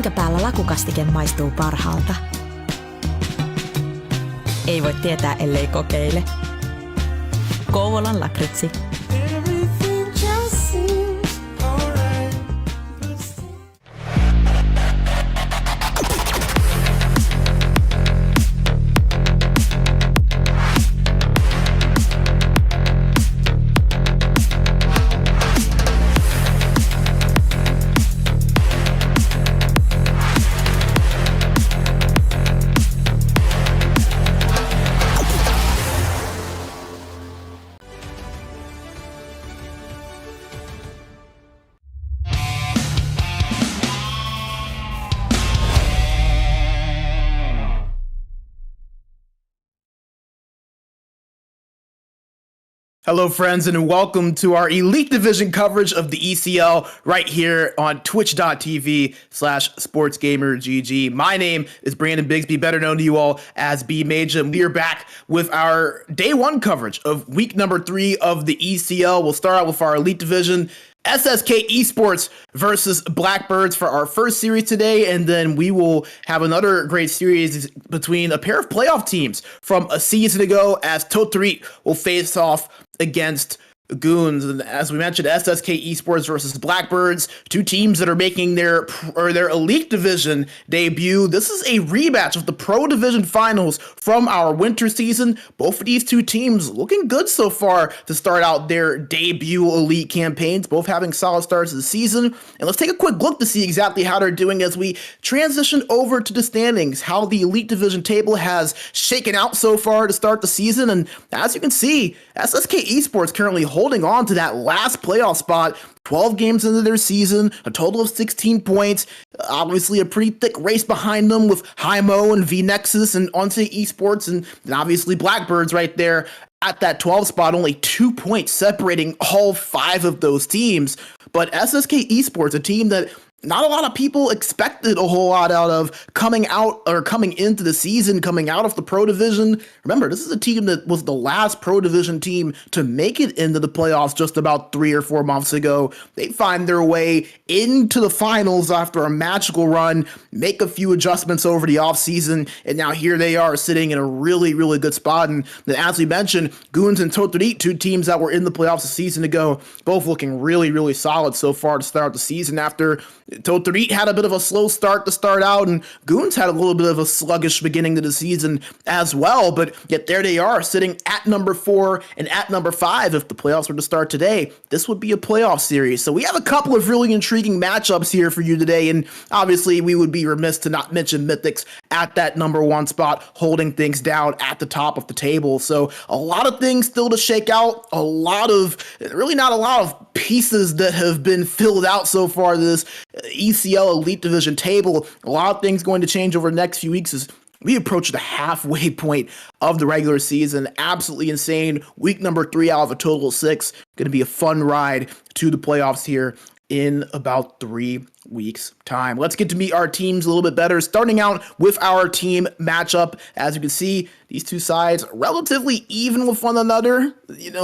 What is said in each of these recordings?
minkä päällä lakukastike maistuu parhaalta? Ei voi tietää, ellei kokeile. Kouvolan lakritsi. Hello, friends, and welcome to our Elite Division coverage of the ECL right here on twitch.tv/SportsGamerGG. My name is Brandon Bigsby, better known to you all as B Major, and we are back with our day one coverage of week number 3 of the ECL. We'll start out with our Elite Division SSK Esports versus Blackbirds for our first series today, and then we will have another great series between a pair of playoff teams from a season ago as Tohtorit will face off against GOONS. And as we mentioned, SSK Esports versus Blackbirds, two teams that are making their Elite Division debut. This is a rematch of the Pro Division Finals from our winter season. Both of these two teams looking good so far to start out their debut Elite campaigns, both having solid starts of the season. And let's take a quick look to see exactly how they're doing as we transition over to the standings, how the Elite Division table has shaken out so far to start the season. And as you can see, SSK Esports currently holding on to that last playoff spot, 12 games into their season, a total of 16 points. Obviously a pretty thick race behind them with Hymo and VNexus and onto Esports, and obviously Blackbirds right there at that 12 spot, only 2 points separating all 5 of those teams. But SSK Esports, a team that not a lot of people expected a whole lot out of coming into the season, coming out of the Pro Division. Remember, this is a team that was the last Pro Division team to make it into the playoffs just about 3 or 4 months ago. They find their way into the finals after a magical run, make a few adjustments over the offseason, and now here they are sitting in a really, really good spot. And as we mentioned, GOONS and Tohtorit, two teams that were in the playoffs a season ago, both looking really, really solid so far to start the season after Tohtorit had a bit of a slow start to start out, and GOONS had a little bit of a sluggish beginning to the season as well, but yet there they are sitting at number 4 and at number 5. If the playoffs were to start today, this would be a playoff series. So we have a couple of really intriguing matchups here for you today, and obviously we would be remiss to not mention Mythics at that number 1 spot, holding things down at the top of the table. So a lot of things still to shake out, really not a lot of pieces that have been filled out so far this ECL Elite Division table. A lot of things going to change over the next few weeks as we approach the halfway point of the regular season. Absolutely insane. Week number 3 out of a total of 6. Going to be a fun ride to the playoffs here in about 3 weeks time. Let's get to meet our teams a little bit better, starting out with our team matchup. As you can see, these two sides relatively even with one another.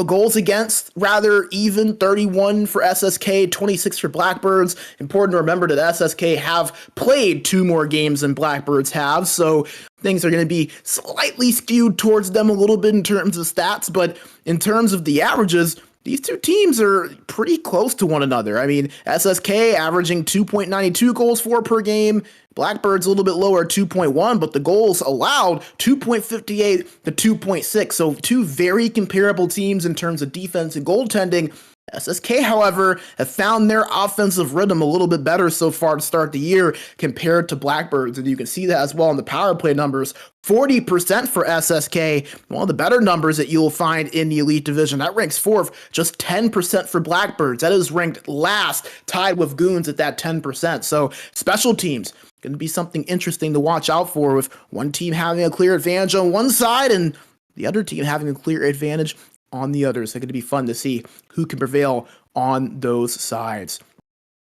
Goals against rather even, 31 for SSK, 26 for Blackbirds. Important to remember that SSK have played 2 more games than Blackbirds have, so things are going to be slightly skewed towards them a little bit in terms of stats, but in terms of the averages, these two teams are pretty close to one another. I mean, SSK averaging 2.92 goals for per game. Blackbirds a little bit lower, 2.1, but the goals allowed 2.58 to 2.6. So two very comparable teams in terms of defense and goaltending. SSK, however, have found their offensive rhythm a little bit better so far to start the year compared to Blackbirds, and you can see that as well in the power play numbers. 40% for SSK, one of the better numbers that you'll find in the Elite Division. That ranks 4th, just 10% for Blackbirds. That is ranked last, tied with GOONS at that 10%. So special teams, going to be something interesting to watch out for, with one team having a clear advantage on one side and the other team having a clear advantage on the other. So it's going to be fun to see who can prevail on those sides.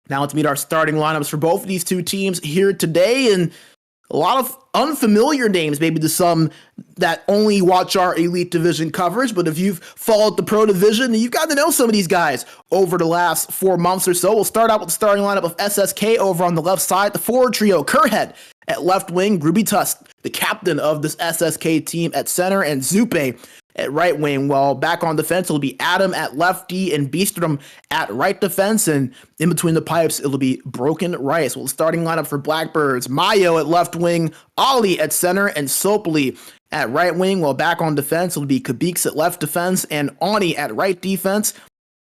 Now let's meet our starting lineups for both of these two teams here today. And a lot of unfamiliar names, maybe to some that only watch our Elite Division coverage. But if you've followed the Pro Division, you've got to know some of these guys over the last 4 months or so. We'll start out with the starting lineup of SSK over on the left side. The forward trio, Kerhead at left wing, Ruby-Tusk, the captain of this SSK team, at center, and Zupe at right wing. Well, back on defense, it'll be Adam at left D and Beastrom at right defense. And in between the pipes, it'll be Broken Rice. Well, the starting lineup for Blackbirds, Mayo at left wing, Ollie at center, and Sopli at right wing. Well, back on defense, it'll be Kabix at left defense and Ani at right defense.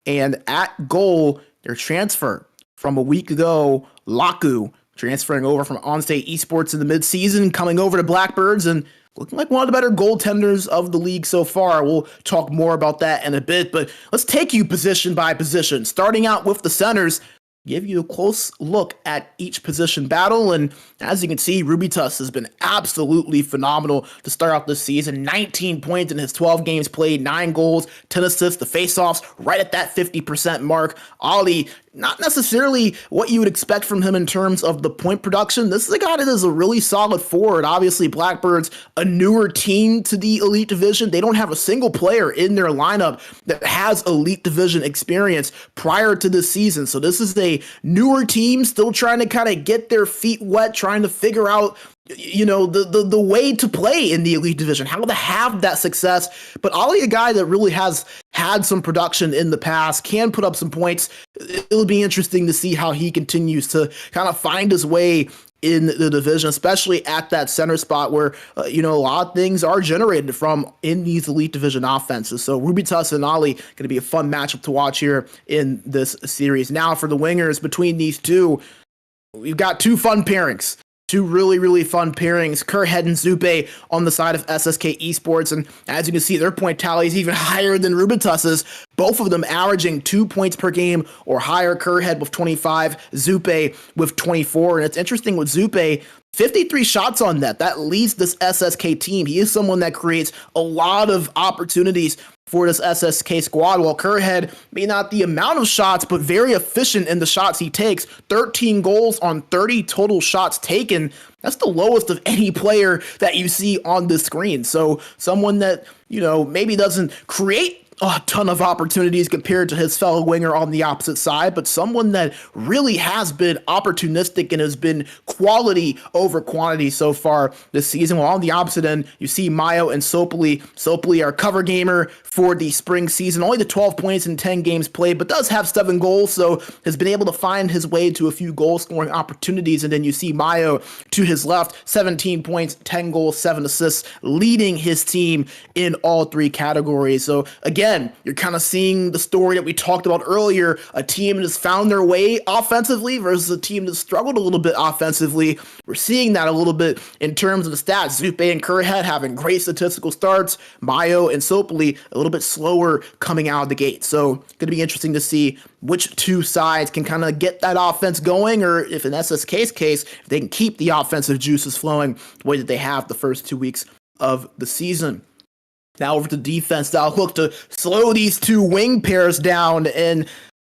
And at goal, their transfer from a week ago, Laku, transferring over from Onstate Esports in the midseason, coming over to Blackbirds and looking like one of the better goaltenders of the league so far. We'll talk more about that in a bit, but let's take you position by position. Starting out with the centers, give you a close look at each position battle. And as you can see, Ruby-Tusk has been absolutely phenomenal to start out this season. 19 points in his 12 games played, 9 goals, 10 assists, the faceoffs right at that 50% mark. Ollie, not necessarily what you would expect from him in terms of the point production. This is a guy that is a really solid forward. Obviously, Blackbirds, a newer team to the Elite Division. They don't have a single player in their lineup that has Elite Division experience prior to this season. So this is a newer team still trying to kind of get their feet wet, trying to figure out the way to play in the Elite Division, how to have that success. But Ollie, a guy that really has had some production in the past, can put up some points. It'll be interesting to see how he continues to kind of find his way in the division, especially at that center spot where, a lot of things are generated from in these Elite Division offenses. So Ruby-Tusk and Ollie going to be a fun matchup to watch here in this series. Now for the wingers, between these two, we've got two fun pairings. Two really, really fun pairings, Kerhead and Zupe on the side of SSK Esports. And as you can see, their point tally is even higher than Ruby-Tusk's. Both of them averaging 2 points per game or higher. Kerhead with 25, Zupe with 24. And it's interesting with Zupe, 53 shots on net. That leads this SSK team. He is someone that creates a lot of opportunities for this SSK squad, while Kerhead may not the amount of shots, but very efficient in the shots he takes. 13 goals on 30 total shots taken. That's the lowest of any player that you see on this screen. So someone that, maybe doesn't create a ton of opportunities compared to his fellow winger on the opposite side, but someone that really has been opportunistic and has been quality over quantity so far this season. While on the opposite end, you see Mayo and Sopli. Sopli, our cover gamer for the spring season, only the 12 points in 10 games played, but does have 7 goals, so has been able to find his way to a few goal-scoring opportunities. And then you see Mayo to his left, 17 points, 10 goals, 7 assists, leading his team in all 3 categories. So again, you're kind of seeing the story that we talked about earlier, a team that has found their way offensively versus a team that struggled a little bit offensively. We're seeing that a little bit in terms of the stats. Zupe and Kerhead having great statistical starts, Mayo and Sopli a little bit slower coming out of the gate. So it's going to be interesting to see which two sides can kind of get that offense going, or if in SSK's case, if they can keep the offensive juices flowing the way that they have the first 2 weeks of the season. Now over to defense. They'll look to slow these two wing pairs down. And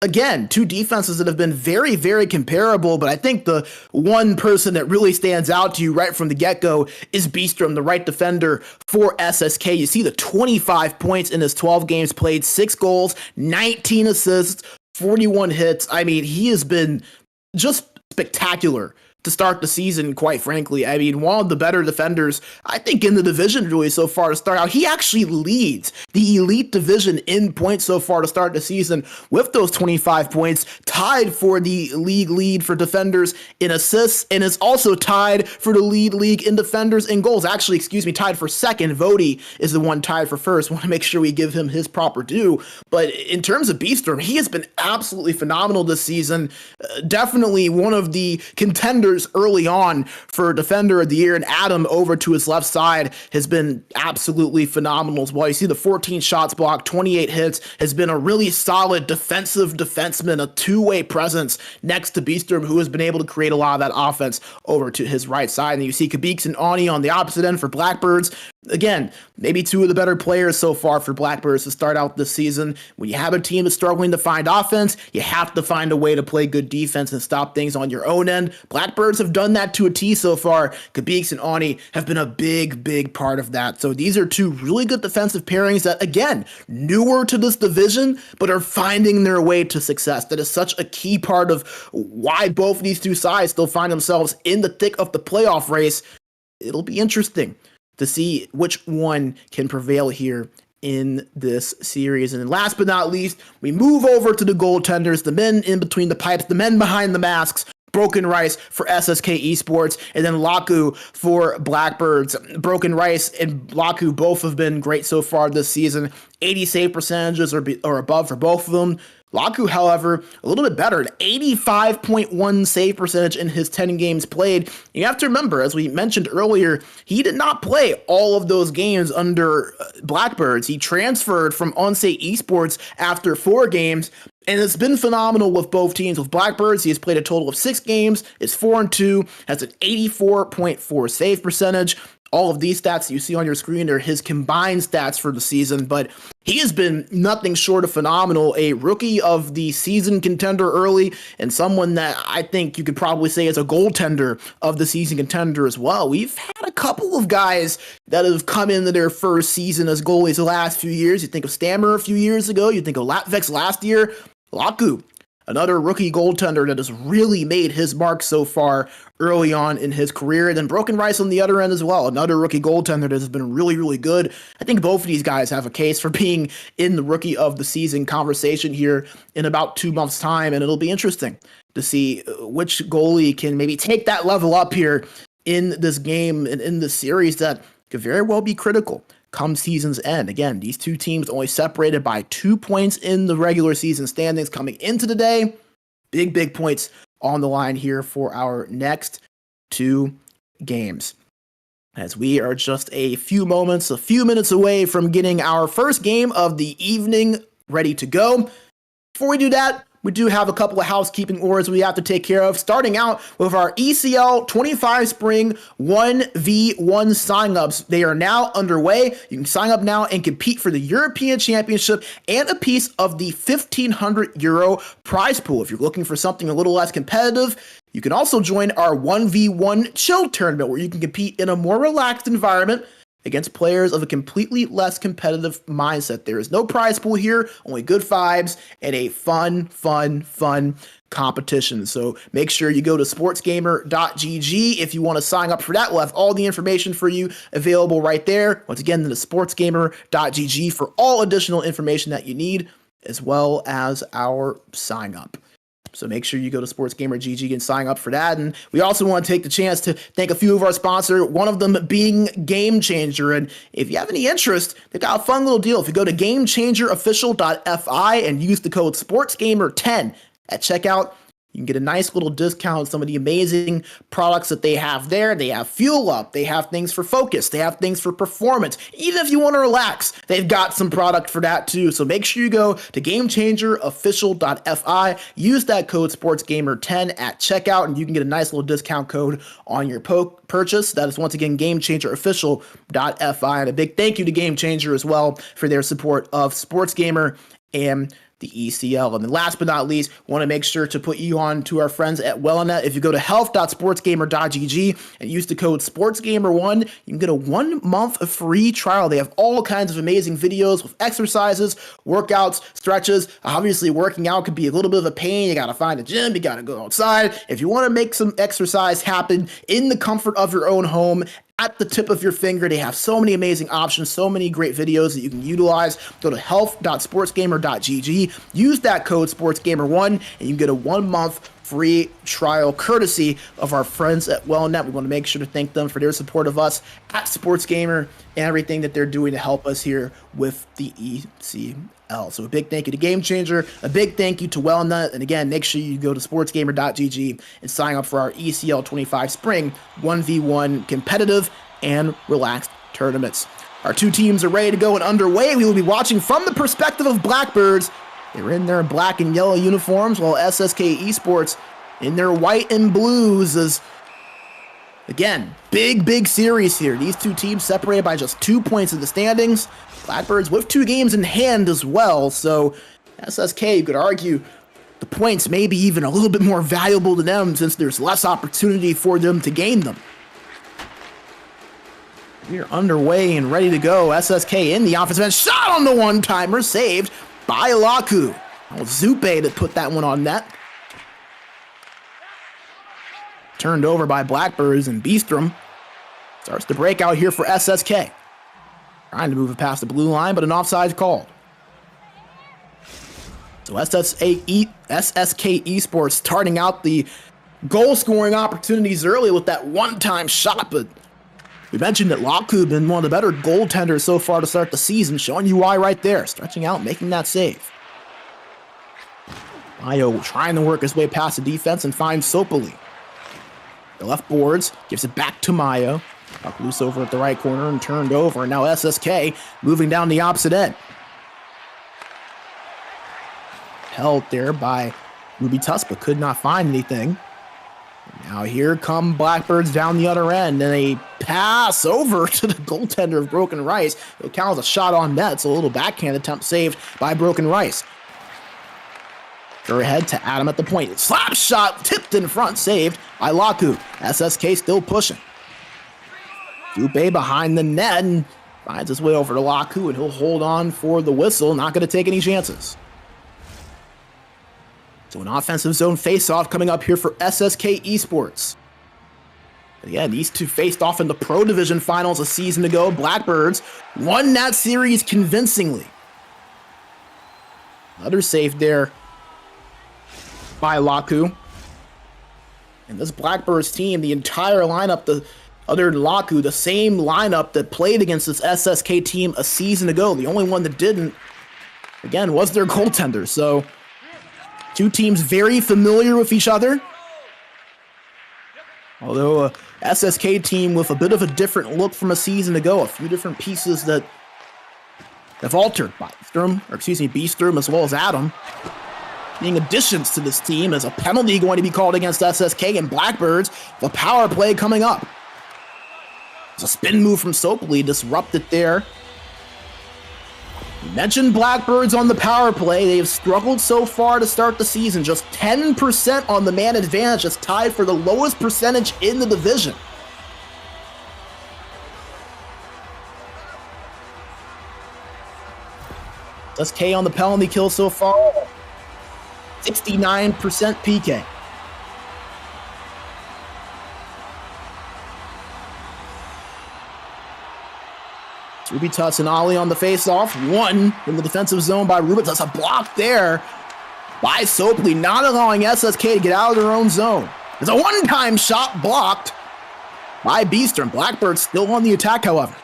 again, two defenses that have been very, very comparable. But I think the one person that really stands out to you right from the get-go is Beastrom, the right defender for SSK. You see the 25 points in his 12 games played, 6 goals, 19 assists, 41 hits. I mean, he has been just spectacular to start the season, quite frankly. I mean, one of the better defenders, I think, in the division really so far to start out. He actually leads the Elite Division in points so far to start the season with those 25 points, tied for the league lead for defenders in assists, and is also tied for the league in defenders in goals. Actually, tied for second. Vody is the one tied for first. Want to make sure we give him his proper due. But in terms of Beastrom, he has been absolutely phenomenal this season. Definitely one of the contenders early on for Defender of the Year, and Adam over to his left side has been absolutely phenomenal as well. You see the 14 shots blocked, 28 hits, has been a really solid defensive defenseman, a two-way presence next to Beastrom, who has been able to create a lot of that offense over to his right side. And you see Kabix and Ani on the opposite end for Blackbirds. Again, maybe two of the better players so far for Blackbirds to start out this season. When you have a team that's struggling to find offense, you have to find a way to play good defense and stop things on your own end. Blackbirds have done that to a T so far. Kabix and Ani have been a big part of that. So these are two really good defensive pairings that, again, newer to this division, but are finding their way to success. That is such a key part of why both of these two sides still find themselves in the thick of the playoff race. It'll be interesting to see which one can prevail here in this series. And then last but not least, we move over to the goaltenders, the men in between the pipes, the men behind the masks. Broken Rice for SSK Esports, and then Laku for Blackbirds. Broken Rice and Laku both have been great so far this season. 80 save percentages or above for both of them. Laku, however, a little bit better, an 85.1 save percentage in his 10 games played. You have to remember, as we mentioned earlier, he did not play all of those games under Blackbirds. He transferred from Onsei Esports after 4 games, and it's been phenomenal with both teams. With Blackbirds, he has played a total of 6 games, is 4-2, has an 84.4 save percentage. All of these stats that you see on your screen are his combined stats for the season, but he has been nothing short of phenomenal. A rookie of the season contender early, and someone that I think you could probably say is a goaltender of the season contender as well. We've had a couple of guys that have come into their first season as goalies the last few years. You think of Stammer a few years ago, you think of Latvex last year. Laku, another rookie goaltender that has really made his mark so far early on in his career. And then Broken Rice on the other end as well, another rookie goaltender that has been really good. I think both of these guys have a case for being in the rookie of the season conversation here in about 2 months' time, and it'll be interesting to see which goalie can maybe take that level up here in this game and in this series that could very well be critical come season's end. Again, these two teams only separated by 2 points in the regular season standings coming into the day. Big points on the line here for our next 2 games, as we are just a few minutes away from getting our first game of the evening ready to go. Before we do that, we do have a couple of housekeeping orders we have to take care of, starting out with our ECL 25 Spring 1v1 signups. They are now underway. You can sign up now and compete for the European Championship and a piece of the €1,500 prize pool. If you're looking for something a little less competitive, you can also join our 1v1 chill tournament, where you can compete in a more relaxed environment against players of a completely less competitive mindset. There is no prize pool here, only good vibes and a fun competition. So make sure you go to sportsgamer.gg if you want to sign up for that. We'll have all the information for you available right there. Once again, to sportsgamer.gg for all additional information that you need, as well as our sign up. So make sure you go to SportsGamer.gg and sign up for that. And we also want to take the chance to thank a few of our sponsors, one of them being Game Changer. And if you have any interest, they've got a fun little deal. If you go to GameChangerOfficial.fi and use the code SportsGamer10 at checkout, you can get a nice little discount on some of the amazing products that they have there. They have Fuel Up. They have things for focus. They have things for performance. Even if you want to relax, they've got some product for that too. So make sure you go to GameChangerOfficial.fi. Use that code SportsGamer10 at checkout, and you can get a nice little discount code on your purchase. That is, once again, GameChangerOfficial.fi. And a big thank you to Game Changer as well for their support of SportsGamer and the ECL. And then last but not least, want to make sure to put you on to our friends at Wellnet. If you go to health.sportsgamer.gg and use the code SportsGamer1, you can get a 1 month of free trial. They have all kinds of amazing videos with exercises, workouts, stretches. Obviously, working out could be a little bit of a pain. You got to find a gym. You got to go outside. If you want to make some exercise happen in the comfort of your own home, at the tip of your finger, they have so many amazing options, so many great videos that you can utilize. Go to health.sportsgamer.gg, use that code SportsGamer1, and you can get a 1 month free trial courtesy of our friends at Wellnet. We want to make sure to thank them for their support of us at SportsGamer and everything that they're doing to help us here with the ECL. So a big thank you to Game Changer, a big thank you to Wellnet, and again, make sure you go to sportsgamer.gg and sign up for our ECL 25 Spring 1v1 competitive and relaxed tournaments. Our 2 teams are ready to go and underway. We will be watching from the perspective of Blackbirds. They're in their black and yellow uniforms, while SSK Esports in their white and blues, as Again, big series here. These two teams separated by just 2 points in the standings. Blackbirds with 2 games in hand as well, so SSK, you could argue the points may be even a little bit more valuable to them since there's less opportunity for them to gain them. We're underway and ready to go. SSK in the offensive end. Shot on the one-timer, saved by Laku. It was Zupe that put that one on net. Turned over by Blackbirds, and Beastrom starts to break out here for SSK. Trying to move it past the blue line, but an offside called. So SSK Esports starting out the goal-scoring opportunities early with that one-time shot, but we mentioned that Laku been one of the better goaltenders so far to start the season, showing you why right there. Stretching out, making that save. Mayo trying to work his way past the defense and finds Sopoli. The left boards, gives it back to Mayo. Puck loose over at the right corner and turned over. And now SSK moving down the opposite end. Held there by Ruby Tusk, but could not find anything. Now here come Blackbirds down the other end, and a pass over to the goaltender of Broken Rice. It'll count as a shot on net, so a little backhand attempt saved by Broken Rice. Go ahead to Adam at the point. Slap shot tipped in front, saved by Laku. SSK still pushing. Dupe behind the net and finds his way over to Laku, and he'll hold on for the whistle. Not going to take any chances. So an offensive zone face-off coming up here for SSK Esports. Again, these two faced off in the Pro Division Finals a season ago. Blackbirds won that series convincingly. Another save there by Laku. And this Blackbirds team, the entire lineup, other than Laku, the same lineup that played against this SSK team a season ago. The only one that didn't, again, was their goaltender. So two teams very familiar with each other. Although a SSK team with a bit of a different look from a season ago, a few different pieces that have altered. Beastrom as well as Adam being additions to this team, as a penalty going to be called against SSK, and Blackbirds, the power play coming up. It's a spin move from Sopoli, disrupted there. We mentioned Blackbirds on the power play. They have struggled so far to start the season. Just 10% on the man advantage, just tied for the lowest percentage in the division. SK on the penalty kill so far. 69% PK. Ruby Tuss and Ollie on the face-off. One in the defensive zone by Ruby Tuss. A block there by Sopoli, not allowing SSK to get out of their own zone. There's a one-time shot blocked by Beastrom. Blackbird still on the attack, however.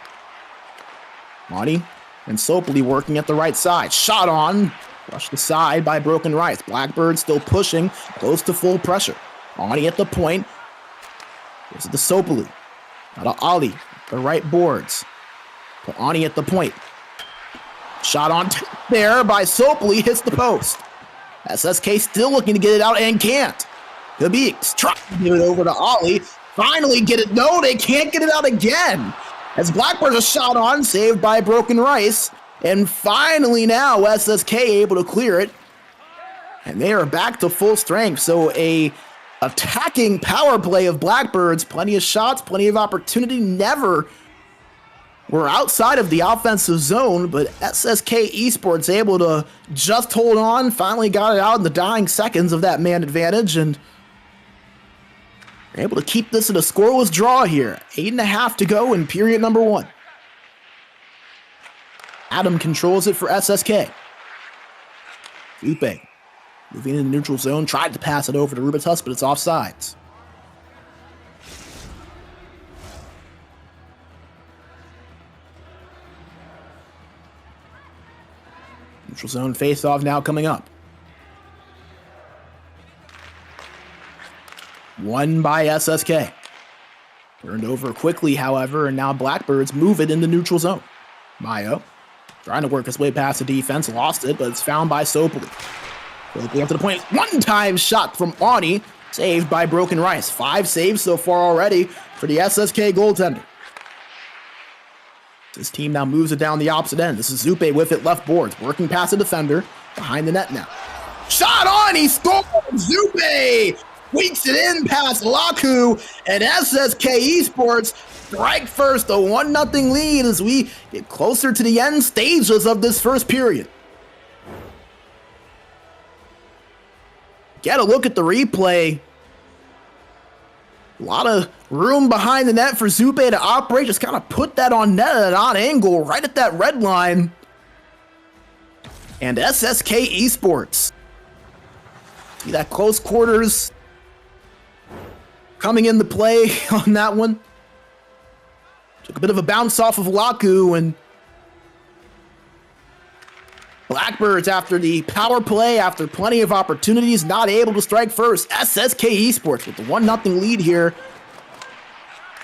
Monty and Sopoli working at the right side. Shot on. Rushed aside by Broken Rice. Blackbird still pushing, close to full pressure. Ani at the point. Here's the Sopoli. Now to Ali, the right boards. Put Ani at the point. Shot on there by Sopoli, hits the post. SSK still looking to get it out and can't. Kabik trying to give it over to Ali. Finally get it. No, they can't get it out again. As Blackbird is shot on, saved by Broken Rice. And finally now, SSK able to clear it. And they are back to full strength. So a attacking power play of Blackbirds. Plenty of shots, plenty of opportunity. Never were outside of the offensive zone. But SSK Esports able to just hold on. Finally got it out in the dying seconds of that man advantage. And able to keep this in a scoreless draw here. 8.5 to go in period number 1. Adam controls it for SSK. Lupe moving into the neutral zone, tried to pass it over to Rubitus, but it's offsides. Neutral zone face-off now coming up. Won by SSK. Turned over quickly, however, and now Blackbirds move it in the neutral zone. Mayo trying to work his way past the defense, lost it, but it's found by Sopoli. Sopoli up to the point. One-time shot from Ani, saved by Broken Rice. 5 saves so far already for the SSK goaltender. This team now moves it down the opposite end. This is Zupe with it, left boards, working past the defender, behind the net now. Shot on, he scored! Zupe weeks it in past Laku, and SSK Esports strike first, a 1-0 lead as we get closer to the end stages of this first period. Get a look at the replay. A lot of room behind the net for Zupe to operate. Just kind of put that on net at an odd angle, right at that red line. And SSK Esports. See that close quarters coming into play on that one. Took a bit of a bounce off of Laku, and Blackbirds, after the power play, after plenty of opportunities, not able to strike first. SSK Esports with the 1-0 lead here.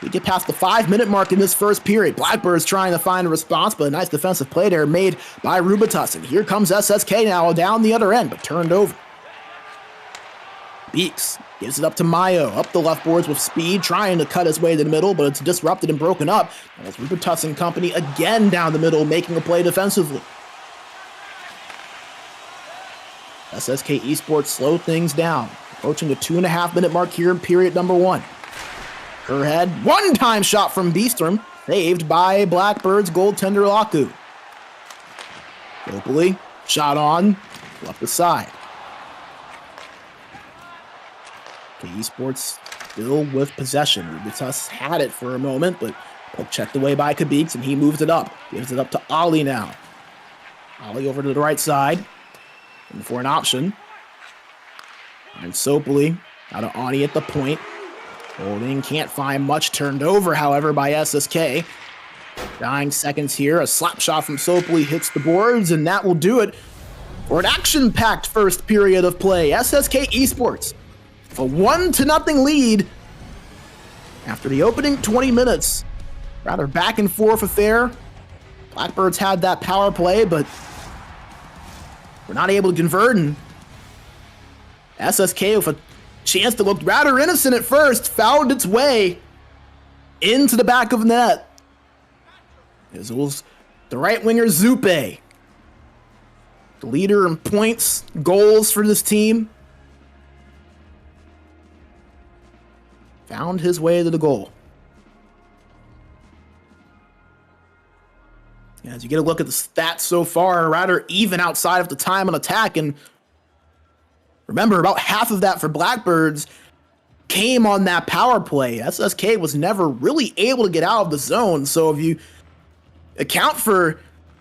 We get past the 5-minute mark in this first period. Blackbirds trying to find a response, but a nice defensive play there made by Rubitus. And here comes SSK now down the other end, but turned over. Beeks gives it up to Mayo, up the left boards with speed, trying to cut his way to the middle, but it's disrupted and broken up. And it's Rubitus and company again down the middle, making a play defensively. SSK Esports slow things down, approaching the 2.5-minute mark here in period number 1. Herhead, one-time shot from Beastrom, saved by Blackbirds goaltender Laku. Locally, shot on, left the side. Okay, Esports still with possession. Rubitus had it for a moment, but checked away by Kabix, and he moves it up. Gives it up to Ali now. Ali over to the right side. And for an option. And Sopoli out of Ani at the point. Holding, can't find much. Turned over, however, by SSK. Dying seconds here. A slap shot from Sopoli hits the boards, and that will do it for an action-packed first period of play. SSK Esports, a 1-0 lead after the opening 20 minutes. Rather back and forth affair. Blackbirds had that power play, but we're not able to convert, and SSK with a chance that looked rather innocent at first found its way into the back of the net. As it was the right winger Zupe, the leader in points, goals for this team, found his way to the goal. As you get a look at the stats so far, rather even outside of the time on attack. And remember, about half of that for Blackbirds came on that power play. SSK was never really able to get out of the zone. So if you account for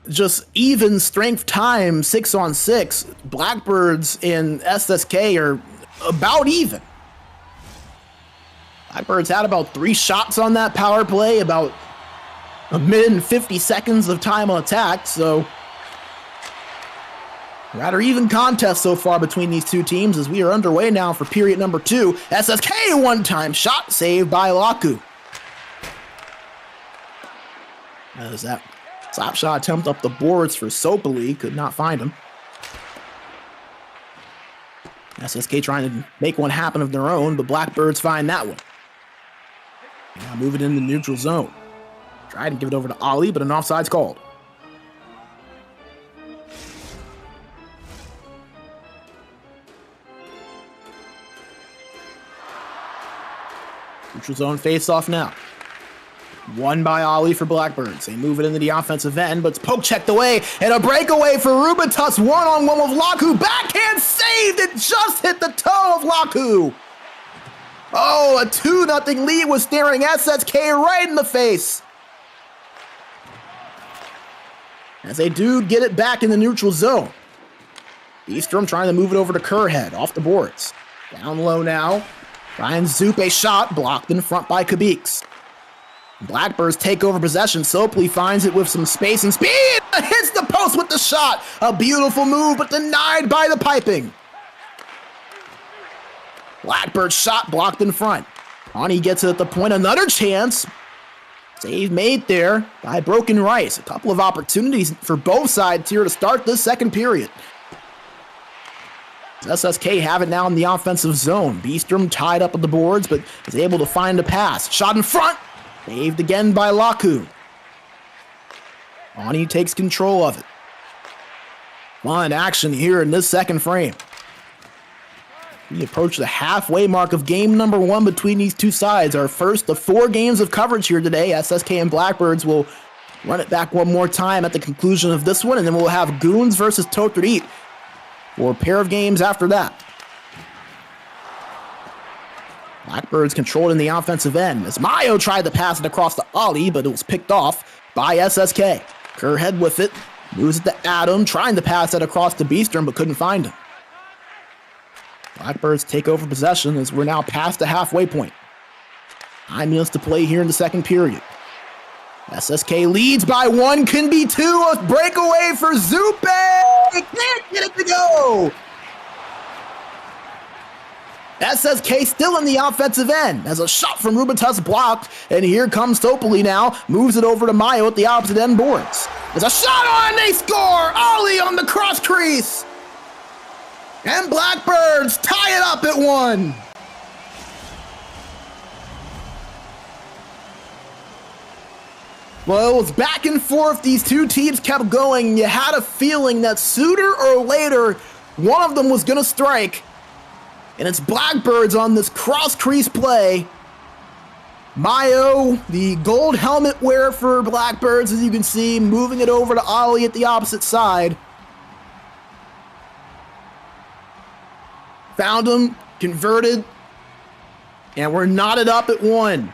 just even strength time, 6-on-6, Blackbirds and SSK are about even. Blackbirds had about 3 shots on that power play, about a minute and 50 seconds of time on attack, so rather even contest so far between these two teams as we are underway now for period number 2. SSK one-time shot saved by Laku. As that slap shot attempt up the boards for Sopoli, could not find him. SSK trying to make one happen of their own, but Blackbirds find that one. Now move it in the neutral zone. Tried to give it over to Ali, but an offside's called. Neutral zone face-off now. Won by Ali for Blackbirds. They move it into the offensive end, but it's poke checked away, and a breakaway for Rubitus. One-on-one with Laku. Backhand saved! It just hit the toe of Laku. Oh, a 2-0 lead was staring SSK right in the face. As they do get it back in the neutral zone. Beastrom trying to move it over to Kerhead off the boards. Down low now. Ryan Zupe shot blocked in front by Kabix. Blackbirds take over possession. Sopoli finds it with some space and speed. Hits the post with the shot. A beautiful move, but denied by the piping. Blackbird shot blocked in front. Ani gets it at the point. Another chance. Save made there by Broken Rice. A couple of opportunities for both sides here to start this second period. SSK have it now in the offensive zone. Beastrom tied up at the boards, but is able to find a pass. Shot in front, saved again by Laku. Ani takes control of it. Fun action here in this second frame. We approach the halfway mark of game number 1 between these two sides. Our first of 4 games of coverage here today. SSK and Blackbirds will run it back one more time at the conclusion of this one, and then we'll have GOONS versus Tohtorit for a pair of games after that. Blackbirds controlled in the offensive end as Mayo tried to pass it across to Ali, but it was picked off by SSK. Kerrhead with it, moves it to Adam, trying to pass it across to Beastrom, but couldn't find him. Blackbirds take over possession as we're now past the halfway point. 9 minutes to play here in the second period. SSK leads by 1, can be 2, a breakaway for Zupe! Can't get it to go! SSK still in the offensive end as a shot from Rubitus blocked, and here comes Topoli now, moves it over to Mayo at the opposite end boards. There's a shot on, they score! Ali on the cross crease! And Blackbirds tie it up at 1. Well, it was back and forth. These two teams kept going. You had a feeling that sooner or later, one of them was going to strike. And it's Blackbirds on this cross-crease play. Mayo, the gold helmet wearer for Blackbirds, as you can see, moving it over to Ali at the opposite side. Found him, converted, and we're knotted up at 1.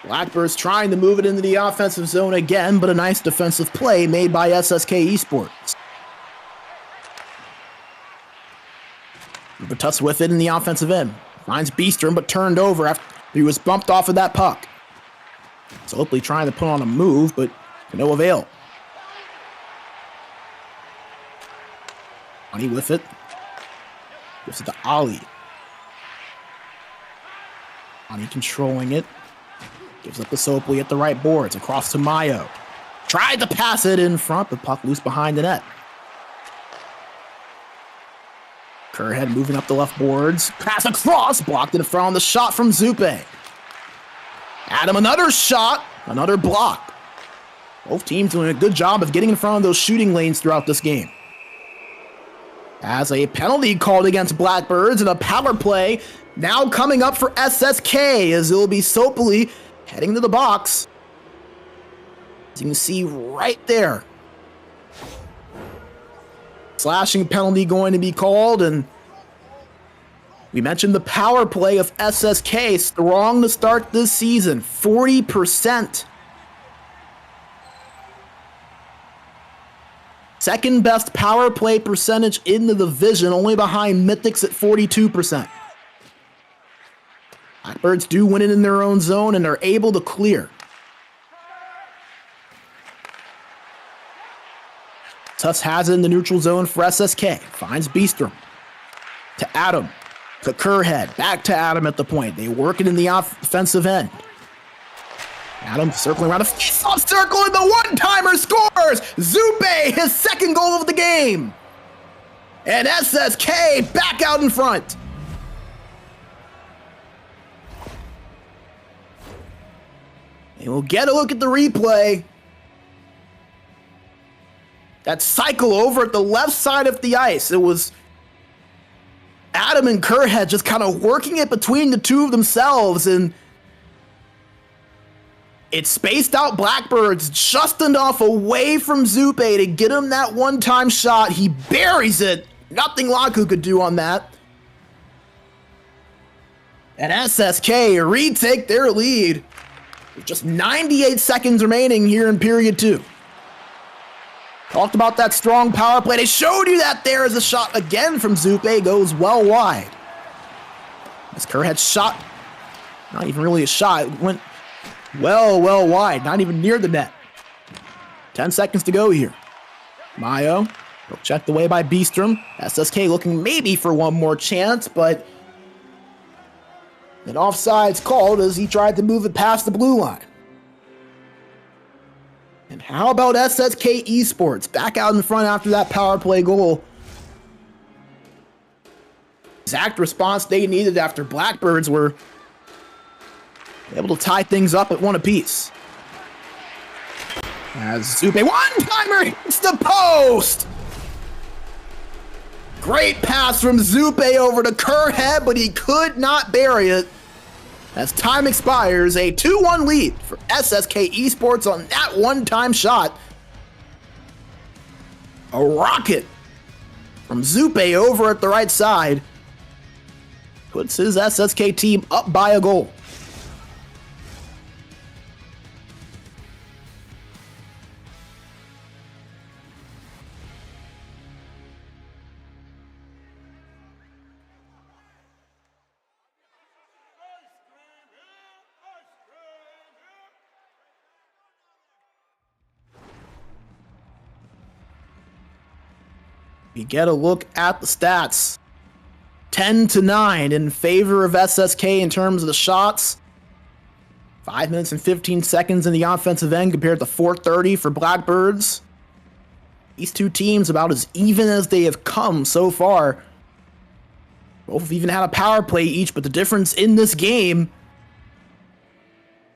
Blackbirds trying to move it into the offensive zone again, but a nice defensive play made by SSK Esports. Rubitus with it in the offensive end. Finds Beastrom, but turned over after he was bumped off of that puck. Slowly trying to put on a move, but to no avail. Ani with it. Gives it to Ali. Ani controlling it. Gives up to Sopley at the right boards. Across to Mayo. Tried to pass it in front, but puck loose behind the net. Kerrhead moving up the left boards. Pass across. Blocked in front on the shot from Zupe. Adam, another shot. Another block. Both teams doing a good job of getting in front of those shooting lanes throughout this game. As a penalty called against Blackbirds and a power play now coming up for SSK as it will be Sopley heading to the box. As you can see right there. Slashing penalty going to be called, and we mentioned the power play of SSK, strong to start this season, 40%. Second best power play percentage in the division, only behind Mythics at 42%. Blackbirds do win it in their own zone and are able to clear. Tuss has it in the neutral zone for SSK. Finds Beastrom. To Adam. To Kerrhead. Back to Adam at the point. They work it in the offensive end. Adam circling around a face-off circle and the one-timer scores! Zupe, his second goal of the game! And SSK back out in front. And we'll get a look at the replay. That cycle over at the left side of the ice. It was Adam and Kerrhead just kind of working it between the two of themselves, and it spaced out Blackbirds just enough away from Zupe to get him that one-time shot. He buries it. Nothing Laku could do on that. And SSK retake their lead with just 98 seconds remaining here in period 2. Talked about that strong power play. They showed you that there as a shot again from Zupe goes well wide. As Kerrhead's shot, not even really a shot, it went well wide, not even near the net. 10 seconds to go here. Mayo, checked away by Beastrom. SSK looking maybe for one more chance, but an offside's called as he tried to move it past the blue line. And how about SSK Esports? Back out in front after that power play goal. Exact response they needed after Blackbirds were able to tie things up at 1 apiece. As Zupe, one-timer hits the post! Great pass from Zupe over to Kerhead, but he could not bury it. As time expires, a 2-1 lead for SSK Esports on that one-time shot. A rocket from Zupe over at the right side puts his SSK team up by a goal. We get a look at the stats. 10-9 in favor of SSK in terms of the shots. 5 minutes and 15 seconds in the offensive end compared to 4:30 for Blackbirds. These two teams about as even as they have come so far. Both have even had a power play each, but the difference in this game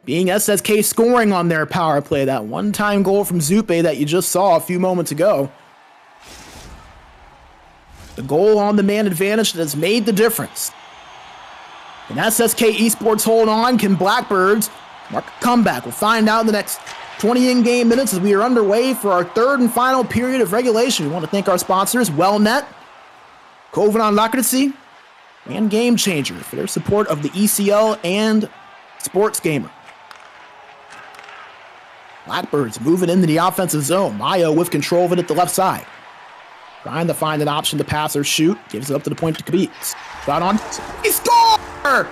being SSK scoring on their power play. That one-time goal from Zupe that you just saw a few moments ago. The goal on the man advantage that has made the difference. Can SSK Esports hold on? Can Blackbirds mark a comeback? We'll find out in the next 20 in-game minutes as we are underway for our third and final period of regulation. We want to thank our sponsors, WellNet, Covenant Locracy, and Game Changer for their support of the ECL and SportsGamer. Blackbirds moving into the offensive zone. Mayo with control of it at the left side. Trying to find an option to pass or shoot. Gives it up to the point to Khabib. Shot on. He score!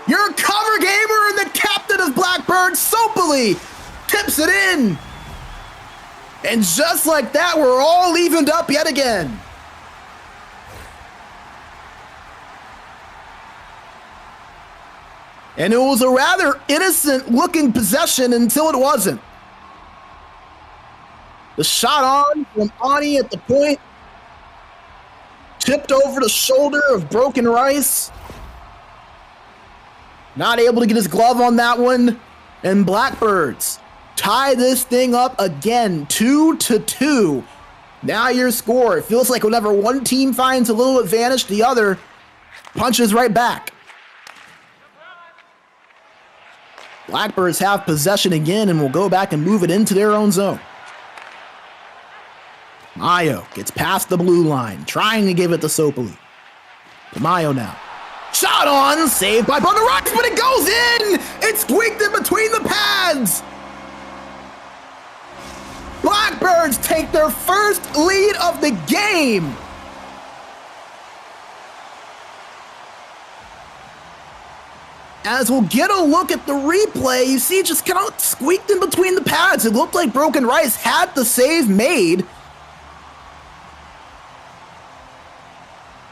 Your cover gamer and the captain of Blackbird, Sopoli, tips it in. And just like that, we're all evened up yet again. And it was a rather innocent-looking possession until it wasn't. The shot on from Ani at the point. Tipped over the shoulder of Broken Rice. Not able to get his glove on that one. And Blackbirds tie this thing up again, 2-2. Now your score. It feels like whenever one team finds a little advantage, the other punches right back. Blackbirds have possession again and will go back and move it into their own zone. Mayo gets past the blue line, trying to give it to Sopoli. To Mayo now. Shot on, saved by Broken Rice, but it goes in! It's squeaked in between the pads! Blackbirds take their first lead of the game! As we'll get a look at the replay, you see it just kind of squeaked in between the pads. It looked like Broken Rice had the save made,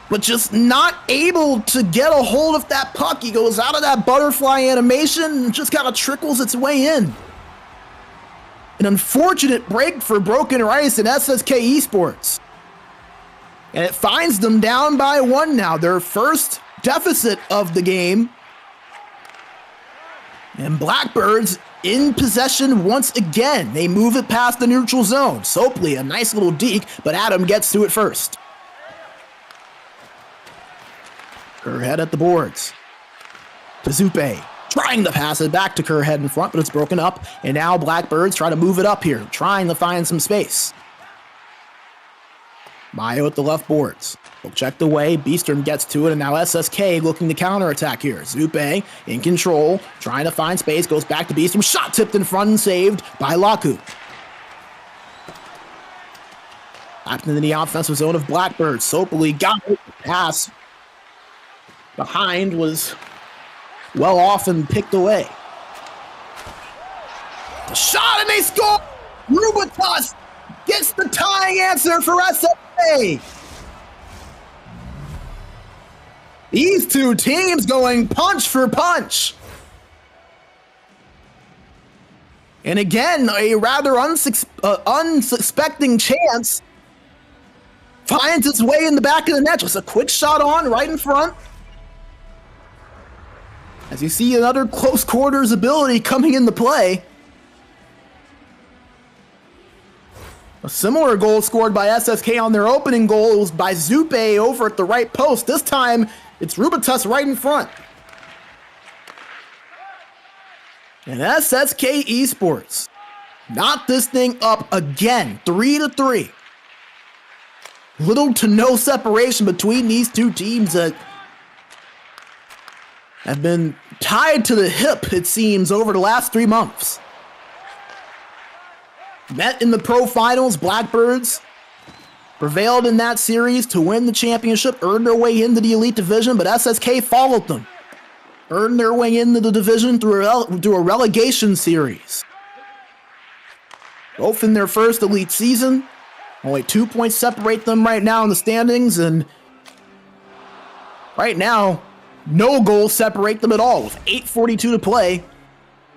but just not able to get a hold of that puck. He goes out of that butterfly animation and just kind of trickles its way in. An unfortunate break for Broken Rice and SSK Esports. And it finds them down by 1 now, their first deficit of the game. And Blackbirds in possession once again. They move it past the neutral zone. Sopoli, a nice little deke, but Adam gets to it first. Kerhead at the boards. To Zupe. Trying to pass it back to Kerhead in front, but it's broken up. And now Blackbirds try to move it up here, trying to find some space. Mayo at the left boards. Checked away. Beastrom gets to it, and now SSK looking to counterattack here. Zupe in control, trying to find space, goes back to Beastrom. Shot tipped in front and saved by Laku. Back into the offensive zone of Blackbirds. Sopoli got it. Pass behind was well off and picked away. The shot and they score! Rubitas gets the tying answer for SSK. These two teams going punch for punch. And again, a rather unsuspecting chance finds its way in the back of the net. Just a quick shot on right in front. As you see another close quarters ability coming into play. A similar goal scored by SSK on their opening goal. It was by Zupe over at the right post. This time, it's Rubitus right in front. And SSK Esports knot this thing up again, 3-3. Little to no separation between these two teams that have been tied to the hip, it seems, over the last 3 months. Met in the pro finals, Blackbirds prevailed in that series to win the championship, earned their way into the elite division, but SSK followed them. Earned their way into the division through a relegation series. Both in their first elite season. Only 2 points separate them right now in the standings, and right now, no goals separate them at all, with 8:42 to play.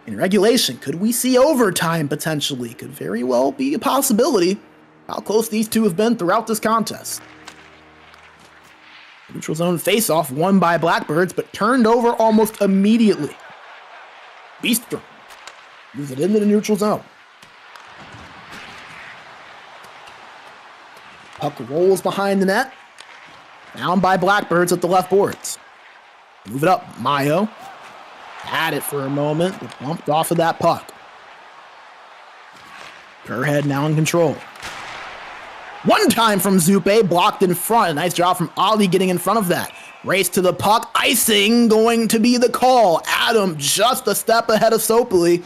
In regulation, could we see overtime potentially? Could very well be a possibility. How close these two have been throughout this contest. Neutral zone face-off won by Blackbirds, but turned over almost immediately. Beastrom moves it into the neutral zone. Puck rolls behind the net. Down by Blackbirds at the left boards. Move it up, Mayo. Had it for a moment, but bumped off of that puck. Kerhead now in control. One time from Zupe, blocked in front. A nice job from Ali getting in front of that. Race to the puck, icing going to be the call. Adam just a step ahead of Sopoli.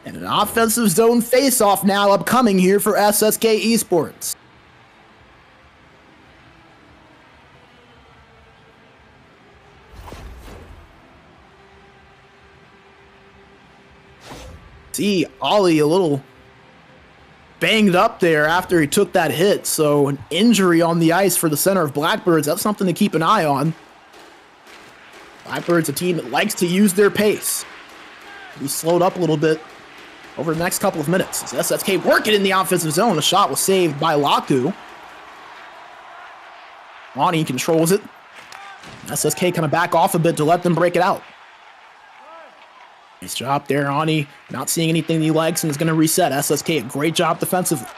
And an offensive zone face-off now upcoming here for SSK Esports. See Ollie a little banged up there after he took that hit, so an injury on the ice for the center of Blackbirds. That's something to keep an eye on. Blackbirds, a team that likes to use their pace. He slowed up a little bit over the next couple of minutes. As SSK working in the offensive zone. The shot was saved by Laku. Lonnie controls it. SSK kind of back off a bit to let them break it out. Nice job there, Ani. Not seeing anything he likes and is going to reset. SSK, a great job defensively.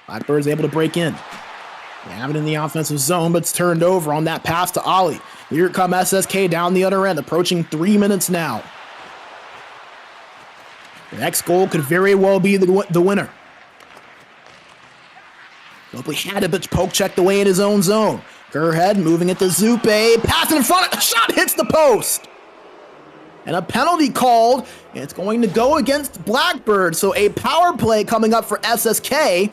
Blackbird's able to break in. They have it in the offensive zone, but it's turned over on that pass to Ollie. Here come SSK down the other end, approaching 3 minutes now. The next goal could very well be the winner. Hopefully had it, but poke checked away in his own zone. Kerhead moving it to Zupe. Pass in front. A shot hits the post. And a penalty called. And it's going to go against Blackbird. So a power play coming up for SSK.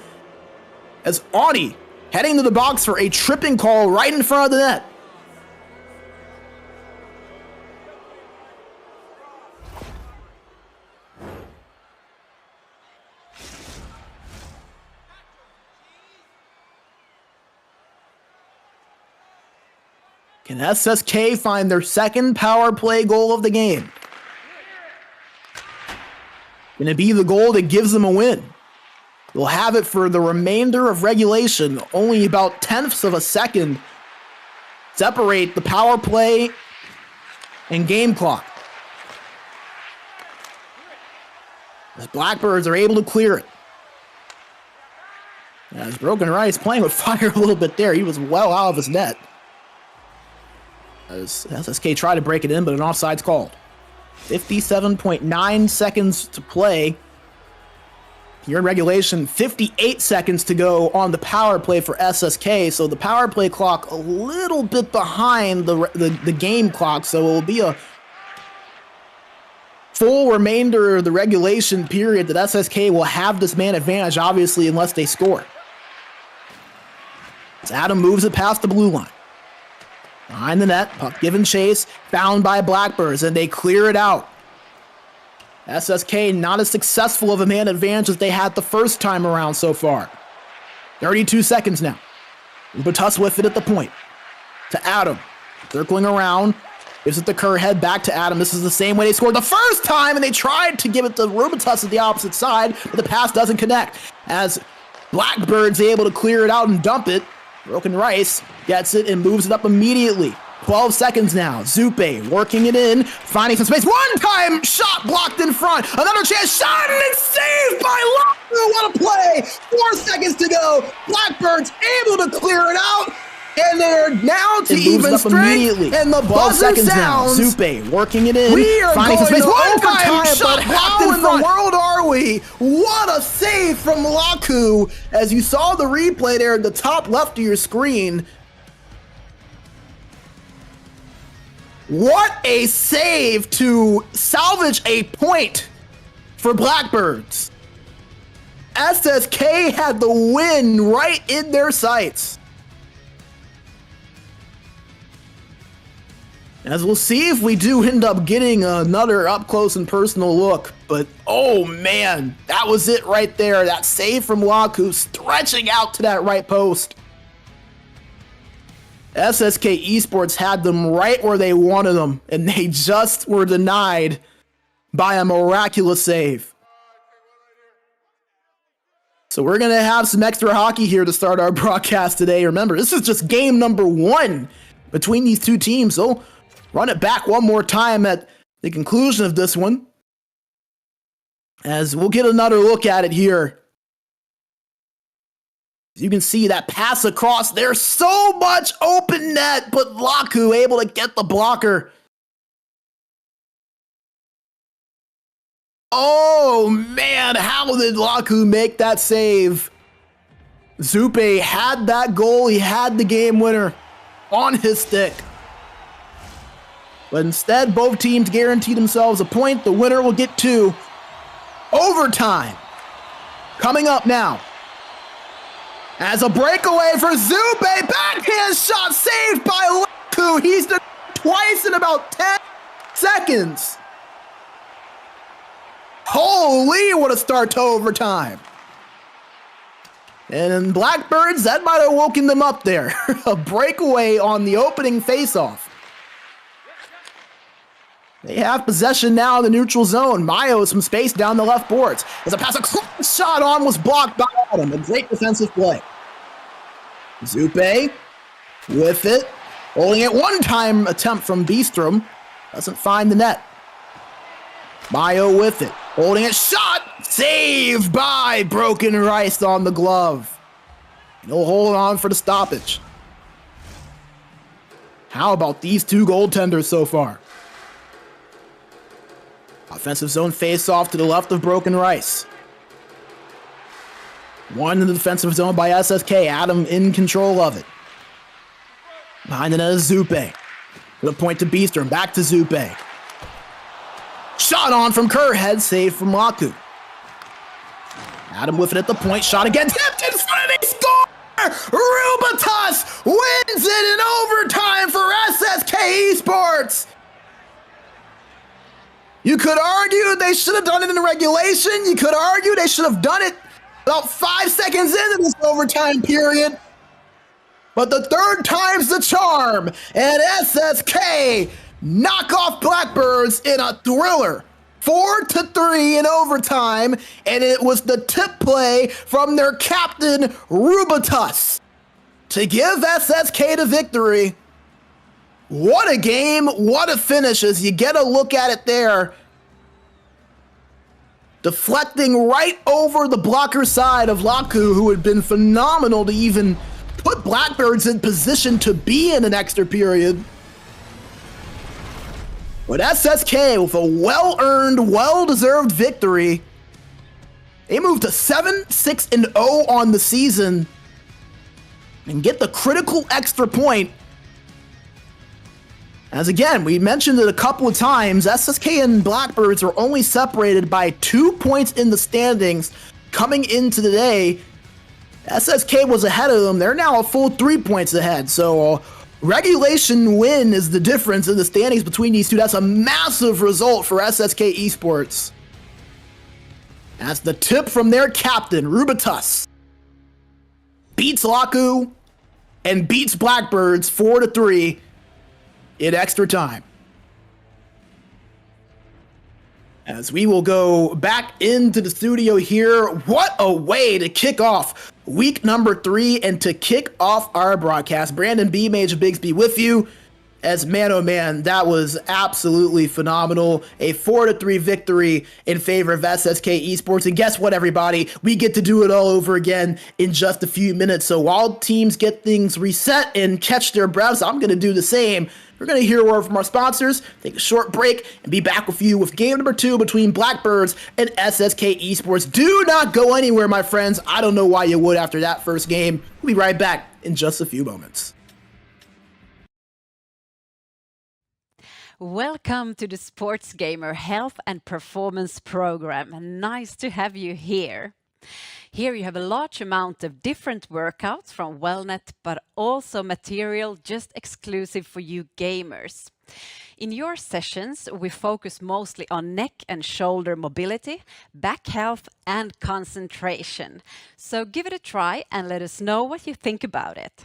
As Audi heading to the box for a tripping call right in front of the net. Can SSK find their second power play goal of the game? Going to be the goal that gives them a win. They'll have it for the remainder of regulation. Only about tenths of a second separate the power play and game clock. As Blackbirds are able to clear it. As Broken Rice playing with fire a little bit there. He was well out of his net. As SSK tried to break it in, but an offside's called. 57.9 seconds to play. Here in regulation, 58 seconds to go on the power play for SSK. So the power play clock a little bit behind the game clock. So it will be a full remainder of the regulation period that SSK will have this man advantage, obviously, unless they score. As Adam moves it past the blue line. Behind the net, puck given chase, found by Blackbirds, and they clear it out. SSK not as successful of a man advantage as they had the first time around so far. 32 seconds now. Ubatus with it at the point. To Adam. Circling around. Gives it the Kerr head back to Adam. This is the same way they scored the first time, and they tried to give it to Rubitus at the opposite side, but the pass doesn't connect. As Blackbirds able to clear it out and dump it, Broken Rice gets it and moves it up immediately. 12 seconds now. Zupe working it in, finding some space. One-time shot blocked in front. Another chance shot, and it's saved by Laku. What a play! 4 seconds to go. Blackbirds able to clear it out. And they're now to even strength, and the buzzer sounds. Zupe working it in. We are finding some space. One-time shot blocked in front. How in the world are we? What a save from Laku. As you saw the replay there at the top left of your screen. What a save to salvage a point for Blackbirds. SSK had the win right in their sights. As we'll see if we do end up getting another up close and personal look. But oh man, that was it right there. That save from Laku stretching out to that right post. SSK Esports had them right where they wanted them, and they just were denied by a miraculous save. So we're going to have some extra hockey here to start our broadcast today. Remember, this is just game number 1 between these two teams. So run it back one more time at the conclusion of this one, as we'll get another look at it here. As you can see that pass across, there's so much open net, but Laku able to get the blocker. Oh man, how did Laku make that save? Zupe had that goal, he had the game winner on his stick. But instead, both teams guaranteed themselves a point. The winner will get 2. Overtime coming up now. As a breakaway for Zupe, backhand shot saved by Laku. He's done twice in about 10 seconds. Holy, what a start to overtime. And in Blackbirds, that might have woken them up there. A breakaway on the opening faceoff. They have possession now in the neutral zone. Mayo some space down the left boards. As a pass, a shot on was blocked by Adam. A great defensive play. Zupe with it. Holding it, one-time attempt from Beastrom. Doesn't find the net. Mayo with it. Holding it, shot. Saved by Broken Rice on the glove. He'll hold on for the stoppage. How about these two goaltenders so far? Offensive zone face-off to the left of Broken Rice. One in the defensive zone by SSK. Adam in control of it. Behind the net is Zupe. With a point to Beastrom. Back to Zupe. Shot on from Kerr. Head save from Laku. Adam with it at the point. Shot again. Tipped in front of the score! Rubitus wins it in overtime for SSK Esports! You could argue they should have done it in regulation. You could argue they should have done it about 5 seconds into this overtime period. But the third time's the charm. And SSK knock off Blackbirds in a thriller. 4-3 in overtime. And it was the tip play from their captain, Rubitus, to give SSK the victory. What a game, what a finish, as you get a look at it there. Deflecting right over the blocker side of Laku, who had been phenomenal to even put Blackbirds in position to be in an extra period. But SSK with a well-earned, well-deserved victory. They move to 7-6-0 on the season and get the critical extra point. As again, we mentioned it a couple of times, SSK and Blackbirds are only separated by 2 points in the standings coming into the day. SSK was ahead of them. They're now a full 3 points ahead. So regulation win is the difference in the standings between these two. That's a massive result for SSK Esports. That's the tip from their captain, Rubitus. Beats Laku and beats Blackbirds 4-3 in extra time. As we will go back into the studio here. What a way to kick off week number 3 and to kick off our broadcast. Brandon B. Major Bigsby with you. As man, oh man, that was absolutely phenomenal. A 4-3 victory in favor of SSK Esports. And guess what, everybody? We get to do it all over again in just a few minutes. So while teams get things reset and catch their breaths, I'm going to do the same. We're going to hear a word from our sponsors, take a short break, and be back with you with game number 2 between Blackbirds and SSK Esports. Do not go anywhere, my friends. I don't know why you would after that first game. We'll be right back in just a few moments. Welcome to the SportsGamer Health and Performance Program. Nice to have you here. Here you have a large amount of different workouts from Wellnet, but also material just exclusive for you gamers. In your sessions, we focus mostly on neck and shoulder mobility, back health, and concentration. So give it a try and let us know what you think about it.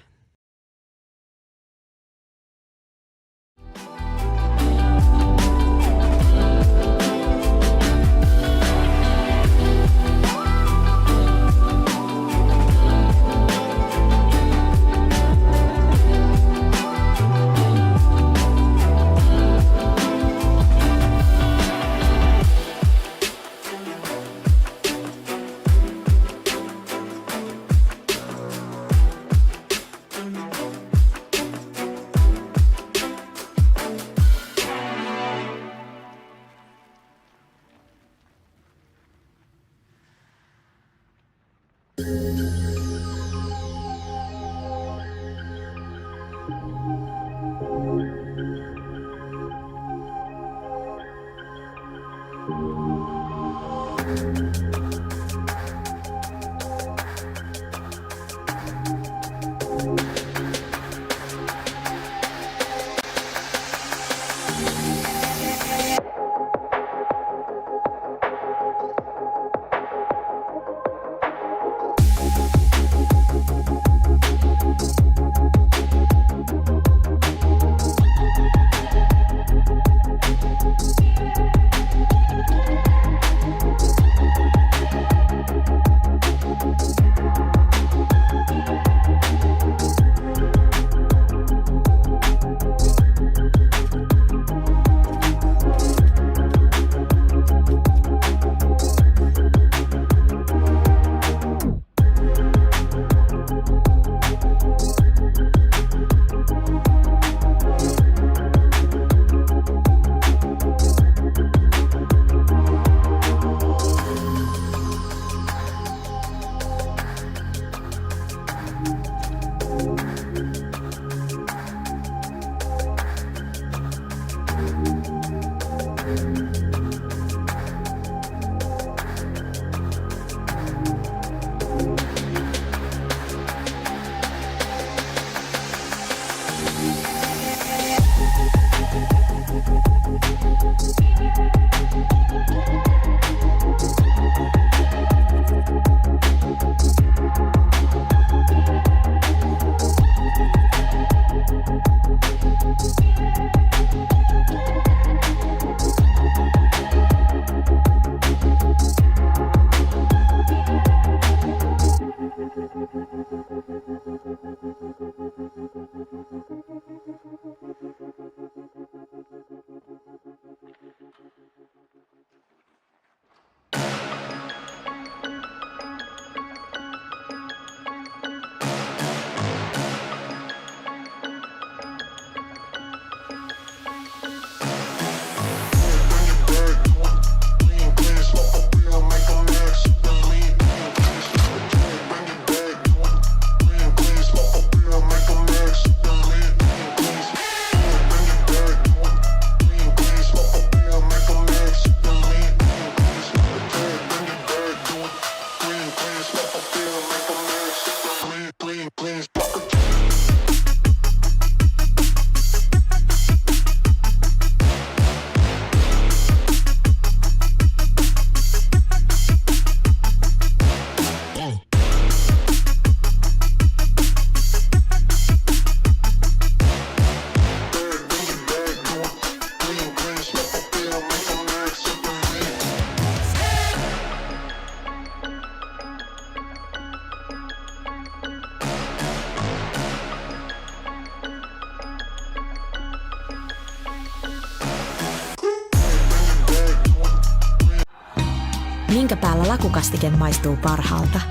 Minkä päällä lakukastike maistuu parhaalta?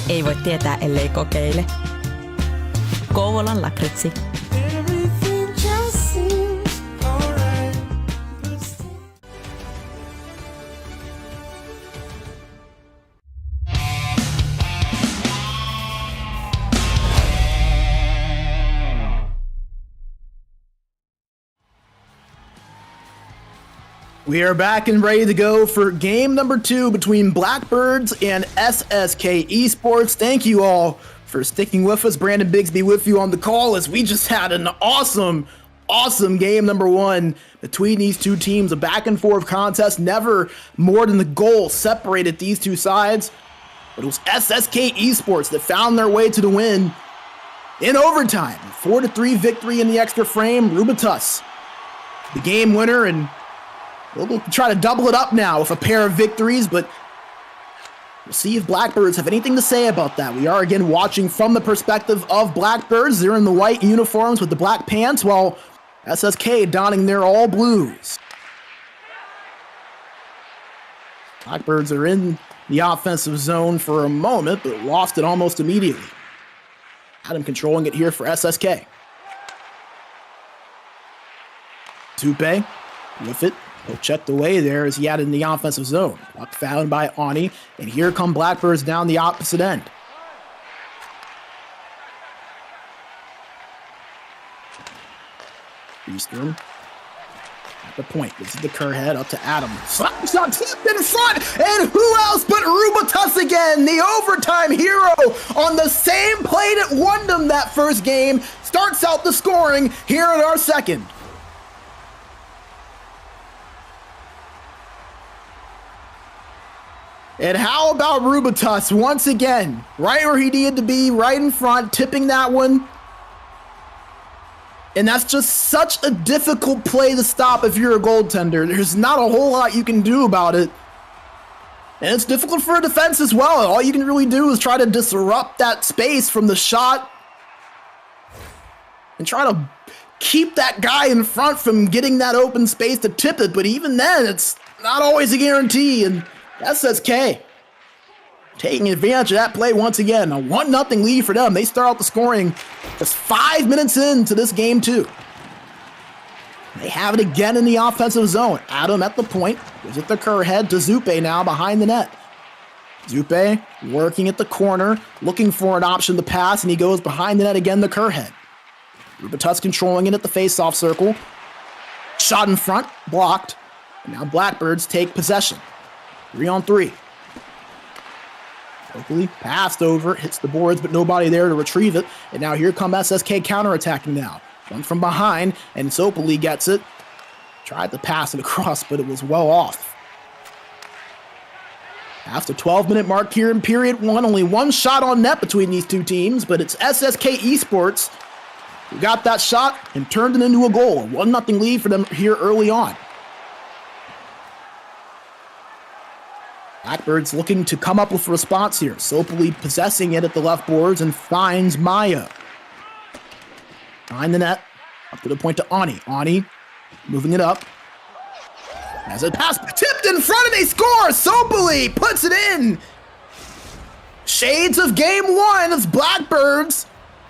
Ei voi tietää, ellei kokeile. Kouvolan lakritsi. We are back and ready to go for game number 2 between Blackbirds and SSK Esports. Thank you all for sticking with us. Brandon Bigsby with you on the call as we just had an awesome game number 1 between these two teams. A back and forth contest, never more than the goal separated these two sides. But it was SSK Esports that found their way to the win in overtime. 4-3 victory in the extra frame. Rubitus, the game winner, and we'll try to double it up now with a pair of victories, but we'll see if Blackbirds have anything to say about that. We are again watching from the perspective of Blackbirds. They're in the white uniforms with the black pants, while SSK donning their all blues. Blackbirds are in the offensive zone for a moment, but lost it almost immediately. Adam controlling it here for SSK. Tupe with it. Checked away there as he had in the offensive zone. Puck found by Ani, and here come Blackbirds down the opposite end. Eastern at the point. This is the Kerrhead up to Adam. Slap shot tipped in front, and who else but Rubitus again, the overtime hero on the same play that won them that first game. Starts out the scoring here in our second. And how about Rubitus once again, right where he needed to be, right in front, tipping that one. And that's just such a difficult play to stop if you're a goaltender. There's not a whole lot you can do about it. And it's difficult for a defense as well. All you can really do is try to disrupt that space from the shot and try to keep that guy in front from getting that open space to tip it. But even then, it's not always a guarantee. And SSK taking advantage of that play once again. A 1-0 lead for them. They start out the scoring just 5 minutes into this game 2. They have it again in the offensive zone. Adam at the point. Gives it the Kerrhead to Zupe now behind the net. Zupe working at the corner, looking for an option to pass, and he goes behind the net again, the Kerrhead. Rubitus controlling it at the face-off circle. Shot in front, blocked. And now Blackbirds take possession. 3-on-3. Hopefully passed over, hits the boards, but nobody there to retrieve it. And now here come SSK counterattacking now. One from behind, and Sopoli gets it. Tried to pass it across, but it was well off. Past the 12-minute mark here in period 1. Only one shot on net between these two teams, but it's SSK Esports who got that shot and turned it into a goal. A 1-0 lead for them here early on. Blackbirds looking to come up with a response here. Sopoli possessing it at the left boards and finds Maya. Behind the net, up to the point to Ani. Ani moving it up. As it passed, tipped in front and they score! Sopoli puts it in! Shades of game 1 as Blackbirds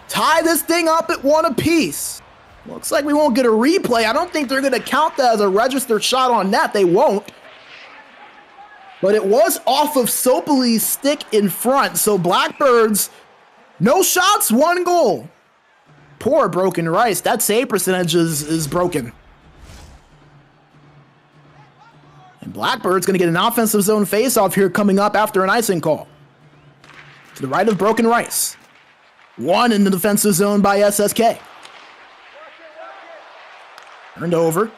tie this thing up at 1 apiece. Looks like we won't get a replay. I don't think they're going to count that as a registered shot on net. They won't. But it was off of Sopoli's stick in front, so Blackbirds, no shots, 1 goal. Poor broken Rice. That save percentage is broken. And Blackbird's going to get an offensive zone faceoff here coming up after an icing call. To the right of broken Rice. 1 in the defensive zone by SSK. Turned over.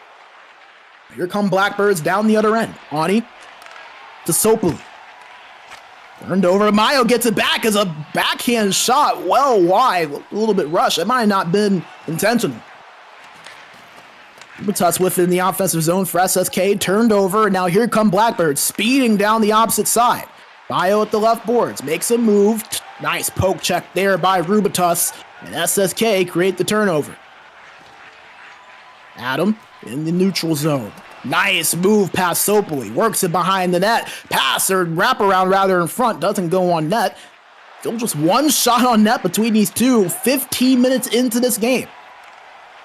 Here come Blackbirds down the other end. Ani to Sopoli. Turned over. Mayo gets it back as a backhand shot well wide. A little bit rushed. It might have not been intentional. Rubitus within the offensive zone for SSK. Turned over. And now here come Blackbirds speeding down the opposite side. Mayo at the left boards. Makes a move. Nice poke check there by Rubitus. And SSK create the turnover. Adam in the neutral zone. Nice move past Sopoli. Works it behind the net. Pass or wraparound rather in front. Doesn't go on net. Still just one shot on net between these two 15 minutes into this game.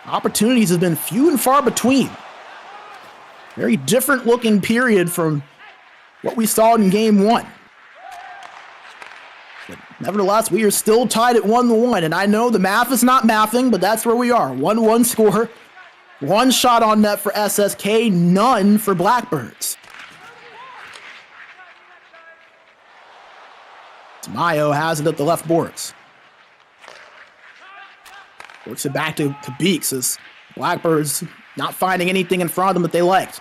Opportunities have been few and far between. Very different looking period from what we saw in game one. But nevertheless, we are still tied at 1-1, and I know the math is not mathing, but that's where we are. 1-1 score. One shot on net for SSK, none for Blackbirds. Mayo has it at the left boards. Works it back to Beeks as Blackbirds not finding anything in front of them that they liked.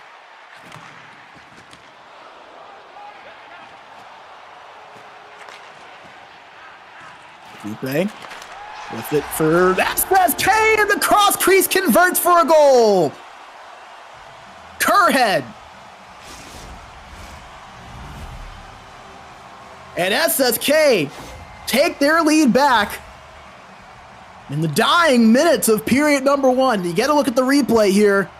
Dupe with it for SSK, and the cross crease converts for a goal. Kerhead. And SSK take their lead back in the dying minutes of period number one. You get a look at the replay here.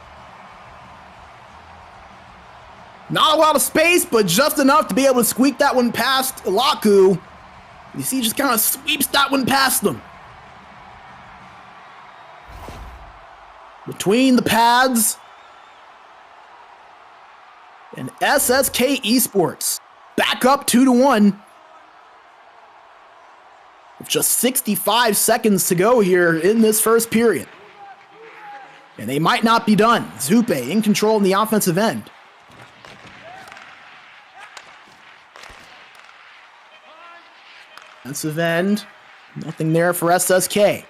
Not a lot of space, but just enough to be able to squeak that one past Laku. You see, he just kind of sweeps that one past them. Between the pads. And SSK Esports back up 2-1. With just 65 seconds to go here in this first period. And they might not be done. Zupe in control in the offensive end. Offensive end. Nothing there for SSK.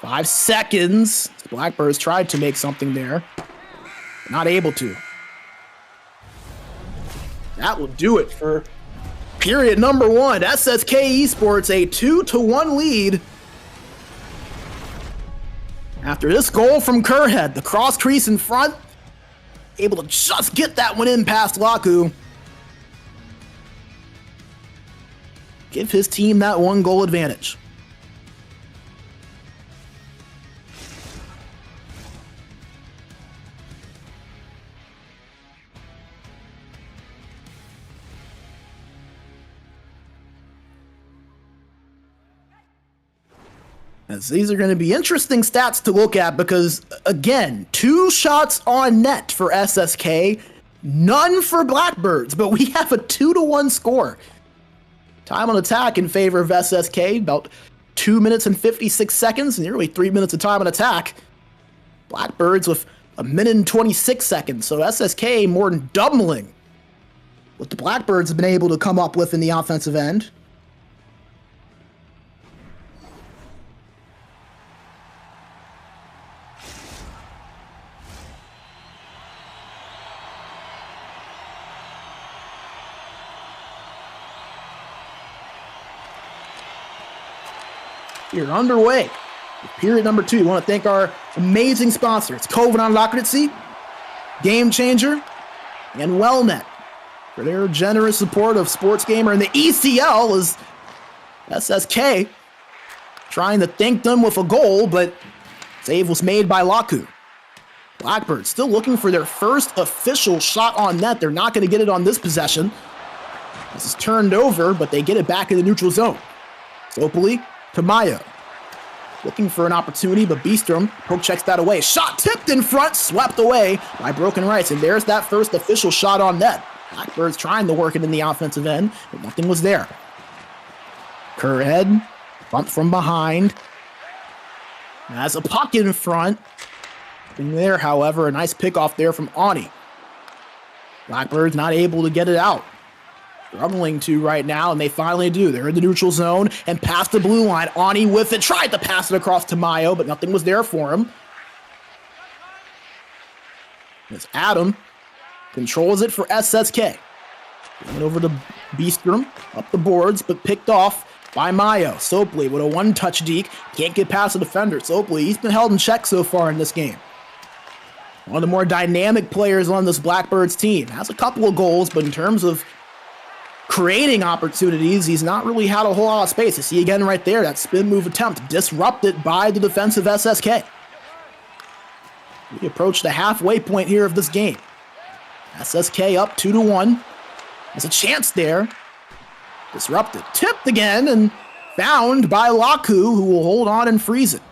5 seconds. Blackbirds tried to make something there. Not able to. That will do it for period number one. SSK Esports a 2-1 lead. After this goal from Kerhead, the cross crease in front, able to just get that one in past Laku. Give his team that 1 goal advantage. As these are going to be interesting stats to look at because, again, 2 shots on net for SSK, none for Blackbirds, but we have a 2-1 score. Time on attack in favor of SSK, about 2 minutes and 56 seconds, nearly 3 minutes of time on attack. Blackbirds with 1 minute and 26 seconds, so SSK more than doubling what the Blackbirds have been able to come up with in the offensive end. We're underway with period number 2. I want to thank our amazing sponsor. It's Kovan Lakritsi, Game Changer, and WellNet for their generous support of SportsGamer. And the ECL is SSK trying to thank them with a goal, but save was made by Laku. Blackbirds still looking for their first official shot on net. They're not going to get it on this possession. This is turned over, but they get it back in the neutral zone. Sopoli to Mayo. Looking for an opportunity, but Beastrom poke checks that away. Shot tipped in front, swept away by Broken Rights. And there's that first official shot on net. Blackbirds trying to work it in the offensive end, but nothing was there. Kerhead, bump from behind. Has a puck in front. Nothing there, however, a nice pickoff there from Ani. Blackbirds not able to get it out. Struggling to right now, and they finally do. They're in the neutral zone and past the blue line. Ani with it, tried to pass it across to Mayo, but nothing was there for him. As Adam controls it for SSK. Going over to Beastrom, up the boards, but picked off by Mayo. Sopoli with a one-touch deke. Can't get past the defender. Sopoli, he's been held in check so far in this game. One of the more dynamic players on this Blackbirds team. Has a couple of goals, but in terms of creating opportunities, he's not really had a whole lot of space. You see again right there, that spin move attempt disrupted by the defensive SSK. We approach the halfway point here of this game. SSK up 2-1. There's a chance there. Disrupted. Tipped again and found by Laku, who will hold on and freeze it.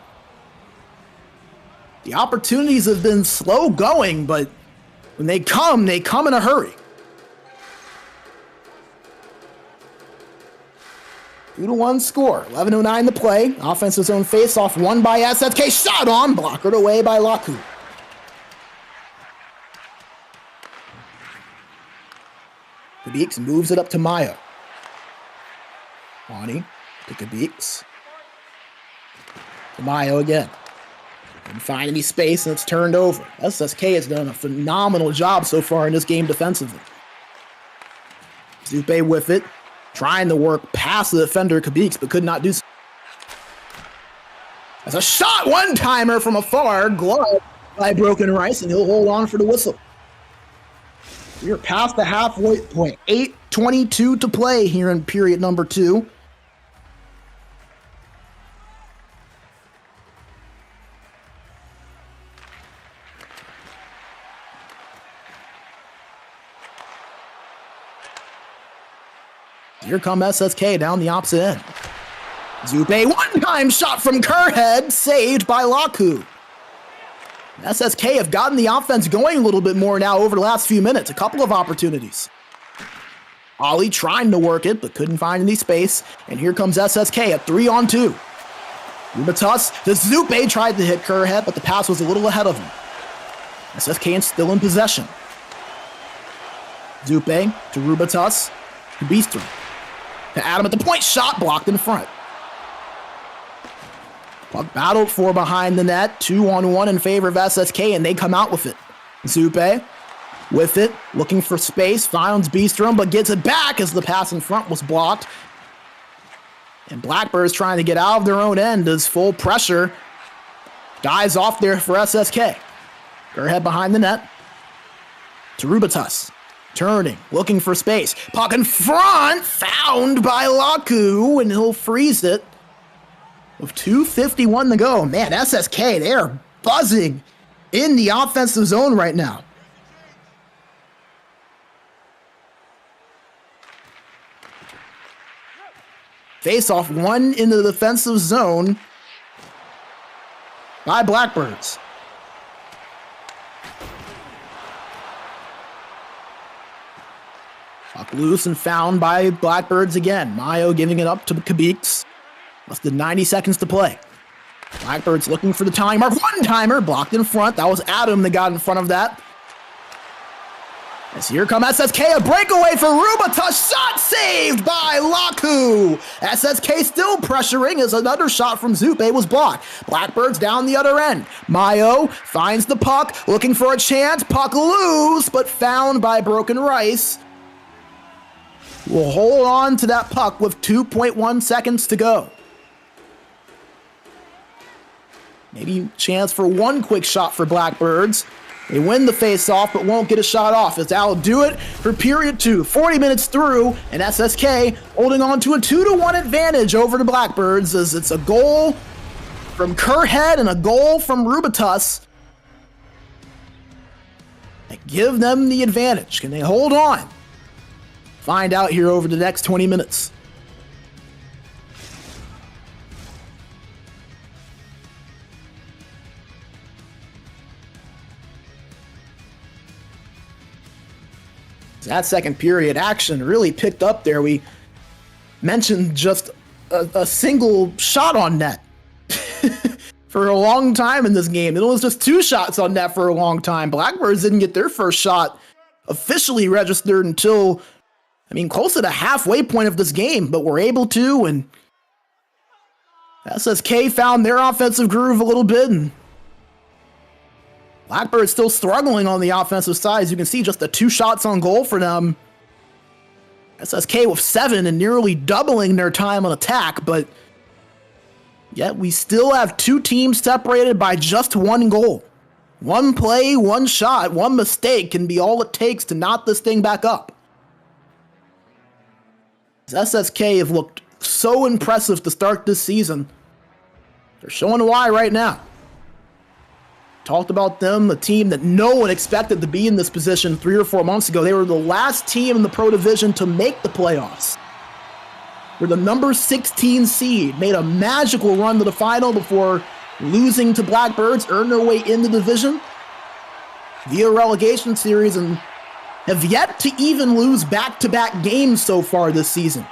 The opportunities have been slow going, but when they come in a hurry. 2-1 score. 11:09 to play. Offensive zone face-off won by SSK. Shot on. Blockered away by Laku. Kabeeks moves it up to Mayo. Wani to Kabeeks. To Mayo again. Didn't find any space, and it's turned over. SSK has done a phenomenal job so far in this game defensively. Zupe with it, trying to work past the defender Kabeeks, but could not do so. As a shot, one-timer from afar, glove by Broken Rice, and he'll hold on for the whistle. We are past the halfway point. 8:22 to play here in period number 2. Here come SSK down the opposite end. Zupe, one-time shot from Kerhead, saved by Laku. SSK have gotten the offense going a little bit more now over the last few minutes. A couple of opportunities. Ollie trying to work it, but couldn't find any space. And here comes SSK at 3-on-2. Rubatus, the Zupe tried to hit Kerhead, but the pass was a little ahead of him. SSK still in possession. Zupe to Rubatus, to Beastrom. To Adam at the point, shot blocked in front. Puck battled for behind the net, 2-on-1 in favor of SSK, and they come out with it. Zupe with it, looking for space, finds Beastrom, but gets it back as the pass in front was blocked. And Blackbirds trying to get out of their own end as full pressure dies off there for SSK. Kerhead behind the net to Rubatus. Turning, looking for space. Puck in front, found by Laku, and he'll freeze it. With 2:51 to go. Man, SSK, they are buzzing in the offensive zone right now. Face-off one into the defensive zone by Blackbirds. Puck loose and found by Blackbirds again. Mayo giving it up to Kabeeks. Less than 90 seconds to play. Blackbirds looking for the tying mark. One-timer blocked in front. That was Adam that got in front of that. As here come SSK. A breakaway for Rubatus. Shot saved by Laku. SSK still pressuring as another shot from Zupe was blocked. Blackbirds down the other end. Mayo finds the puck. Looking for a chance. Puck loose, but found by Broken Rice. Will hold on to that puck with 2.1 seconds to go. Maybe chance for one quick shot for Blackbirds. They win the face-off, but won't get a shot off. As that'll do it for period 2. 40 minutes through, and SSK holding on to a 2-1 advantage over the Blackbirds as it's a goal from Kerhead and a goal from Rubatus that give them the advantage. Can they hold on? Find out here over the next 20 minutes. That second period action really picked up there. We mentioned just a single shot on net for a long time in this game. It was just 2 shots on net for a long time. Blackbirds didn't get their first shot officially registered until, close to the halfway point of this game, but were able to, and SSK found their offensive groove a little bit, and Blackbirds still struggling on the offensive side. As you can see, just the 2 shots on goal for them. SSK with 7 and nearly doubling their time on attack, but yet we still have 2 teams separated by just 1 goal. 1 play, 1 shot, 1 mistake can be all it takes to knot this thing back up. SSK have looked so impressive to start this season. They're showing why right now. Talked about them, the team that no one expected to be in this position 3 or 4 months ago. They were the last team in the Pro Division to make the playoffs. They're the number 16 seed, made a magical run to the final before losing to Blackbirds, earned their way in the division via relegation series, and have yet to even lose back-to-back games so far this season.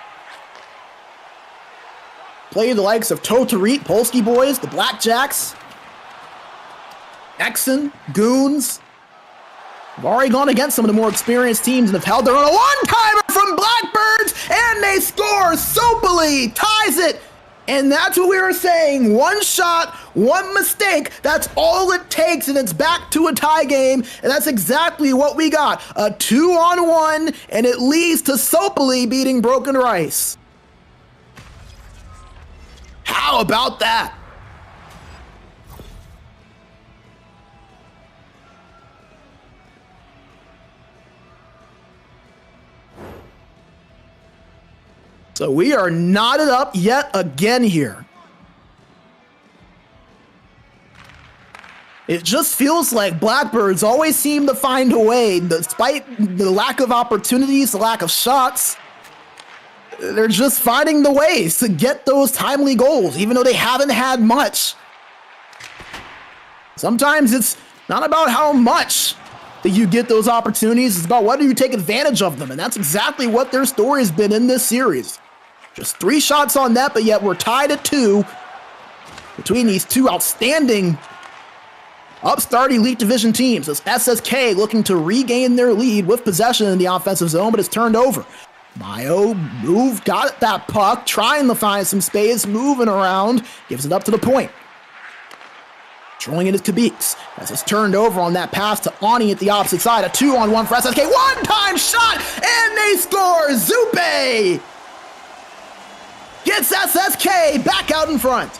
Played the likes of Tohtorit, Polski Boys, the Blackjacks, Exon, Goons. Have already gone against some of the more experienced teams and have held their own. A one-timer from Blackbirds, and they score soapily, ties it. And that's what we were saying. One shot, one mistake. That's all it takes, and it's back to a tie game. And that's exactly what we got. A 2-on-1, and it leads to soapily beating Broken Rice. How about that? So we are knotted up yet again here. It just feels like Blackbirds always seem to find a way, despite the lack of opportunities, the lack of shots. They're just finding the ways to get those timely goals, even though they haven't had much. Sometimes it's not about how much that you get those opportunities, it's about whether you take advantage of them, and that's exactly what their story has been in this series. Just 3 shots on net, but yet we're tied at 2 between these two outstanding upstart Elite Division teams. It's SSK looking to regain their lead with possession in the offensive zone, but it's turned over. Mayo got that puck, trying to find some space, moving around, gives it up to the point. Controlling it is Kabix, as it's turned over on that pass to Ani at the opposite side. A 2-on-1 for SSK, one-time shot, and they score! Zupe gets SSK back out in front.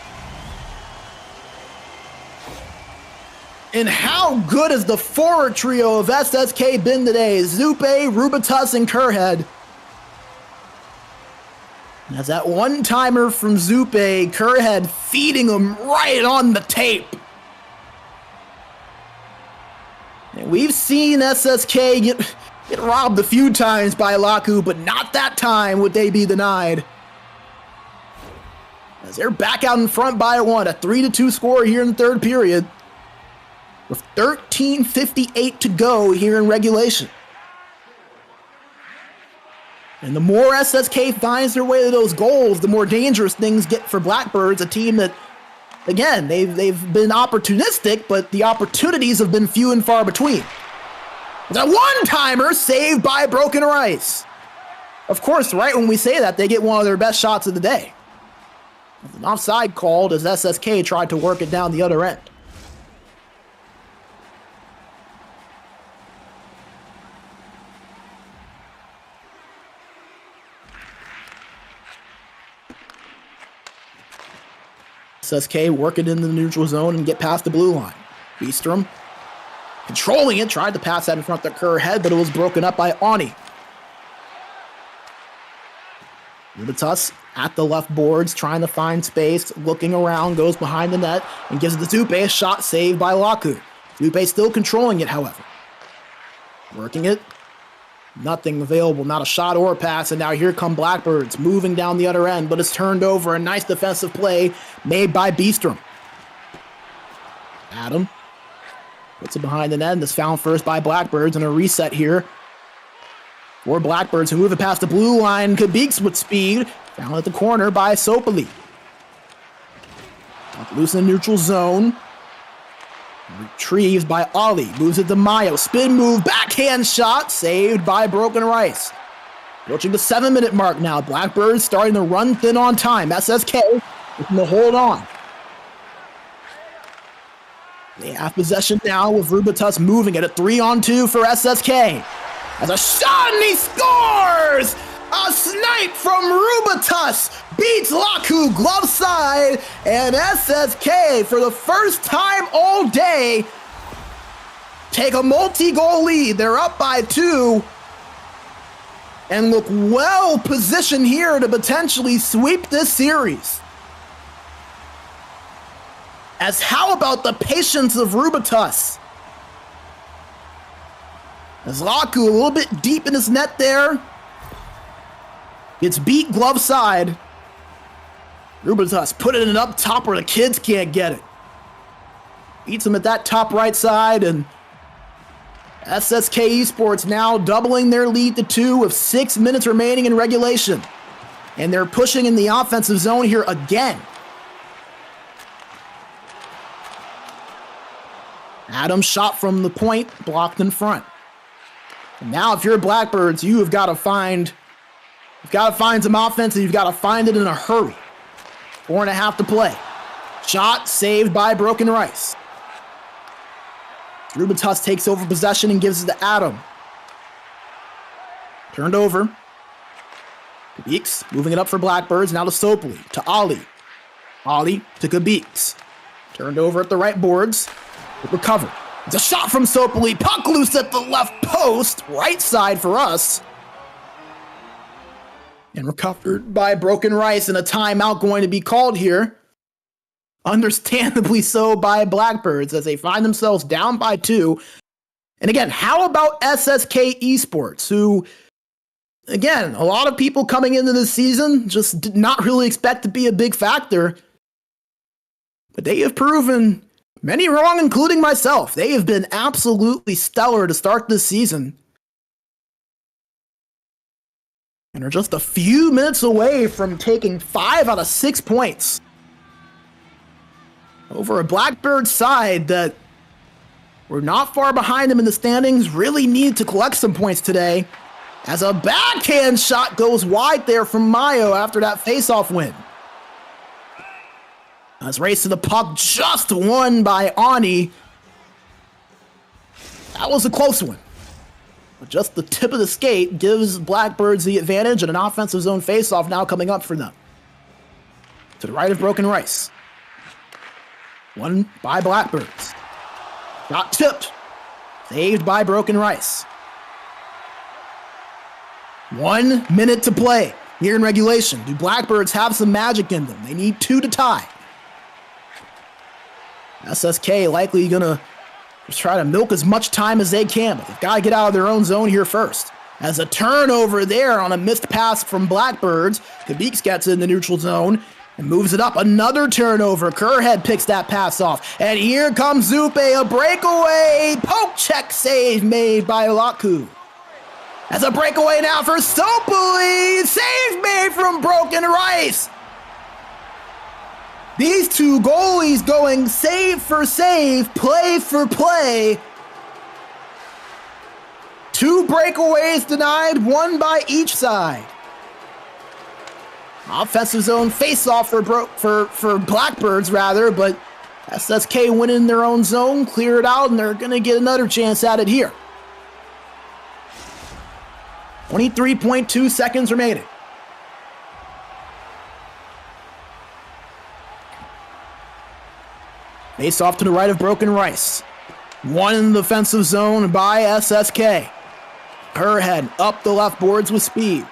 And how good has the forward trio of SSK been today? Zupe, Rubitus, and Kerhead. As that one-timer from Zupe, Kerhead feeding him right on the tape. And we've seen SSK get robbed a few times by Laku, but not that time would they be denied. As they're back out in front by 1, a 3-2 score here in the third period, with 13:58 to go here in regulation. And the more SSK finds their way to those goals, the more dangerous things get for Blackbirds, a team that, again, they've been opportunistic, but the opportunities have been few and far between. That one-timer saved by Broken Rice. Of course, right when we say that, they get one of their best shots of the day. An offside called as SSK tried to work it down the other end. SSK working in the neutral zone and get past the blue line. Beastrom controlling it, tried to pass that in front of the Kerhead, but it was broken up by Ani. Rubitus at the left boards, trying to find space, looking around, goes behind the net, and gives it to Zupe, a shot saved by Laku. Zupe still controlling it, however. Working it. Nothing available, not a shot or a pass, and now here come Blackbirds, moving down the other end, but it's turned over. A nice defensive play made by Beastrom. Adam puts it behind the net, and is found first by Blackbirds, and a reset here for Blackbirds, who move it past the blue line. Kabix with speed, found at the corner by Sopali. Loose in the neutral zone. Retrieved by Ali, moves it to Mayo, spin move, backhand shot, saved by Broken Rice. Approaching the 7-minute mark now, Blackbirds starting to run thin on time. SSK looking to hold on. They have possession now with Rubitus moving it, a 3-on-2 for SSK. As a shot and he scores! A snipe from Rubitus beats Laku glove side, and SSK, for the first time all day, take a multi-goal lead. They're up by 2 and look well positioned here to potentially sweep this series. As how about the patience of Rubitus? As Laku a little bit deep in his net there. Gets beat glove side. Rubitus put it in up top where the kids can't get it. Beats him at that top right side, and SSK Esports now doubling their lead to 2 with 6 minutes remaining in regulation. And they're pushing in the offensive zone here again. Adams shot from the point, blocked in front. And now if you're Blackbirds, you have got to find some offense, and you've got to find it in a hurry. 4.5 to play. Shot saved by Broken Rice. Rubitus takes over possession and gives it to Adam. Turned over. Kabix moving it up for Blackbirds. Now to Sopoli. To Ali. Ali to Kabix. Turned over at the right boards. Recovered. It's a shot from Sopoli. Puck loose at the left post. Right side for us. And recovered by Broken Rice, and a timeout going to be called here. Understandably so by Blackbirds as they find themselves down by 2. And again, how about SSK Esports, who, again, a lot of people coming into this season just did not really expect to be a big factor. But they have proven many wrong, including myself. They have been absolutely stellar to start this season. And are just a few minutes away from taking 5 out of 6 points over a Blackbird side that were not far behind them in the standings, really need to collect some points today, as a backhand shot goes wide there from Mayo after that face-off win. As race to the puck, just won by Ani. That was a close one. But just the tip of the skate gives Blackbirds the advantage, and an offensive zone face-off now coming up for them. To the right of Broken Rice. Won by Blackbirds. Got tipped. Saved by Broken Rice. 1 minute to play here in regulation. Do Blackbirds have some magic in them? They need 2 to tie. SSK likely gonna just try to milk as much time as they can, but they've got to get out of their own zone here first. As a turnover there on a missed pass from Blackbirds, Kabix gets in the neutral zone and moves it up. Another turnover. Kerhead picks that pass off. And here comes Zupe, a breakaway. Poke check save made by Laku. As a breakaway now for Sopoli. Save made from Broken Rice. These two goalies going save for save, play for play. 2 breakaways denied, 1 by each side. Offensive zone face-off for Blackbirds, rather, but SSK went in their own zone, clear it out, and they're going to get another chance at it here. 23.2 seconds remaining. Face off to the right of Broken Rice. 1 in the defensive zone by SSK. Kerhead up the left boards with speed.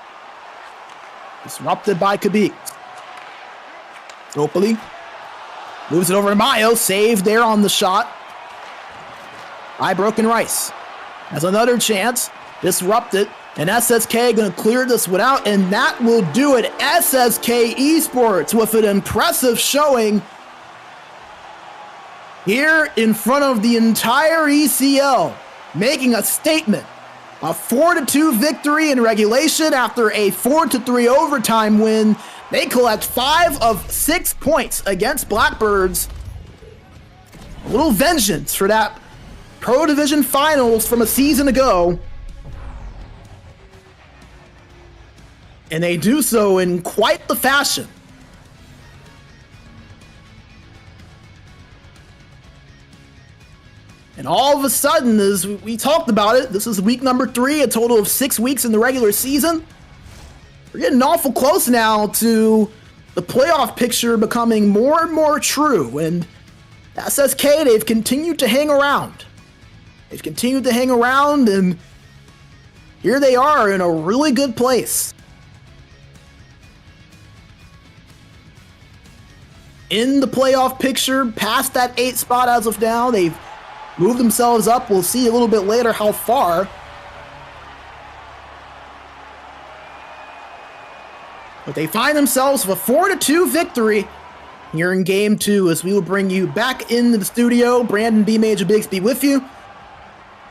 Disrupted by Kabix. Sopoli moves it over to Mayo. Saved there on the shot by Broken Rice. Has another chance. Disrupted. And SSK going to clear this one out. And that will do it. SSK Esports with an impressive showing here in front of the entire ECL, making a statement. A 4-2 victory in regulation after a 4-3 overtime win. They collect 5 of 6 points against Blackbirds. A little vengeance for that Pro Division Finals from a season ago. And they do so in quite the fashion. And all of a sudden, as we talked about it, this is week number 3, a total of 6 weeks in the regular season. We're getting awful close now to the playoff picture becoming more and more true. And SSK, they've continued to hang around. They've continued to hang around, and here they are in a really good place. in the playoff picture, past that 8th spot as of now. They've moved themselves up. We'll see a little bit later how far. But they find themselves with a 4-2 victory here in Game 2, as we will bring you back into the studio. Brandon, B Major, Bigsby with you,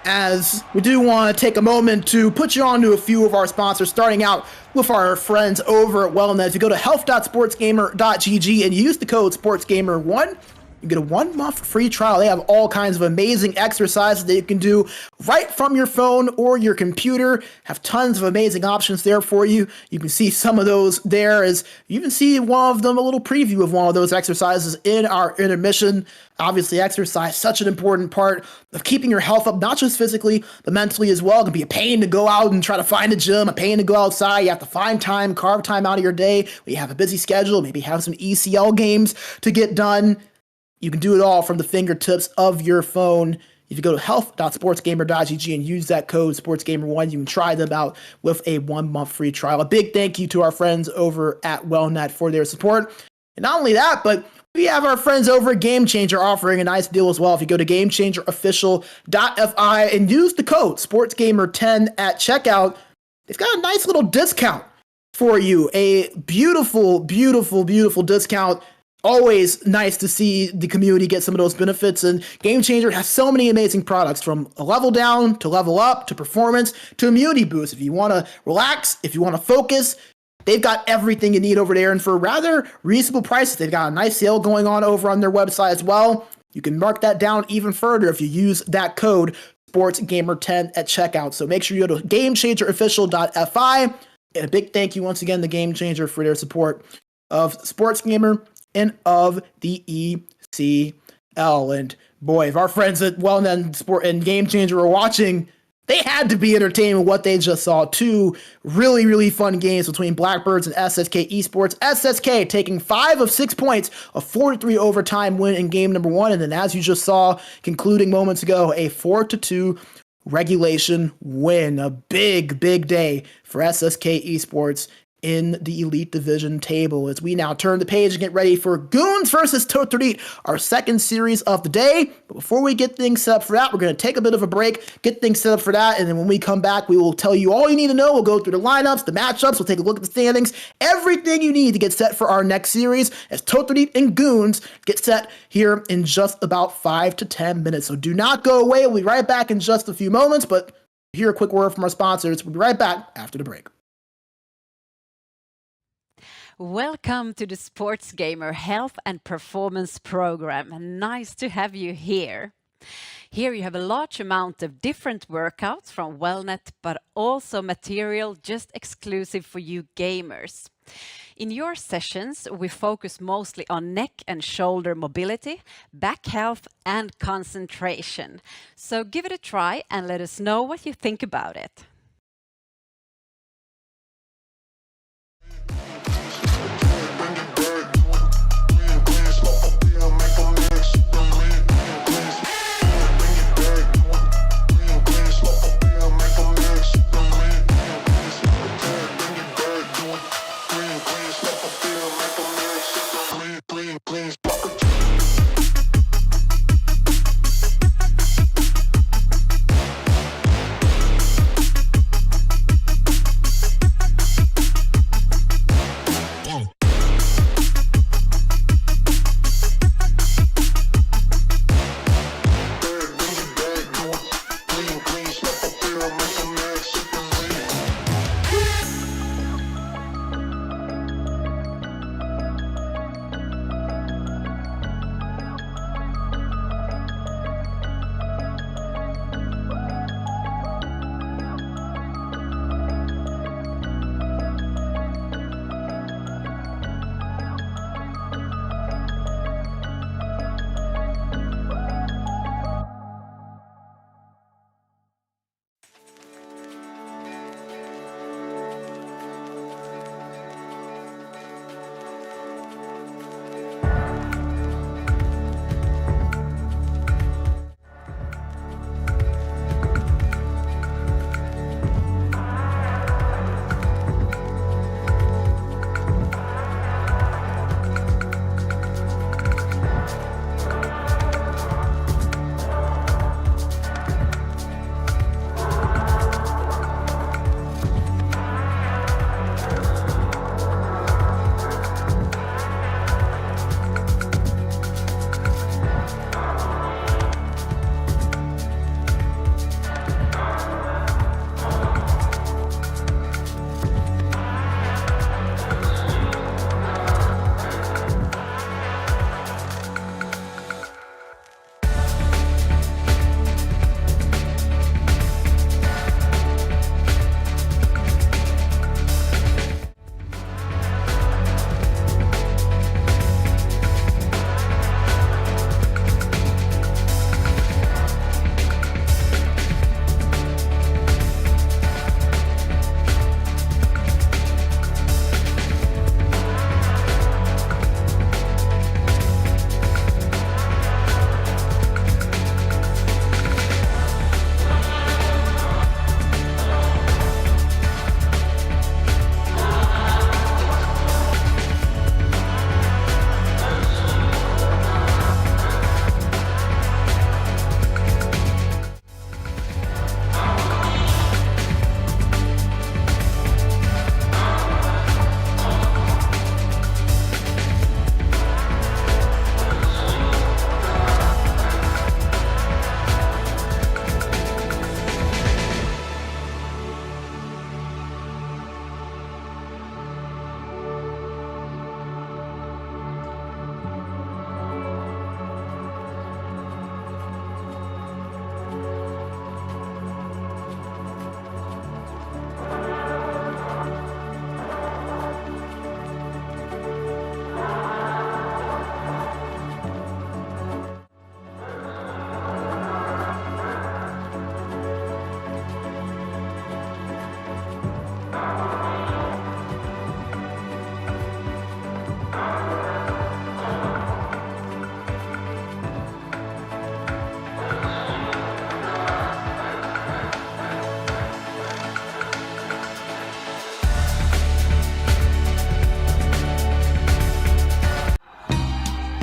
as we do want to take a moment to put you on to a few of our sponsors, starting out with our friends over at Wellness. If you go to health.sportsgamer.gg and use the code SportsGamer1, you get a 1-month free trial. They have all kinds of amazing exercises that you can do right from your phone or your computer. Have tons of amazing options there for you. You can see some of those there, as you even see one of them, a little preview of one of those exercises in our intermission. Obviously, exercise, such an important part of keeping your health up, not just physically, but mentally as well. It can be a pain to go out and try to find a gym, a pain to go outside. You have to find time, carve time out of your day. You have a busy schedule, maybe have some ECL games to get done. You can do it all from the fingertips of your phone. If you go to health.sportsgamer.gg and use that code SportsGamer1, you can try them out with a 1-month free trial. A big thank you to our friends over at WellNet for their support. And not only that, but we have our friends over at Game Changer offering a nice deal as well. If you go to GameChangerOfficial.fi and use the code SportsGamer10 at checkout, they've got a nice little discount for you. A beautiful, beautiful, beautiful discount. Always nice to see the community get some of those benefits, and Game Changer has so many amazing products, from a level down to level up to performance to immunity boost. If you want to relax, if you want to focus, they've got everything you need over there, and for rather reasonable prices. They've got a nice sale going on over on their website as well. You can mark that down even further if you use that code SportsGamer10 at checkout. So make sure you go to GameChangerOfficial.fi, and a big thank you once again to Game Changer for their support of SportsGamer and of the ECL. And boy, if our friends at Wellnet Sport and Game Changer were watching, they had to be entertained with what they just saw. 2 really, really fun games between Blackbirds and SSK Esports. SSK taking 5 of 6 points, a 4-3 overtime win in game number 1. And then, as you just saw, concluding moments ago, a 4-2 regulation win. A big, big day for SSK Esports in the Elite Division table, as we now turn the page and get ready for GOONS versus Tohtorit, our second series of the day. But before we get things set up for that, we're going to take a bit of a break, get things set up for that, and then when we come back, we will tell you all you need to know. We'll go through the lineups, the matchups, we'll take a look at the standings, everything you need to get set for our next series, as Tohtorit and GOONS get set here in just about 5 to 10 minutes. So do not go away. We'll be right back in just a few moments, but hear a quick word from our sponsors. We'll be right back after the break. Welcome to the SportsGamer Health and Performance Program. Nice to have you here. Here you have a large amount of different workouts from Wellnet, but also material just exclusive for you gamers. In your sessions, we focus mostly on neck and shoulder mobility, back health, and concentration. So give it a try and let us know what you think about it.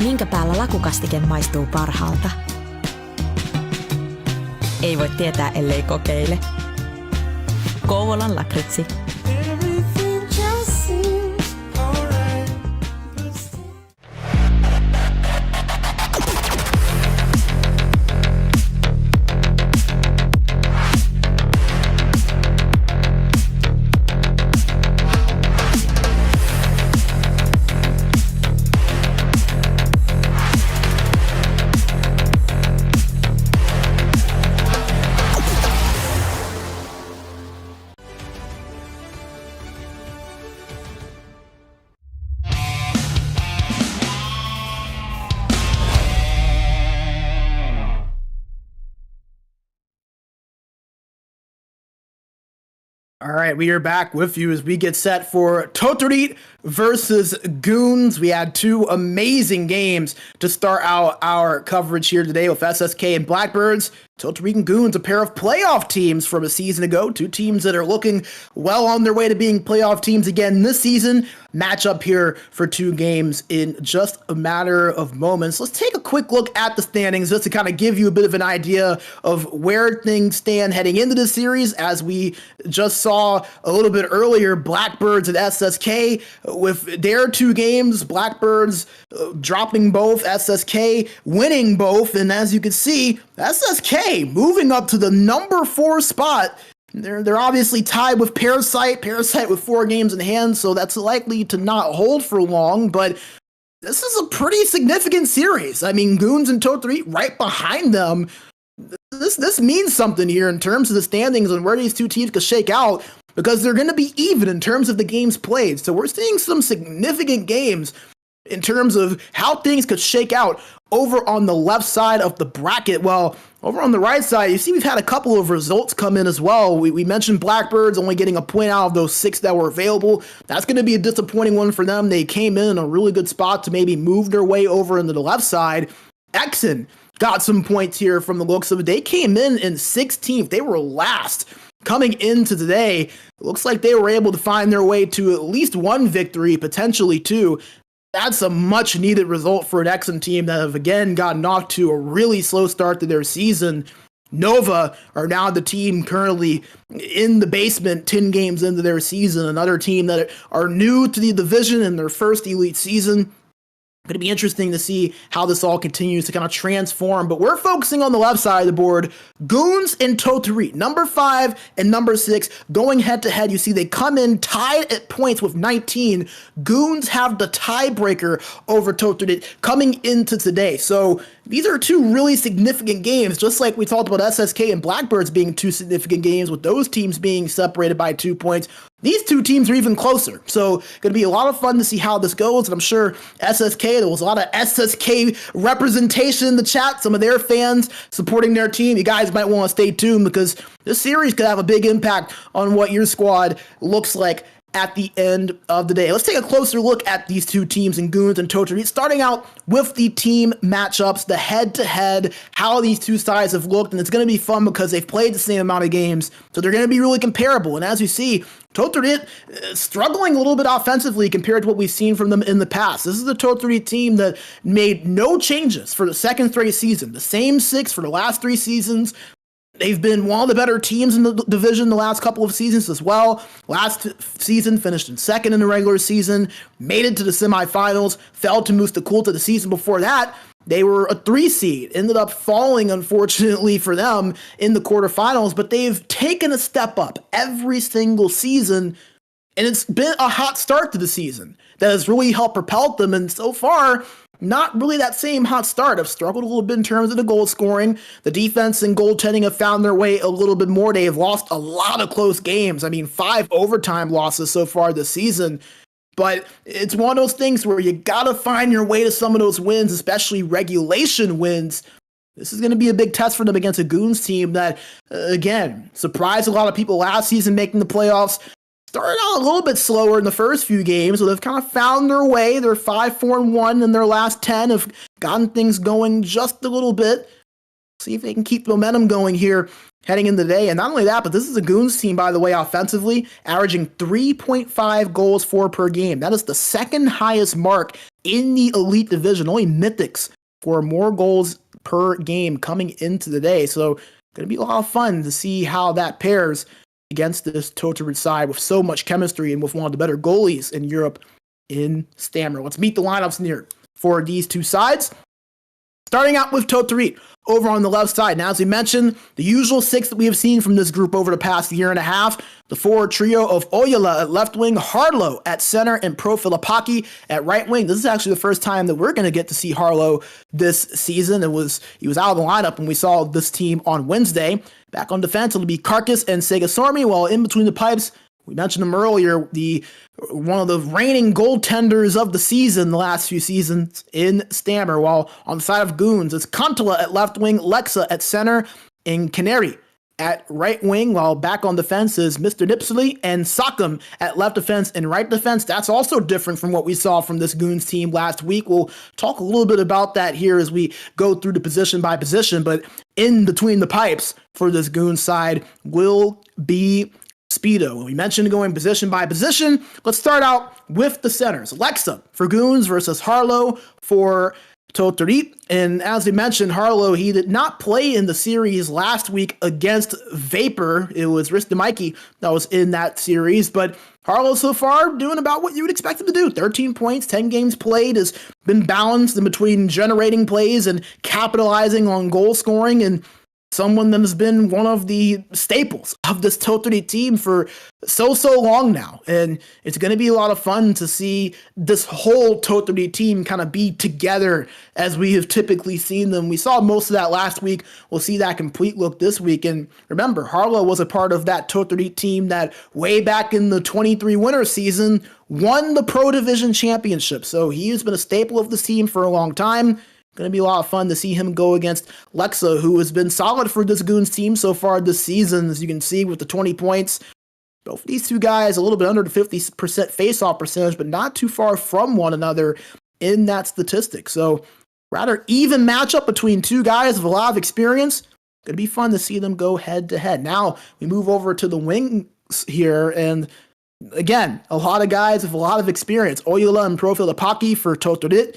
Minkä päällä lakukastike maistuu parhaalta? Ei voi tietää, ellei kokeile. Kouvolan lakritsi. All right, we are back with you as we get set for Tohtorit versus GOONS. We had two amazing games to start out our coverage here today with SSK and Blackbirds. Tohtorit and GOONS, a pair of playoff teams from a season ago. Two teams that are looking well on their way to being playoff teams again this season. Match up here for two games in just a matter of moments. Let's take a quick look at the standings just to kind of give you a bit of an idea of where things stand heading into this series. As we just saw a little bit earlier, Blackbirds and SSK with their two games, Blackbirds dropping both, SSK winning both. And as you can see, SSK moving up to the number 4 spot. They're obviously tied with Parasite with 4 games in hand, so that's likely to not hold for long, but this is a pretty significant series. I mean, GOONS and Tohtorit right behind them. This means something here in terms of the standings and where these two teams could shake out, because they're going to be even in terms of the games played. So we're seeing some significant games in terms of how things could shake out over on the left side of the bracket. Well, over on the right side, you see we've had a couple of results come in as well. We mentioned Blackbirds only getting a point out of those 6 that were available. That's going to be a disappointing one for them. They came in a really good spot to maybe move their way over into the left side. Exon got some points here from the looks of it. They came in 16th. They were last. Coming into today, it looks like they were able to find their way to at least 1 victory, potentially 2. That's a much needed result for an Exon team that have again gotten off to a really slow start to their season. Nova are now the team currently in the basement 10 games into their season. Another team that are new to the division in their first elite season. Going to be interesting to see how this all continues to kind of transform, but we're focusing on the left side of the board. GOONS and Tohtorit, number 5 and number 6, going head to head. You see they come in tied at points with 19. GOONS have the tiebreaker over Tohtorit coming into today. So these are two really significant games, just like we talked about SSK and Blackbirds being two significant games, with those teams being separated by 2 points. These two teams are even closer. So going to be a lot of fun to see how this goes. And I'm sure SSK, there was a lot of SSK representation in the chat, some of their fans supporting their team. You guys might want to stay tuned, because this series could have a big impact on what your squad looks like at the end of the day. Let's take a closer look at these two teams in GOONS and Tohtorit, starting out with the team matchups, the head-to-head, how these two sides have looked, and it's going to be fun because they've played the same amount of games, so they're going to be really comparable. And as you see, Tohtorit struggling a little bit offensively compared to what we've seen from them in the past. This is the Tohtorit team that made no changes for the second straight season, the same 6 for the last 3 seasons. They've been one of the better teams in the division the last couple of seasons as well. Last season finished in 2nd in the regular season, made it to the semifinals, fell to Mustakulta the season before that. They were a 3 seed, ended up falling, unfortunately for them, in the quarterfinals, but they've taken a step up every single season, and it's been a hot start to the season that has really helped propel them, and so far, not really that same hot start. Have struggled a little bit in terms of the goal scoring. The defense and goaltending have found their way a little bit more. They have lost a lot of close games. I mean, 5 overtime losses so far this season. But it's one of those things where you gotta find your way to some of those wins, especially regulation wins. This is going to be a big test for them against a GOONS team that, again, surprised a lot of people last season making the playoffs. Started out a little bit slower in the first few games, so they've kind of found their way. They're 5-4-1 in their last 10, have gotten things going just a little bit. See if they can keep the momentum going here heading into the day. And not only that, but this is a GOONS team, by the way, offensively, averaging 3.5 goals for per game. That is the second highest mark in the elite division, only Mythics for more goals per game coming into the day. So going to be a lot of fun to see how that pairs against this Tohtorit side with so much chemistry and with one of the better goalies in Europe in Stammer. Let's meet the lineups here for these two sides. Starting out with Tohtorit over on the left side. Now, as we mentioned, the usual six that we have seen from this group over the past year and a half. The forward trio of Oyala at left wing, Harlow at center, and Profilipaki at right wing. This is actually the first time that we're going to get to see Harlow this season. He was out of the lineup when we saw this team on Wednesday. Back on defense, it'll be Karkas and Segasormi, while in between the pipes, we mentioned him earlier, one of the reigning goaltenders of the season the last few seasons in Stammer, while on the side of Goons, it's Kantala at left wing, Lexa at center, and Canary at right wing, while back on defense is Mr. Nipsley and Sakam at left defense and right defense. That's also different from what we saw from this Goons team last week. We'll talk a little bit about that here as we go through the position by position, but in between the pipes for this Goons side will be Speedo. We mentioned going position by position. Let's start out with the centers. Lexa for Goons versus Harlow for Tohtorit. And as we mentioned, Harlow, he did not play in the series last week against Vapor. It was Ristamikey that was in that series. But Harlow so far doing about what you would expect him to do. 13 points, 10 games played, has been balanced in between generating plays and capitalizing on goal scoring, and someone that has been one of the staples of this Tohtorit team for so long now. And it's going to be a lot of fun to see this whole Tohtorit team kind of be together as we have typically seen them. We saw most of that last week. We'll see that complete look this week. And remember, Harlow was a part of that Tohtorit team that way back in the 23 winter season won the Pro Division Championship. So he has been a staple of this team for a long time. Going to be a lot of fun to see him go against Lexa, who has been solid for this Goons team so far this season, as you can see with the 20 points. Both these two guys a little bit under the 50% face-off percentage, but not too far from one another in that statistic. So rather even matchup between two guys with a lot of experience. Going to be fun to see them go head-to-head. Now we move over to the wings here, and again, a lot of guys with a lot of experience. Oyula and Profilipaki for Tohtorit,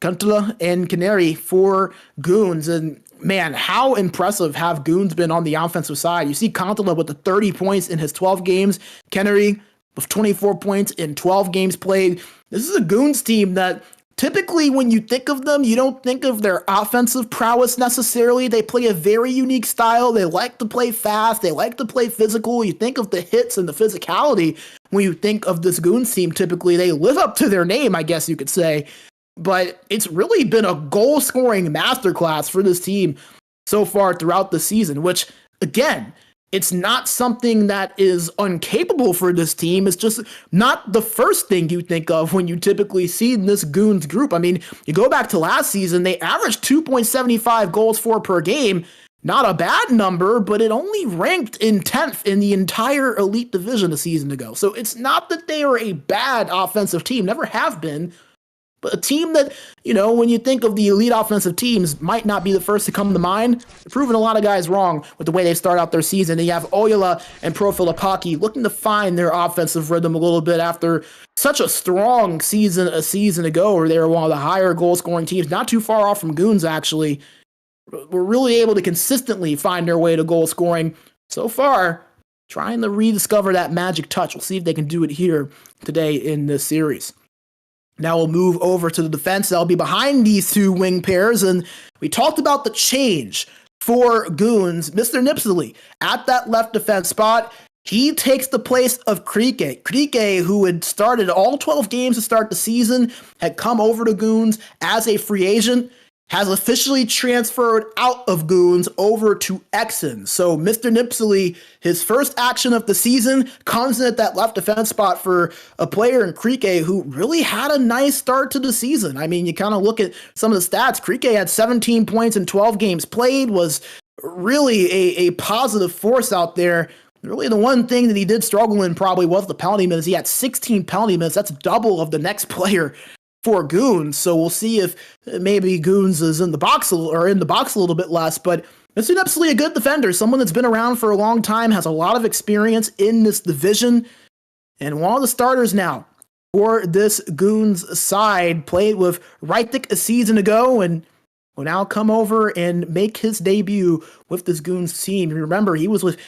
Kantala and Canary for Goons. And man, how impressive have Goons been on the offensive side? You see Kantala with the 30 points in his 12 games, Canary with 24 points in 12 games played. This is a Goons team that typically when you think of them, you don't think of their offensive prowess necessarily. They play a very unique style. They like to play fast. They like to play physical. You think of the hits and the physicality when you think of this Goons team. Typically, they live up to their name, I guess you could say. But it's really been a goal-scoring masterclass for this team so far throughout the season, which, again, it's not something that is incapable for this team. It's just not the first thing you think of when you typically see this Goons group. I mean, you go back to last season, they averaged 2.75 goals for per game. Not a bad number, but it only ranked in 10th in the entire elite division a season ago. So it's not that they are a bad offensive team, never have been. But a team that, you know, when you think of the elite offensive teams, might not be the first to come to mind. They're proving a lot of guys wrong with the way they start out their season. And you have Oyala and Profilipaki looking to find their offensive rhythm a little bit after such a strong season a season ago, where they were one of the higher goal-scoring teams, not too far off from Goons, actually. Were really able to consistently find their way to goal scoring. So far, trying to rediscover that magic touch. We'll see if they can do it here today in this series. Now we'll move over to the defense. That'll be behind these two wing pairs. And we talked about the change for Goons. Mr. Nipsley at that left defense spot. He takes the place of Krike. Krike, who had started all 12 games to start the season, had come over to Goons as a free agent, has officially transferred out of Goons over to Exon. So Mr. Nipsley, his first action of the season, comes in at that left defense spot for a player in Krike who really had a nice start to the season. I mean, you kind of look at some of the stats. Krike had 17 points in 12 games played, was really a positive force out there. Really, the one thing that he did struggle in probably was the penalty minutes. He had 16 penalty minutes. That's double of the next player for Goons. So we'll see if maybe Goons is in the box a little bit less. But Mr. Nipsley, a good defender, someone that's been around for a long time, has a lot of experience in this division, and one of the starters now for this Goons side. Played with Reitik a season ago and will now come over and make his debut with this Goons team. Remember, he was with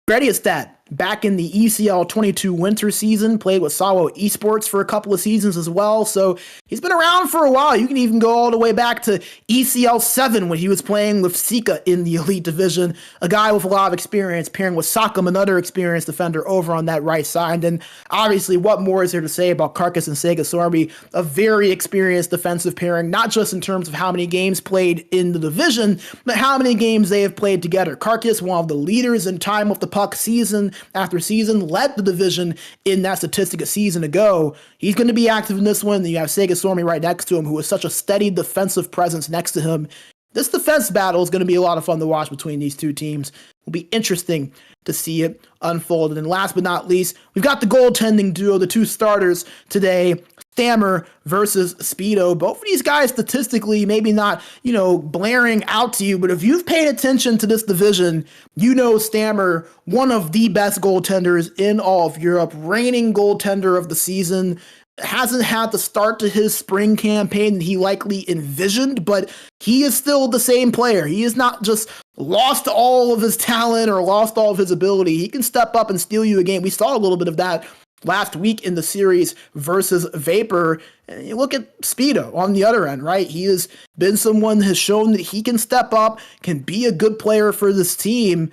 Grediastat back in the ECL 22 winter season, played with Sawo Esports for a couple of seasons as well. So he's been around for a while. You can even go all the way back to ECL 7 when he was playing with Sika in the Elite Division, a guy with a lot of experience, pairing with Sakam, another experienced defender over on that right side. And obviously, what more is there to say about Carcass and Sega Sorby? A very experienced defensive pairing, not just in terms of how many games played in the division, but how many games they have played together. Carcass, one of the leaders in time with the puck season after season, led the division in that statistic a season ago. He's going to be active in this one. You have Sega Stormy right next to him, who is such a steady defensive presence next to him. This defense battle is going to be a lot of fun to watch between these two teams. It will be interesting to see it unfold. And last but not least, we've got the goaltending duo, the two starters today, Stammer versus Speedo. Both of these guys statistically maybe not, blaring out to you, but if you've paid attention to this division, you know Stammer, one of the best goaltenders in all of Europe, reigning goaltender of the season, hasn't had the start to his spring campaign that he likely envisioned, but he is still the same player. He is not just lost all of his talent or lost all of his ability. He can step up and steal you a game. We saw a little bit of that last week in the series versus Vapor. And you look at Speedo on the other end, right? He has been someone that has shown that he can step up, can be a good player for this team.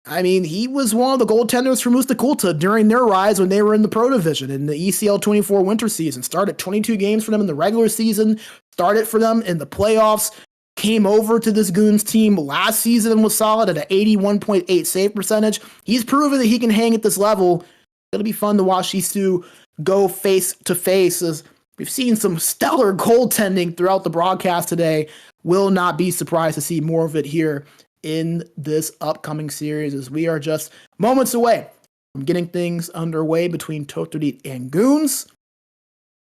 I mean, he was one of the goaltenders for Musta Kulta during their rise when they were in the Pro Division in the ECL 24 winter season. Started 22 games for them in the regular season, started for them in the playoffs, came over to this Goons team last season and was solid at an 81.8 save percentage. He's proven that he can hang at this level. It'll be fun to watch these two go face to face, as we've seen some stellar goaltending throughout the broadcast today. Will not be surprised to see more of it here in this upcoming series, as we are just moments away from getting things underway between Tohtorit and Goons.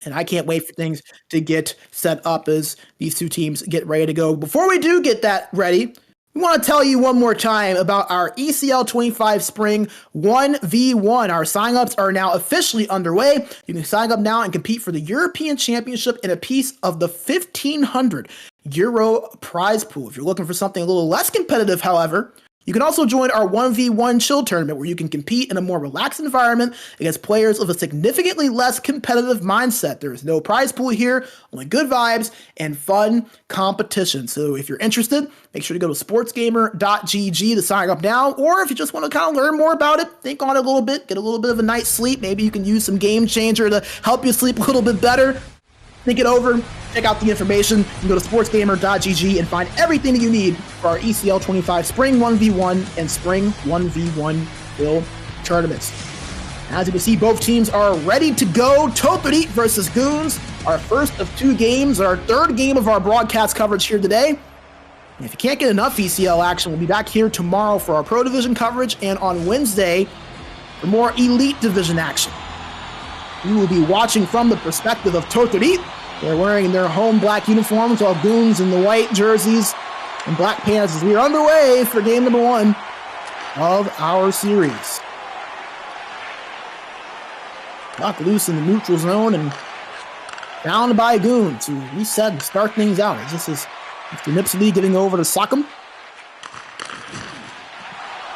And I can't wait for things to get set up as these two teams get ready to go. Before we do get that ready, we want to tell you one more time about our ECL 25 Spring 1v1. Our signups are now officially underway. You can sign up now and compete for the European Championship in a piece of the 1,500 Euro prize pool. If you're looking for something a little less competitive, however, you can also join our 1v1 chill tournament, where you can compete in a more relaxed environment against players of a significantly less competitive mindset. There is no prize pool here, only good vibes and fun competition. So if you're interested, make sure to go to sportsgamer.gg to sign up now, or if you just want to kind of learn more about it, think on it a little bit, get a little bit of a night's sleep, maybe you can use some Game Changer to help you sleep a little bit better. Think it over, check out the information. You can go to sportsgamer.gg and find everything that you need for our ECL 25 Spring 1v1 and Spring 1v1 Bill tournaments. As you can see, both teams are ready to go. Tohtorit versus Goons, our first of two games, our third game of our broadcast coverage here today. And if you can't get enough ECL action, we'll be back here tomorrow for our Pro Division coverage, and on Wednesday for more Elite Division action. We will be watching from the perspective of Tohtorit. They're wearing their home black uniforms, while Goons in the white jerseys and black pants, as we are underway for game number one of our series. Puck loose in the neutral zone and found by Goons to reset and start things out. This is Mr. Nipsey giving over to Sakam.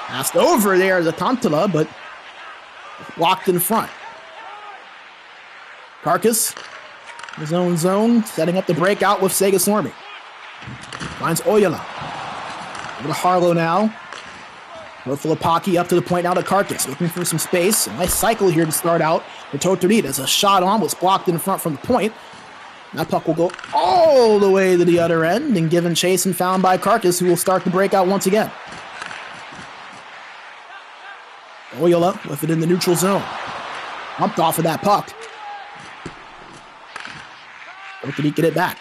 Passed over there to Tantala, but blocked in front. Carcass, his own zone, setting up the breakout with Sega Stormy. Finds Oyala. Over to Harlow now. Filipaki up to the point now to Carcass, looking for some space. A nice cycle here to start out for Tohtorit, as a shot on was blocked in front from the point. That puck will go all the way to the other end and given chase and found by Carcass, who will start the breakout once again. Oyala with it in the neutral zone. Pumped off of that puck. Tohtorit get it back.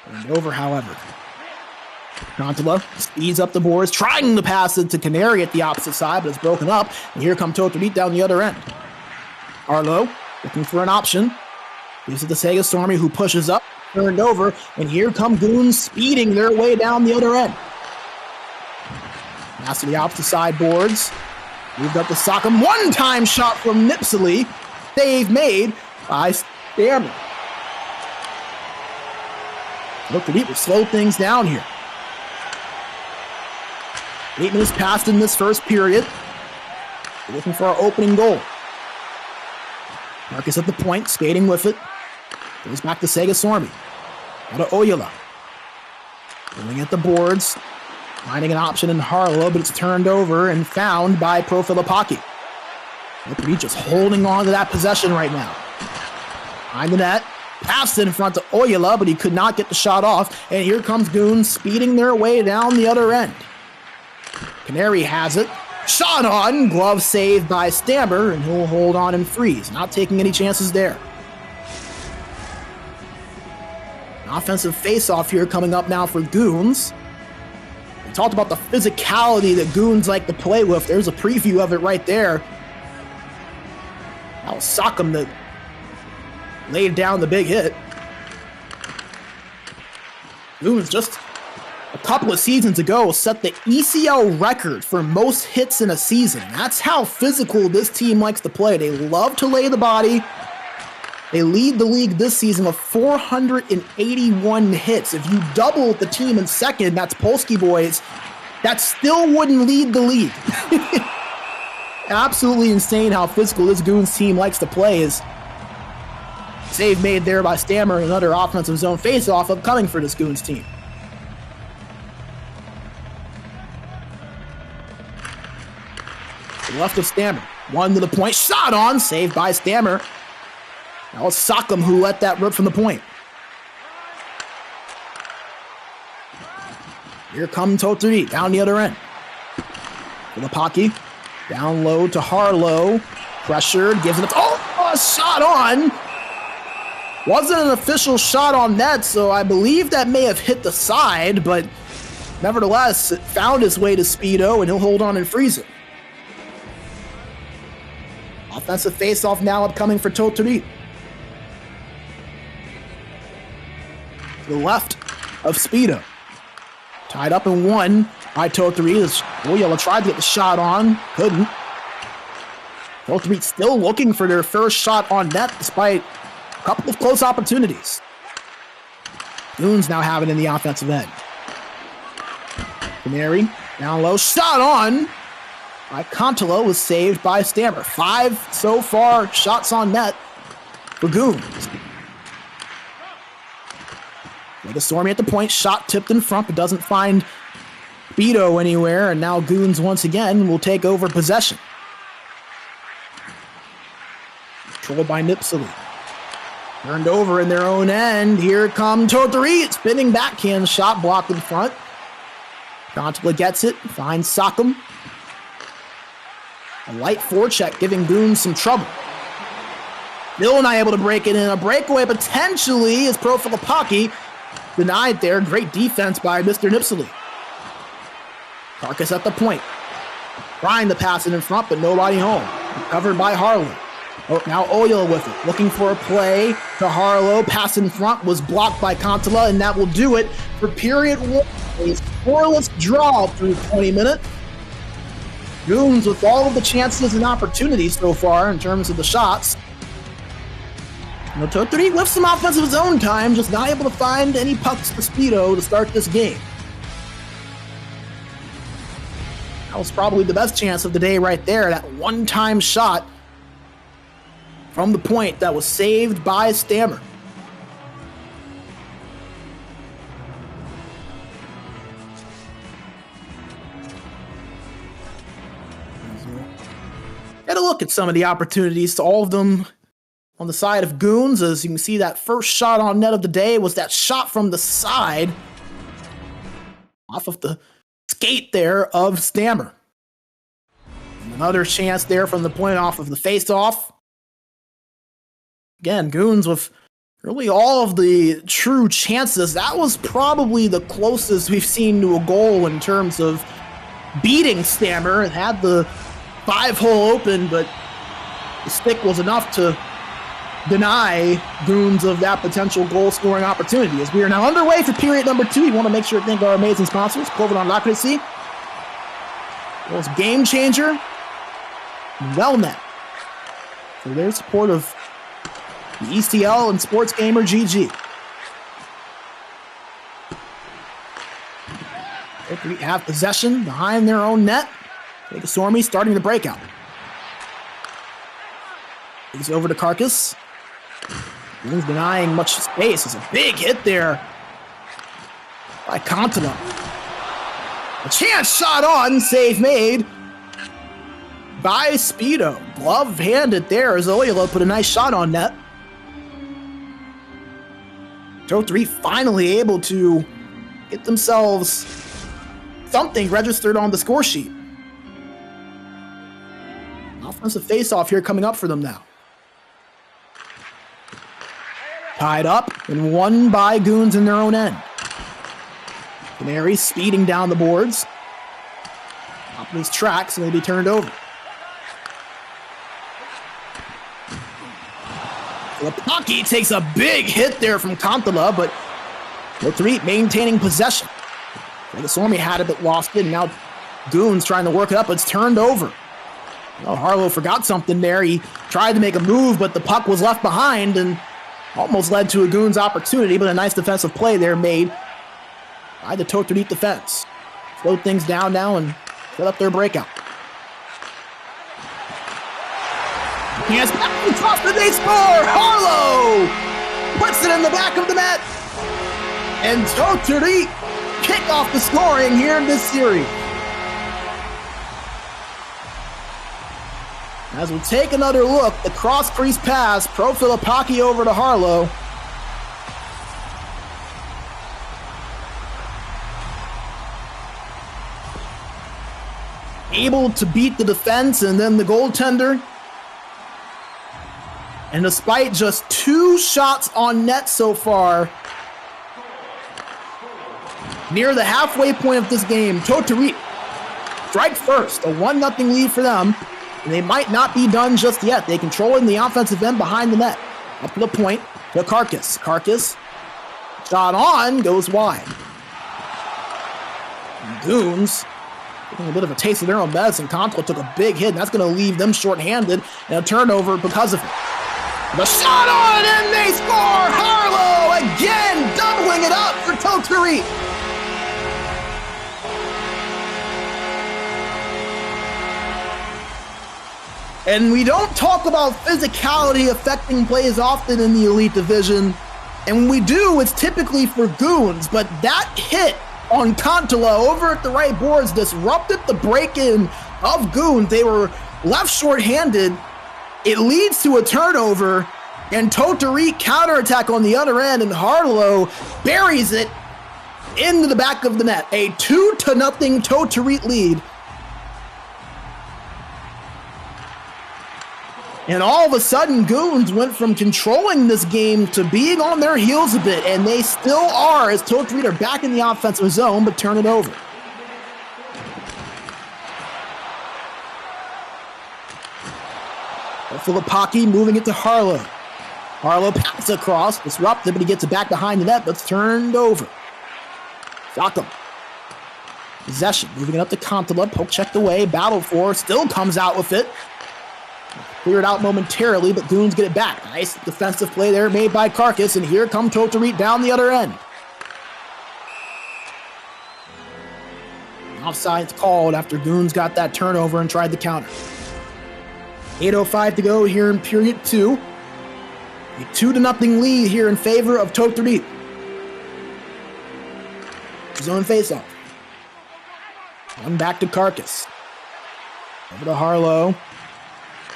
And over, however. Contala speeds up the boards, trying to pass it to Canary at the opposite side, but it's broken up. And here come Tohtorit down the other end. Arlo looking for an option. Gives it to Sega Stormy, who pushes up, turned over, and here come Goons speeding their way down the other end. Pass to the opposite side boards. Moved up to Sock'em. One-time shot from Nipsey. Save made by Stammer. Tohtorit will slow things down here. 8 minutes passed in this first period. We're looking for our opening goal. Marcus at the point, skating with it. Goes back to Sega Sormi. Out to Oyola. Going at the boards. Finding an option in Harlow, but it's turned over and found by Pro Filipaki. Tohtorit just holding on to that possession right now. Behind the net. Passed in front to Oyola, but he could not get the shot off. And here comes Goons speeding their way down the other end. Canary has it. Shot on. Glove saved by Stammer, and he'll hold on and freeze. Not taking any chances there. An offensive face-off here coming up now for Goons. We talked about the physicality that Goons like to play with. There's a preview of it right there. That was Sock'em that laid down the big hit. Goons just a couple of seasons ago set the ECL record for most hits in a season. That's how physical this team likes to play. They love to lay the body. They lead the league this season with 481 hits. If you double the team in second, that's Polsky boys, that still wouldn't lead the league. Absolutely insane how physical this Goons team likes to play. Is save made there by Stammer, another offensive zone face-off upcoming for this Goons team. Left of Stammer. One to the point. Shot on. Saved by Stammer. That was Sock'em who let that rip from the point. Here comes Tohtorit down the other end. Filipaki. Down low to Harlow. Pressured. Gives it. Oh, a shot on. Wasn't an official shot on net, so I believe that may have hit the side, but nevertheless, it found its way to Speedo, and he'll hold on and freeze it. Offensive face-off now upcoming for Tohtorit. To the left of Speedo. Tied up in one by Tohtorit as Oyola tried to get the shot on. Couldn't. Tohtorit still looking for their first shot on net despite a couple of close opportunities. Goons now have it in the offensive end. Canary down low. Shot on by Contolo was saved by Stammer. 5 so far shots on net for Goons. Like a Stormy at the point, shot tipped in front, but doesn't find Speedo anywhere, and now Goons once again will take over possession. Controlled by Nipsey. Turned over in their own end. Here comes Tohtorit. Spinning backhand shot blocked in front. Contolo gets it, finds Sock'em. A light forecheck giving Goons some trouble. Still not able to break it in. A breakaway potentially is Pro Filipaki. Denied there. Great defense by Mr. Nipsey. Carcass at the point. Trying to pass it in front, but nobody home. Covered by Harlow. Oh, now Oyola with it. Looking for a play to Harlow. Pass in front was blocked by Contolo, and that will do it for period 1. A scoreless draw through 20 minutes. Goons with all of the chances and opportunities so far in terms of the shots. Tohtorit with some offensive zone time, just not able to find any pucks to Speedo to start this game. That was probably the best chance of the day right there. That one-time shot from the point that was saved by Stammer. Get a look at some of the opportunities, to all of them on the side of Goons. As you can see, that first shot on net of the day was that shot from the side off of the skate there of Stammer. And another chance there from the point off of the face-off. Again, Goons with really all of the true chances. That was probably the closest we've seen to a goal in terms of beating Stammer. It had the 5-hole open, but the stick was enough to deny Goons of that potential goal-scoring opportunity. As we are now underway for period number 2, we want to make sure to thank our amazing sponsors, Clover on Democracy. Most game changer Wellnet for their support of the ECL and SportsGamer GG. Tohtorit have possession behind their own net. Sormy starting the breakout. He's over to Karkas. He's denying much space. It's a big hit there by Kontala. A chance shot on, save made by Speedo. Glove-handed there as Oyala put a nice shot on net. Tohtorit finally able to get themselves something registered on the score sheet. Offensive face-off here coming up for them now. Tied up and won by Goons in their own end. Canary speeding down the boards. Up these tracks and they be turned over. Lapaki takes a big hit there from Kontala, but Tohtorit maintaining possession. The Sormy had it but lost it, and now Goons trying to work it up, but it's turned over. Well, Harlow forgot something there. He tried to make a move, but the puck was left behind and almost led to a Goons opportunity, but a nice defensive play there made by the Tohtorit defense. Slow things down now and set up their breakout. Yes, across the day score! Harlow puts it in the back of the net, and Tohtorit kick off the scoring here in this series. As we take another look, the cross-crease pass, Pro Filipaki over to Harlow. Able to beat the defense and then the goaltender. And despite just 2 shots on net so far, near the halfway point of this game, Tohtorit strike first, a 1-0 lead for them. And they might not be done just yet. They control in the offensive end behind the net. Up to the point to Karkas. Karkas, shot on, goes wide. And Goons getting a bit of a taste of their own medicine. Kontala took a big hit, and that's going to leave them shorthanded and a turnover because of it. The shot on, and they score! Harlow again doubling it up for Tohtorit. And we don't talk about physicality affecting plays often in the Elite Division. And when we do, it's typically for Goons. But that hit on Kontala over at the right boards disrupted the break-in of Goons. They were left shorthanded. It leads to a turnover. And Tohtorit counterattack on the other end. And Harlow buries it into the back of the net. A 2-0 Tohtorit lead. And all of a sudden, Goons went from controlling this game to being on their heels a bit, and they still are as Tohtorit are back in the offensive zone, but turn it over. Filipaki moving it to Harlow. Harlow passes across, disrupted, but he gets it back behind the net, but it's turned over. Shotgun. Possession, moving it up to Kontala, poke checked away, battled for, still comes out with it. Cleared out momentarily, but Goons get it back. Nice defensive play there made by Karkas, and here come Tohtorit down the other end. Offside's called after Goons got that turnover and tried the counter. 8:05 to go here in period 2. A 2-0 lead here in favor of Tohtorit. Zone faceoff. One back to Karkas. Over to Harlow.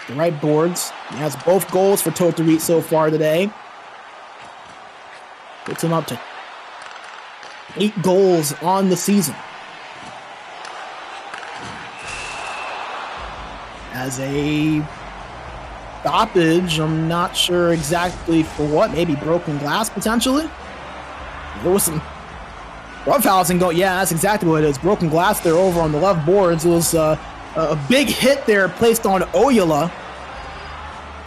The right boards. He has both goals for Tohtorit so far today. Puts him up to 8 goals on the season. As a stoppage, I'm not sure exactly for what. Maybe broken glass, potentially? There was some roughhousing going. Yeah, that's exactly what it is. Broken glass there over on the left boards. It was a big hit there placed on Oyala.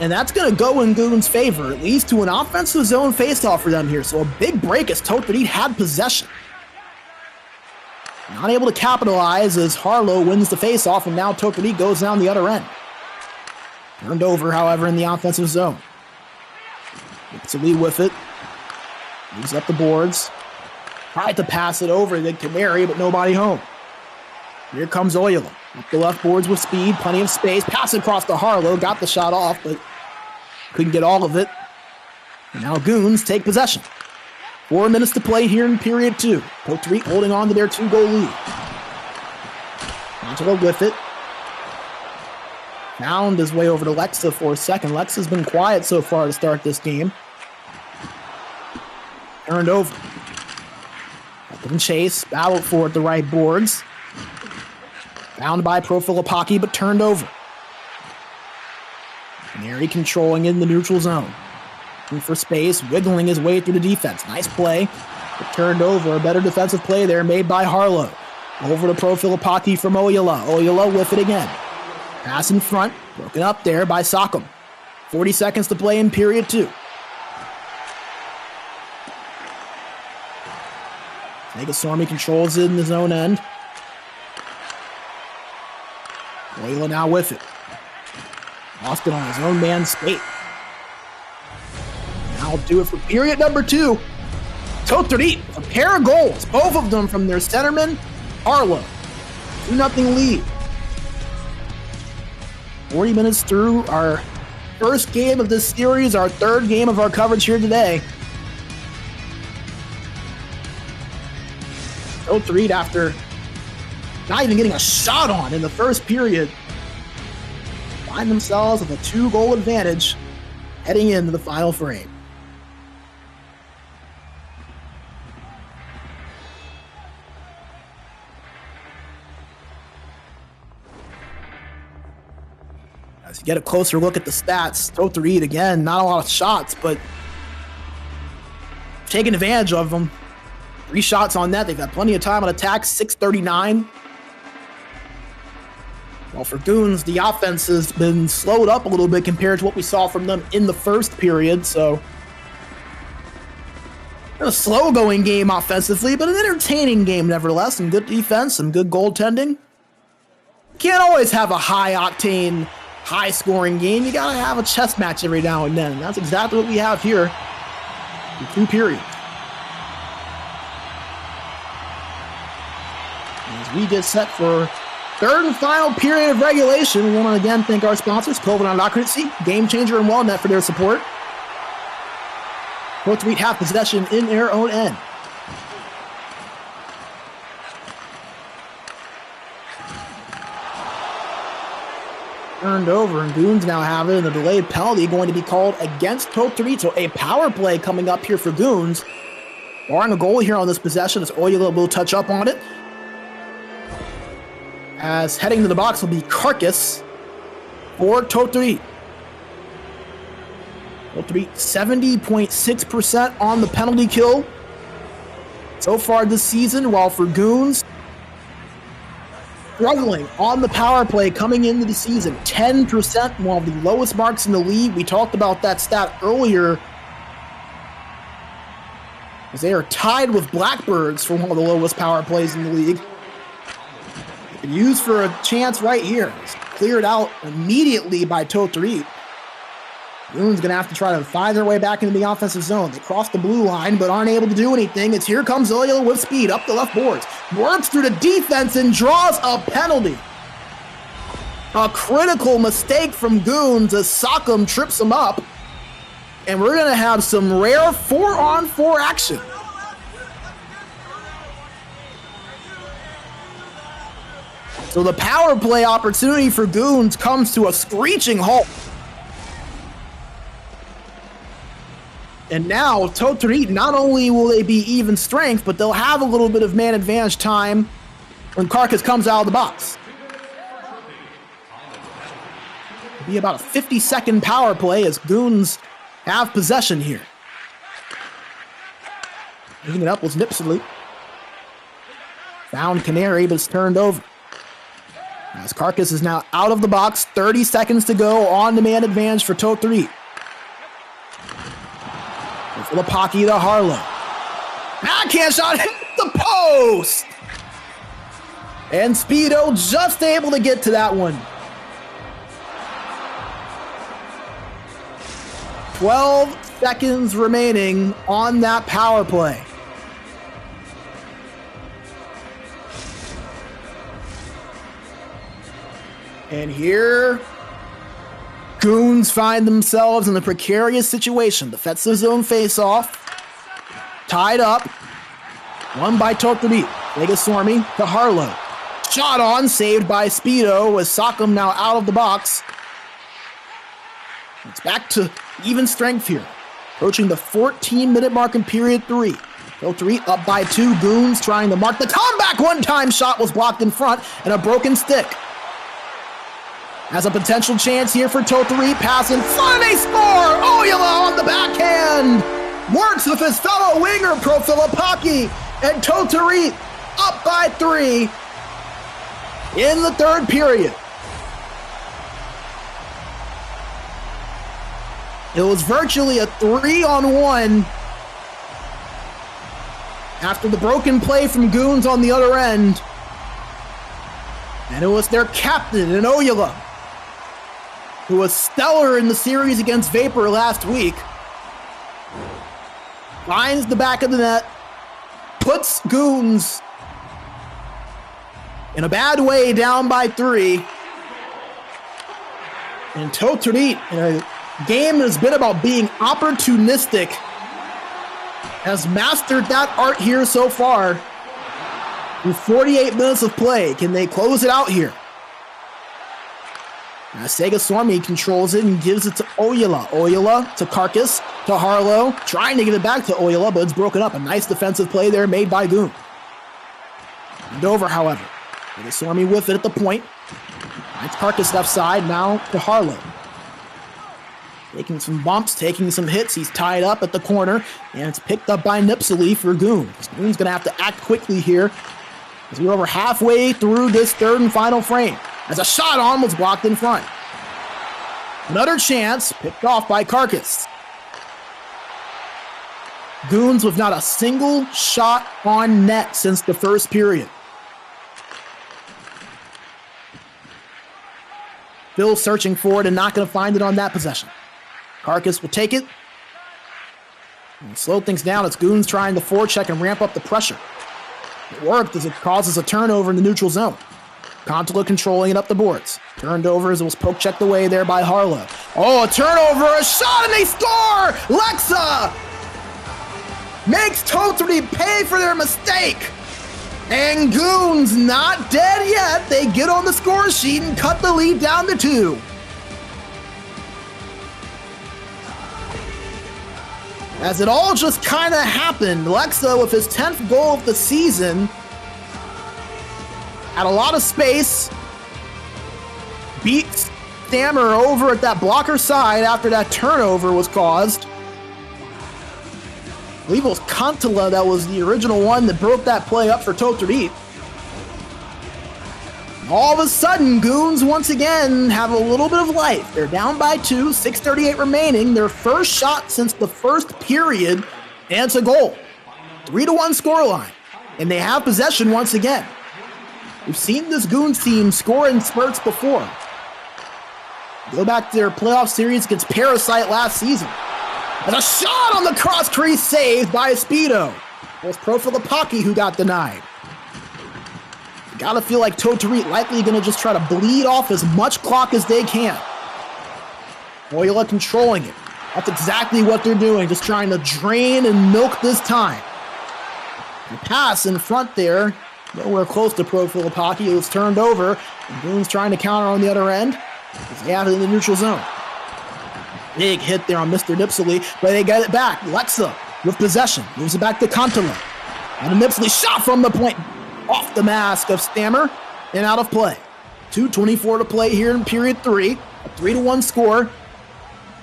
And that's going to go in Goons' favor. It leads to an offensive zone faceoff for them here. So a big break as Tohtorit had possession. Not able to capitalize as Harlow wins the faceoff, and now Tohtorit goes down the other end. Turned over, however, in the offensive zone. Gets a lead with it. Moves up the boards. Tried to pass it over to Canary, but nobody home. Here comes Oyala. Up the left boards with speed, plenty of space. Pass across to Harlow. Got the shot off, but couldn't get all of it. And now Goons take possession. 4 minutes to play here in period 2. Tohtorit holding on to their 2-goal lead. Angela with it. Found his way over to Lexa for a second. Lexa's been quiet so far to start this game. Turned over. Up and chase. Battled for at the right boards. Found by Profilipaki, but turned over. Canary controlling in the neutral zone. Looking for space, wiggling his way through the defense. Nice play, but turned over. A better defensive play there made by Harlow. Over to Profilipaki from Oyala. Oyala with it again. Pass in front, broken up there by Sockham. 40 seconds to play in period 2. Negasormi controls it in his own end. Oyala now with it. Austin on his own man's skate. Now do it for period number 2. Tohtorit, a pair of goals, both of them from their centerman, Harlow. 2-0 lead. 40 minutes through our first game of this series, our third game of our coverage here today. Tohtorit, after not even getting a shot on in the first period, find themselves with a 2-goal advantage heading into the final frame. As you get a closer look at the stats, Tohtorit, again, not a lot of shots, but taking advantage of them. 3 shots on net. They've got plenty of time on attack. 6:39. Well, for Goons, the offense has been slowed up a little bit compared to what we saw from them in the first period. So, a slow-going game offensively, but an entertaining game nevertheless. Some good defense, some good goaltending. Can't always have a high-octane, high-scoring game. You gotta have a chess match every now and then. And that's exactly what we have here in 2 periods. As we get set for third and final period of regulation, we want to again thank our sponsors, COVID-Occupancy, Game Changer, and WellNet for their support. Tohtorit have possession in their own end. Turned over, and Goons now have it, and a delayed penalty going to be called against Tohtorit. So a power play coming up here for Goons. Barring a goal here on this possession, as Oyala will touch up on it. As heading to the box will be Carcass for Tohtorit. Tohtorit 70.6% on the penalty kill so far this season, while for Goons, struggling on the power play coming into the season. 10%, one of the lowest marks in the league. We talked about that stat earlier, as they are tied with Blackbirds for one of the lowest power plays in the league. Used for a chance right here. It's cleared out immediately by Tohtorit. Goons going to have to try to find their way back into the offensive zone. They cross the blue line, but aren't able to do anything. It's here comes Oyala with speed up the left boards. Works through the defense and draws a penalty. A critical mistake from Goons as Sockham trips him up. And we're going to have some rare 4-on-4 action. So the power play opportunity for Goons comes to a screeching halt. And now Tohtorit, not only will they be even strength, but they'll have a little bit of man advantage time when Carcass comes out of the box. It'll be about a 50-second power play as Goons have possession here. Moving it up was Nipsley. Found Canary, but it's turned over. As Carcass is now out of the box, 30 seconds to go, on-demand advantage for Tohtorit. Filipaki to Harlow. Backhand shot hit the post! And Speedo just able to get to that one. 12 seconds remaining on that power play. And here, Goons find themselves in a precarious situation. Defensive zone face-off. Tied up. Won by Tohtorit. Vegaswarmy to Harlow. Shot on, saved by Speedo, with Sakam now out of the box. It's back to even strength here. Approaching the 14-minute mark in period 3. Tohtorit up by 2. Goons trying to mark the comeback. One-time shot was blocked in front, and a broken stick. Has a potential chance here for Tohtorit. Pass in front, and they score! Oyola on the backhand! Works with his fellow winger, Profilipaki, and Tohtorit up by 3 in the third period. It was virtually a 3-on-1 after the broken play from Goons on the other end. And it was their captain in Oyola, who was stellar in the series against Vapor last week. Finds the back of the net, puts Goons in a bad way down by 3. And Tohtorit, in a game that has been about being opportunistic, has mastered that art here so far. Through 48 minutes of play, can they close it out here? Now Vegaswarmy controls it and gives it to Oyola. Oyola to Carcass, to Harlow, trying to give it back to Oyola, but it's broken up. A nice defensive play there made by Goon. And over, however. Vegaswarmy with it at the point. It's Carcass left side, now to Harlow. Taking some bumps, taking some hits. He's tied up at the corner, and it's picked up by Nipsely for Goon. Goon's going to have to act quickly here as we're over halfway through this third and final frame. As a shot on was blocked in front. Another chance, picked off by Carcass. Goons with not a single shot on net since the first period. Phil searching for it and not going to find it on that possession. Carcass will take it. And slow things down. It's Goons trying to forecheck and ramp up the pressure. It worked as it causes a turnover in the neutral zone. Kontala controlling it up the boards. Turned over as it was poke checked away there by Harlow. Oh, a turnover, a shot, and they score! Lexa makes Tohtorit pay for their mistake. And Goons not dead yet. They get on the score sheet and cut the lead down to 2. As it all just kind of happened, Lexa with his 10th goal of the season had a lot of space, beats Stammer over at that blocker side after that turnover was caused. I believe it was Kontala that was the original one that broke that play up for Tohtorit. All of a sudden, Goons once again have a little bit of life. They're down by 2, 6:38 remaining. Their first shot since the first period, and it's a goal. 3-1 scoreline, and they have possession once again. We've seen this Goons team score in spurts before. Go back to their playoff series against Parasite last season. And a shot on the cross crease saved by Speedo. It was Profilipaki who got denied. You gotta feel like Tohtorit likely gonna just try to bleed off as much clock as they can. Oyola controlling it. That's exactly what they're doing, just trying to drain and milk this time. The pass in front there, nowhere close to Profilipaki. It was turned over, and Goons trying to counter on the other end as they have it in the neutral zone. Big hit there on Mr. Nipsely, but they get it back. Lexa with possession, moves it back to Kontala. And a Nipsely shot from the point, off the mask of Stammer, and out of play. 2:24 to play here in period 3. A 3-1 score.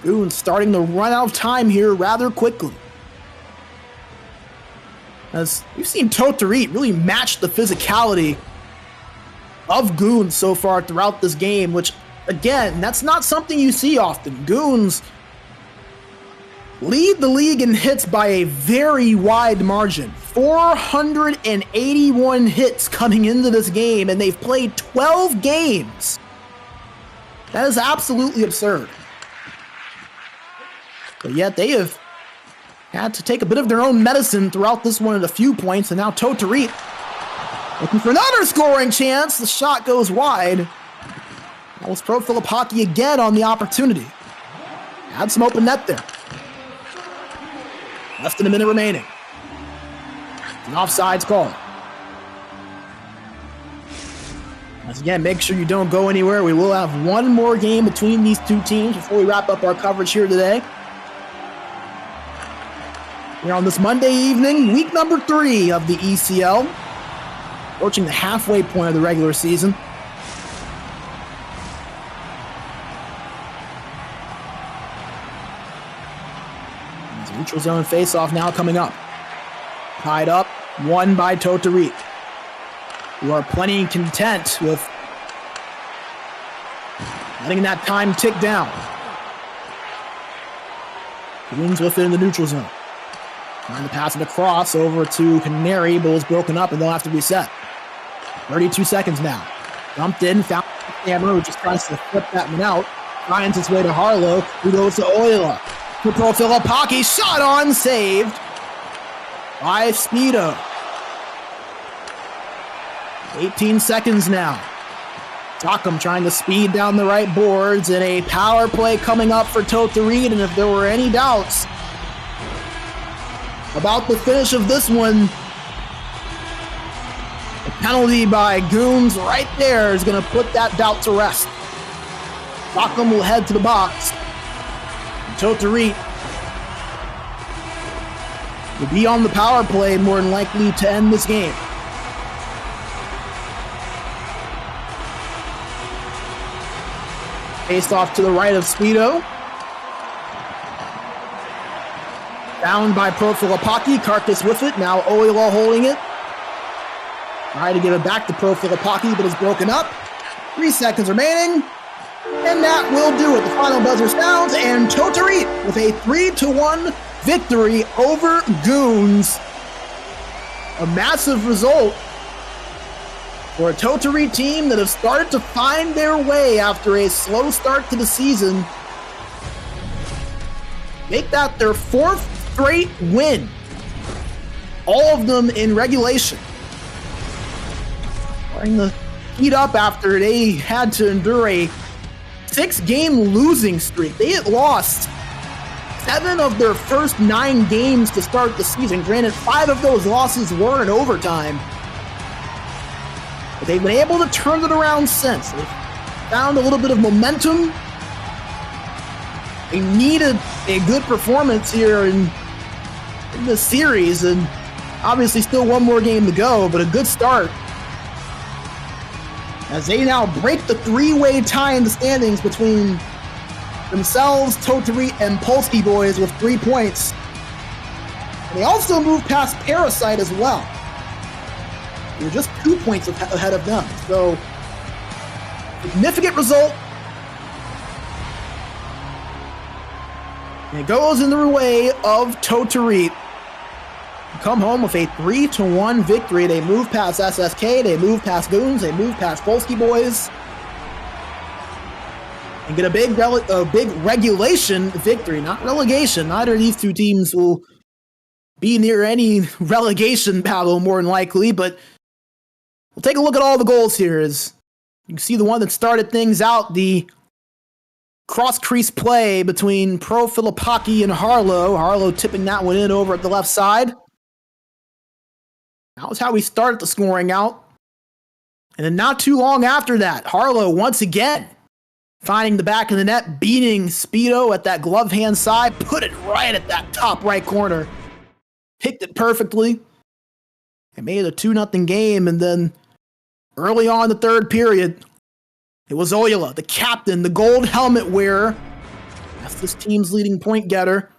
Goons starting to run out of time here rather quickly. As we've seen Tohtorit really match the physicality of Goons so far throughout this game, which, again, that's not something you see often. Goons lead the league in hits by a very wide margin. 481 hits coming into this game, and they've played 12 games. That is absolutely absurd. But yet they have had to take a bit of their own medicine throughout this one at a few points, and now Tohtorit looking for another scoring chance. The shot goes wide. That was Pro Filipaki again on the opportunity. Had some open net there. Less than a minute remaining. An offsides call. Once again, make sure you don't go anywhere. We will have one more game between these two teams before we wrap up our coverage here today. We're on this Monday evening, week number 3 of the ECL. Approaching the halfway point of the regular season. There's a neutral zone face-off now coming up. Tied up, won by Tohtorit, who are plenty content with letting that time tick down. GOONS with it in the neutral zone. Trying to pass it across over to Canary, but was broken up and they'll have to reset. 32 seconds now. Dumped in, found Hammer, who just tries to flip that one out. Finds its way to Harlow, who goes to Oila. To Pro Filipaki, shot on, saved by Speedo. 18 seconds now. Takam trying to speed down the right boards, and a power play coming up for Tohtorit, and if there were any doubts about the finish of this one, the penalty by GOONS right there is going to put that doubt to rest. Takam will head to the box. Tohtorit will be on the power play more than likely to end this game. Faced off to the right of Speedo. Down by Pro Filipaki. Carcass with it. Now Oila holding it. Trying to give it back to Pro Filipaki, but it's broken up. 3 seconds remaining. And that will do it. The final buzzer sounds, and Tohtorit with a 3-1 victory over GOONS. A massive result for a Tohtorit team that have started to find their way after a slow start to the season. Make that their 4th straight win. All of them in regulation. Starting to heat up after they had to endure a 6-game losing streak. They had lost 7 of their first 9 games to start the season. Granted, 5 of those losses were in overtime. But they've been able to turn it around since. They've found a little bit of momentum. They needed a good performance here in this series, and obviously still one more game to go, but a good start as they now break the 3-way tie in the standings between themselves, Tohtorit, and Polsky Boys with 3 points. And they also move past Parasite as well. They're just 2 points ahead of them. So, significant result. And it goes in the way of Tohtorit. Come home with a 3-1 victory. They move past SSK, they move past GOONS, they move past Polsky Boys, and get a big regulation victory, not relegation. Neither of these two teams will be near any relegation battle more than likely, but we'll take a look at all the goals here. As you can see, the one that started things out, the cross-crease play between Pro Filipaki and Harlow. Harlow tipping that one in over at the left side. That was how we started the scoring out. And then not too long after that, Harlow once again finding the back of the net, beating Speedo at that glove hand side, put it right at that top right corner. Picked it perfectly. It made it a 2-0 game, and then early on in the third period, it was Oila, the captain, the gold helmet wearer. That's this team's leading point getter.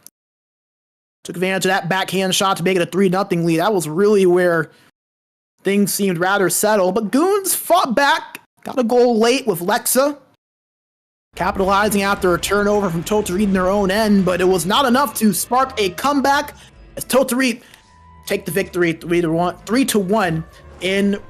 Took advantage of that backhand shot to make it a 3-0 lead. That was really where things seemed rather settled. But GOONS fought back, got a goal late with Lexa, capitalizing after a turnover from Tohtorit in their own end, but it was not enough to spark a comeback as Tohtorit take the victory 3-1 in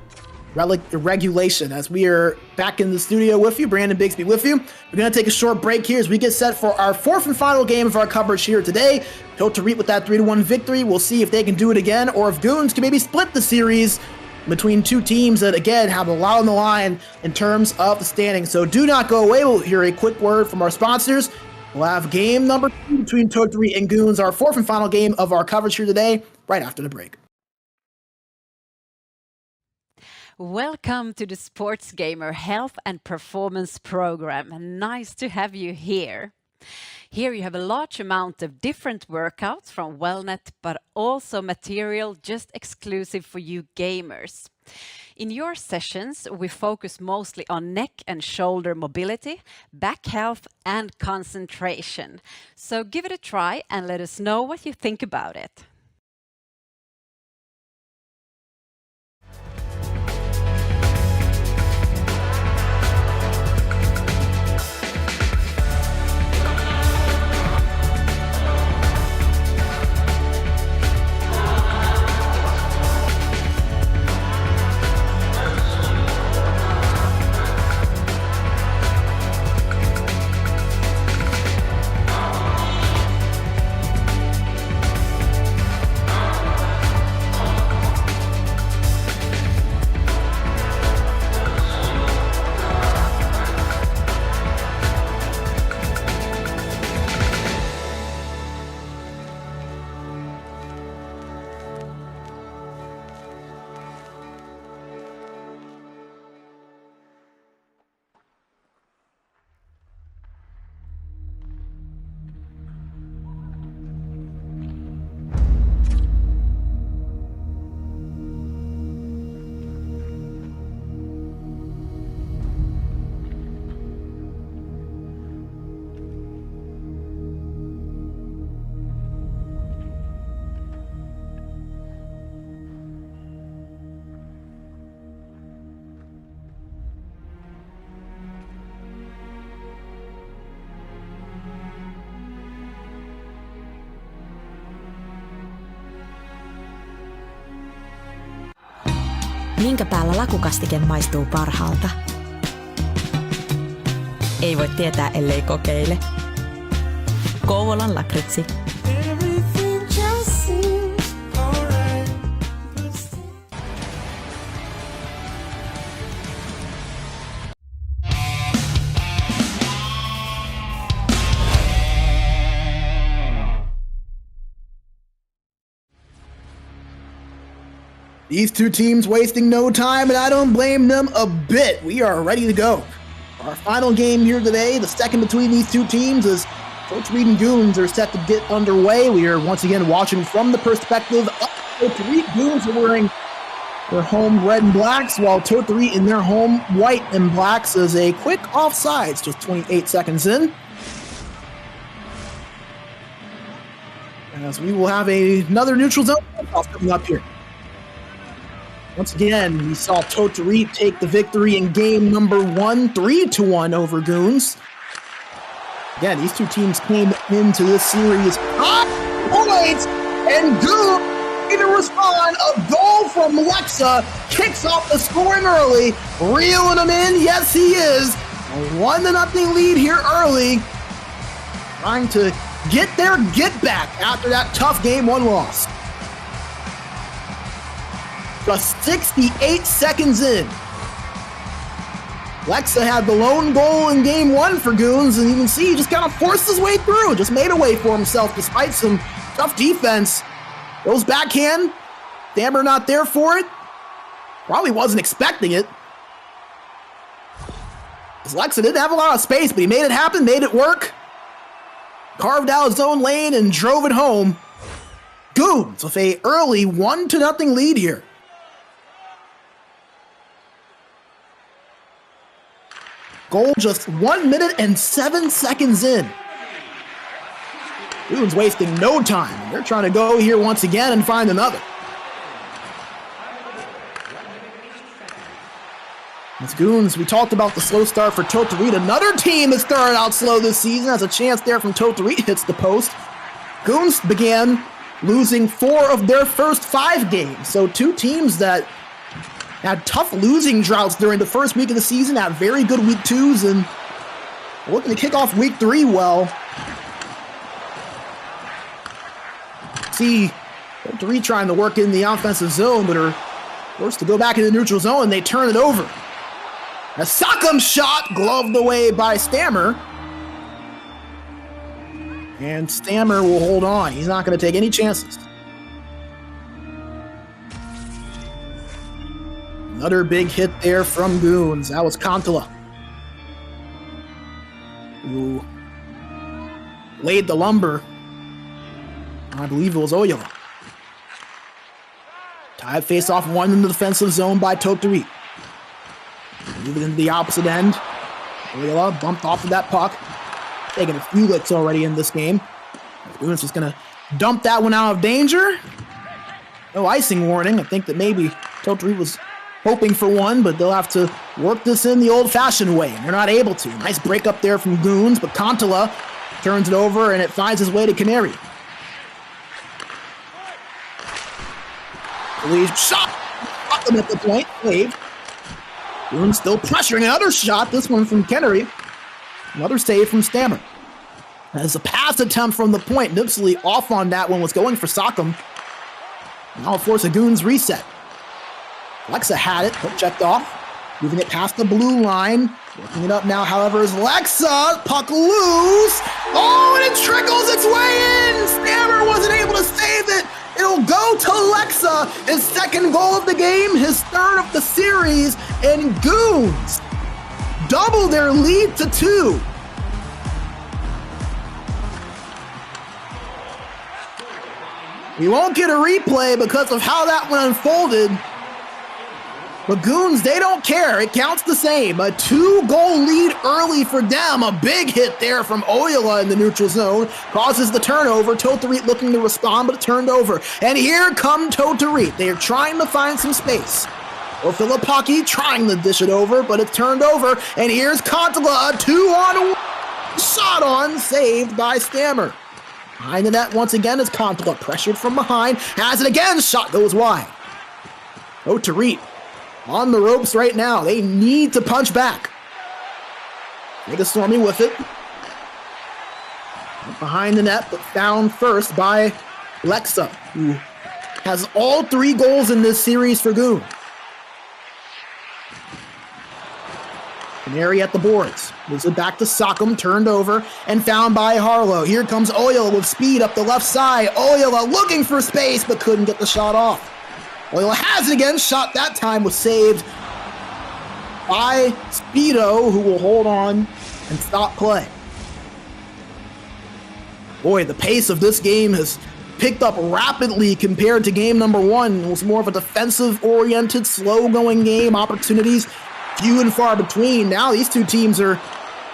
regulation as we are back in the studio with you. Brandon Bigsby with you. We're going to take a short break here as we get set for our fourth and final game of our coverage here today. Tohtorit with that 3-1 victory. We'll see if they can do it again or if GOONS can maybe split the series between two teams that, again, have a lot on the line in terms of the standings. So do not go away. We'll hear a quick word from our sponsors. We'll have game number 2 between Tohtorit and GOONS, our fourth and final game of our coverage here today, right after the break. Welcome to the SportsGamer Health and Performance Program. Nice to have you here. Here you have a large amount of different workouts from Wellnet, but also material just exclusive for you gamers. In your sessions, we focus mostly on neck and shoulder mobility, back health, and concentration. So give it a try and let us know what you think about it. Minkä päällä lakukastike maistuu parhaalta? Ei voi tietää, ellei kokeile. Kouvolan lakritsi. These two teams wasting no time, and I don't blame them a bit. We are ready to go. Our final game here today, the second between these two teams, is Tohtorit and GOONS are set to get underway. We are once again watching from the perspective of Tohtorit. GOONS are wearing their home red and blacks, while Tohtorit in their home white and blacks is a quick offsides, just 28 seconds in. As we will have another neutral zone coming up here. Once again, we saw Tohtorit take the victory in game number 1, 3-1 over GOONS. Again, these two teams came into this series hot points, and GOONS to respond. A goal from Lexa kicks off the scoring early, reeling them in. Yes, he is. A 1-0 lead here early, trying to get their get back after that tough game 1 loss. Just 68 seconds in. Lexa had the lone goal in game 1 for GOONS, and you can see he just kind of forced his way through, just made a way for himself despite some tough defense. Goes backhand. Damber not there for it. Probably wasn't expecting it. Lexa didn't have a lot of space, but he made it happen, made it work. Carved out his own lane and drove it home. GOONS with a early 1-0 lead here. Goal just 1 minute and 7 seconds in. GOONS wasting no time. They're trying to go here once again and find another. It's GOONS. We talked about the slow start for Tohtorit. Another team that started out slow this season has a chance there from Tohtorit. Hits the post. GOONS began losing 4 of their first 5 games. So two teams that had tough losing droughts during the first week of the season, had very good week 2s, and looking to kick off week 3 well. See Tohtorit trying to work in the offensive zone, but are forced to go back in the neutral zone, and they turn it over. A Sockham shot gloved away by Stammer. And Stammer will hold on. He's not going to take any chances. Another big hit there from Goons. That was Kontala, who laid the lumber. I believe it was Oyola. Tied face-off one in the defensive zone by Tohtorit. Moving into the opposite end. Oyola bumped off of that puck. Taking a few licks already in this game. Goons just going to dump that one out of danger. No icing warning. I think that maybe Tohtorit was hoping for one, but they'll have to work this in the old-fashioned way, and they're not able to. Nice break up there from Goons, but Kontala turns it over, and it finds his way to Canary. Leaves shot. Got them at the point. Save. Goons still pressuring another shot. This one from Canary. Another save from Stammer. As a pass attempt from the point, Nipsley off on that one, was going for Sockham. Now force a Goons reset. Lexa had it, but checked off. Moving it past the blue line. Working it up now, however, is Lexa. Puck loose. Oh, and it trickles its way in. Stammer wasn't able to save it. It'll go to Lexa. His second goal of the game, his third of the series, and Goons double their lead to 2. We won't get a replay because of how that one unfolded. But Goons, they don't care. It counts the same. A 2-goal lead early for them. A big hit there from Oyola in the neutral zone causes the turnover. Tohtorit looking to respond, but it turned over. And here come Tohtorit. They are trying to find some space. Or Filipaki trying to dish it over, but it's turned over. And here's Kontala, a 2-on-1 shot on, saved by Stammer. Behind the net once again is Kontala, pressured from behind, has it again, shot goes wide. Tohtorit on the ropes right now. They need to punch back. Make a Stormy with it. Behind the net, but found first by Lexa, who has all 3 goals in this series for Goon. Canary at the boards. Moves it back to Sockham, turned over, and found by Harlow. Here comes Oyola with speed up the left side. Oyola looking for space, but couldn't get the shot off. Oyola has it again. Shot that time was saved by Speedo, who will hold on and stop play. Boy, the pace of this game has picked up rapidly compared to game number 1. It was more of a defensive-oriented, slow-going game. Opportunities few and far between. Now these two teams are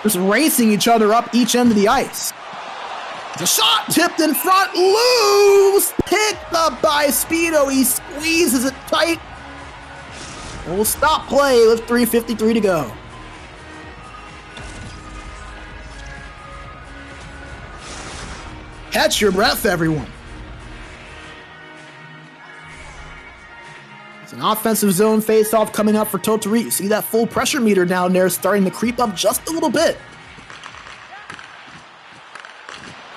just racing each other up each end of the ice. The shot tipped in front, loose, picked up by Speedo. He squeezes it tight. And we'll stop play with 3:53 to go. Catch your breath, everyone. It's an offensive zone face-off coming up for Tohtorit. You see that full pressure meter down there starting to creep up just a little bit.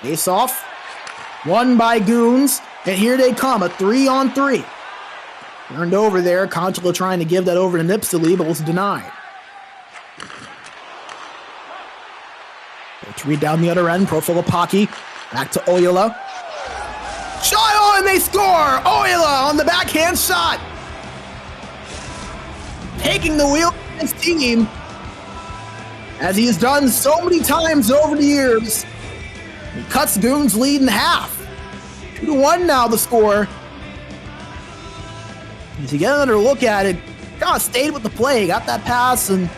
Face-off, won by Goons, and here they come, a 3-on-3. Turned over there, Kontala trying to give that over to Nipsley, but was denied. Tohtorit down the other end, Profilipaki, back to Oyola. Shot on, and they score! Oyola on the backhand shot! Taking the wheel of his team, as he has done so many times over the years. He cuts Goons' lead in half. 2-1 now the score. As you get another look at it, kind of stayed with the play, got that pass, and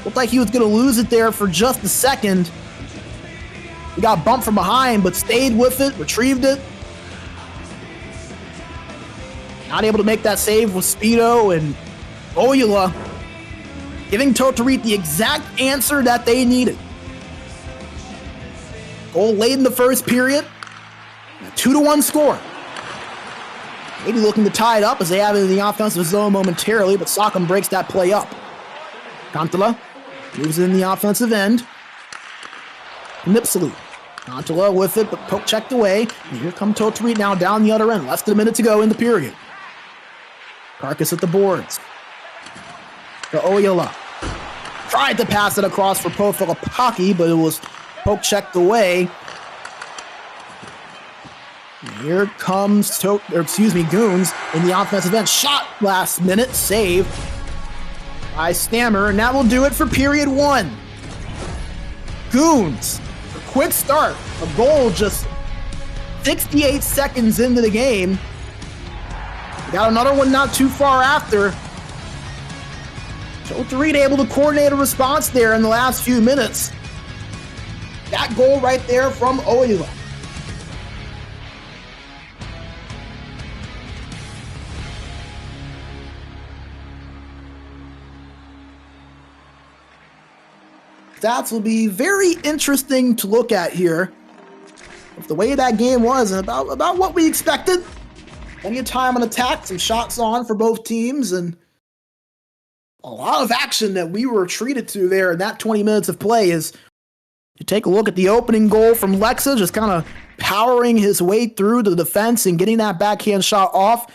looked like he was going to lose it there for just a second. He got bumped from behind, but stayed with it, retrieved it. Not able to make that save with Speedo, and Oyola giving Tohtorit the exact answer that they needed. Goal late in the first period. A 2-1 score. Maybe looking to tie it up as they have it in the offensive zone momentarily, but Sock'em breaks that play up. Kontala moves it in the offensive end. Nipsely. Kontala with it, but poke checked away. And here come Tohtorit now down the other end. Less than a minute to go in the period. Carcass at the boards. To Oyala. Tried to pass it across for Profilipaki, but it was poke checked away. Here comes Goons in the offensive end. Shot last minute, save by Stammer, and that will do it for period 1. Goons, a quick start, a goal just 68 seconds into the game. Got another one not too far after. Tohtorit able to coordinate a response there in the last few minutes. That goal right there from Oyala. Stats will be very interesting to look at here. With the way that game was and about what we expected. Plenty of time on attack, some shots on for both teams, and a lot of action that we were treated to there in that 20 minutes of play. Is you take a look at the opening goal from Lexa, just kind of powering his way through the defense and getting that backhand shot off.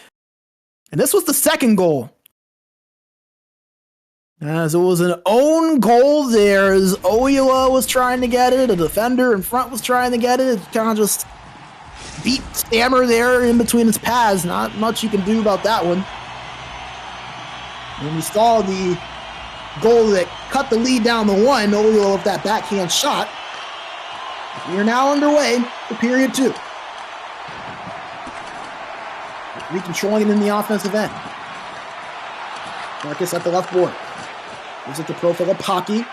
And this was the second goal. As it was an own goal there, as Oyala was trying to get it, a defender in front was trying to get it. It kind of just beat Stammer there in between his pads. Not much you can do about that one. When we saw the goal that cut the lead down to 1, Oyala with that backhand shot. We are now underway for period 2. Recontrolling it in the offensive end. Marcus at the left board. Gives it to Profilipaki.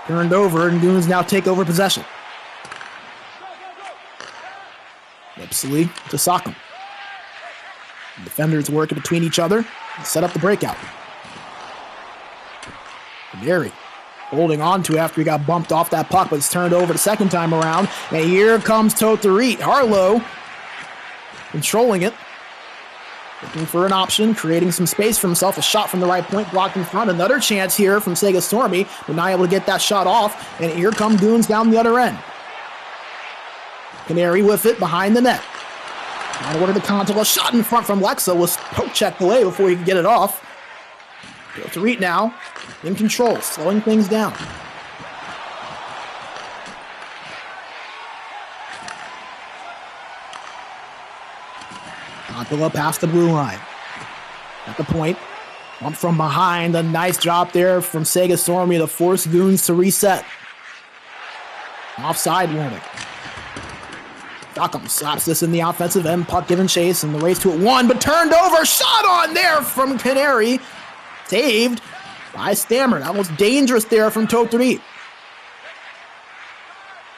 Turned over, and Goons now take over possession. Nipsely to Sock'em. Defenders working between each other and set up the breakout. Gary holding on to after he got bumped off that puck, but it's turned over the second time around. And here comes Tohtorit. Harlow controlling it. Looking for an option, creating some space for himself. A shot from the right point, blocked in front. Another chance here from Sega Stormy, but not able to get that shot off. And here come Goons down the other end. Canary with it behind the net. Now order the Kontala. Shot in front from Lexa was poke checked away before he could get it off. Tohtorit now in control, slowing things down. Kontala past the blue line. At the point, bump from behind. A nice drop there from Sega Stormy to force Goons to reset. Offside warning. Sock'em slaps this in the offensive end. Puck given chase and the race to it 1, but turned over. Shot on there from Canary. Saved by Stammer. That was dangerous there from Tohtorit.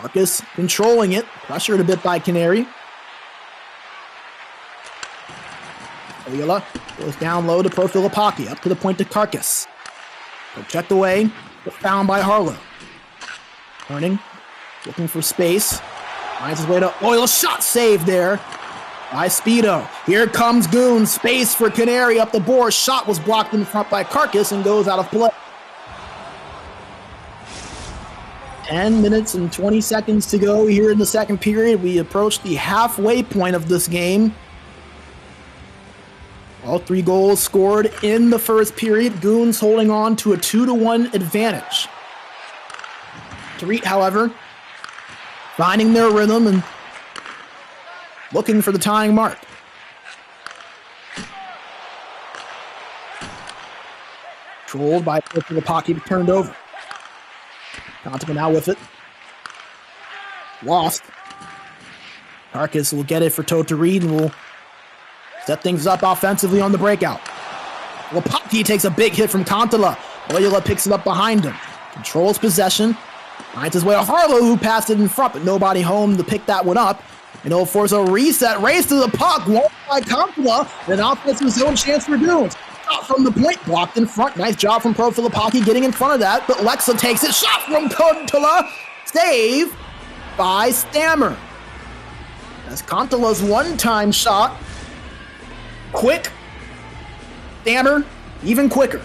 Marcus controlling it. Pressured a bit by Canary. Oyala goes down low to Profilipaki. Up to the point to Carcass. Checked away, but found by Harlow. Turning, looking for space. Finds his way to Oyala. Shot saved there by Speedo. Here comes Goons. Space for Canary up the board. Shot was blocked in front by Carcass and goes out of play. 10 minutes and 20 seconds to go here in the second period. We approach the halfway point of this game. All 3 goals scored in the first period. Goons holding on to a 2-1 advantage. Tohtorit, however, finding their rhythm and looking for the tying mark. Controlled by Profilipaki, but turned over. Kontala now with it. Lost. Carcass will get it for Tohtorit and will set things up offensively on the breakout. Lipaki takes a big hit from Kontala. Oyala picks it up behind him. Controls possession. Finds his way to Harlow, who passed it in front, but nobody home to pick that one up. And he'll force a reset. Race to the puck. Won by Kontala. An offensive zone chance for Goons. Shot from the point. Blocked in front. Nice job from Profilipaki getting in front of that. But Lexa takes it. Shot from Kontala. Save by Stammer. As Kontala's one-time shot quick. Stammer, even quicker.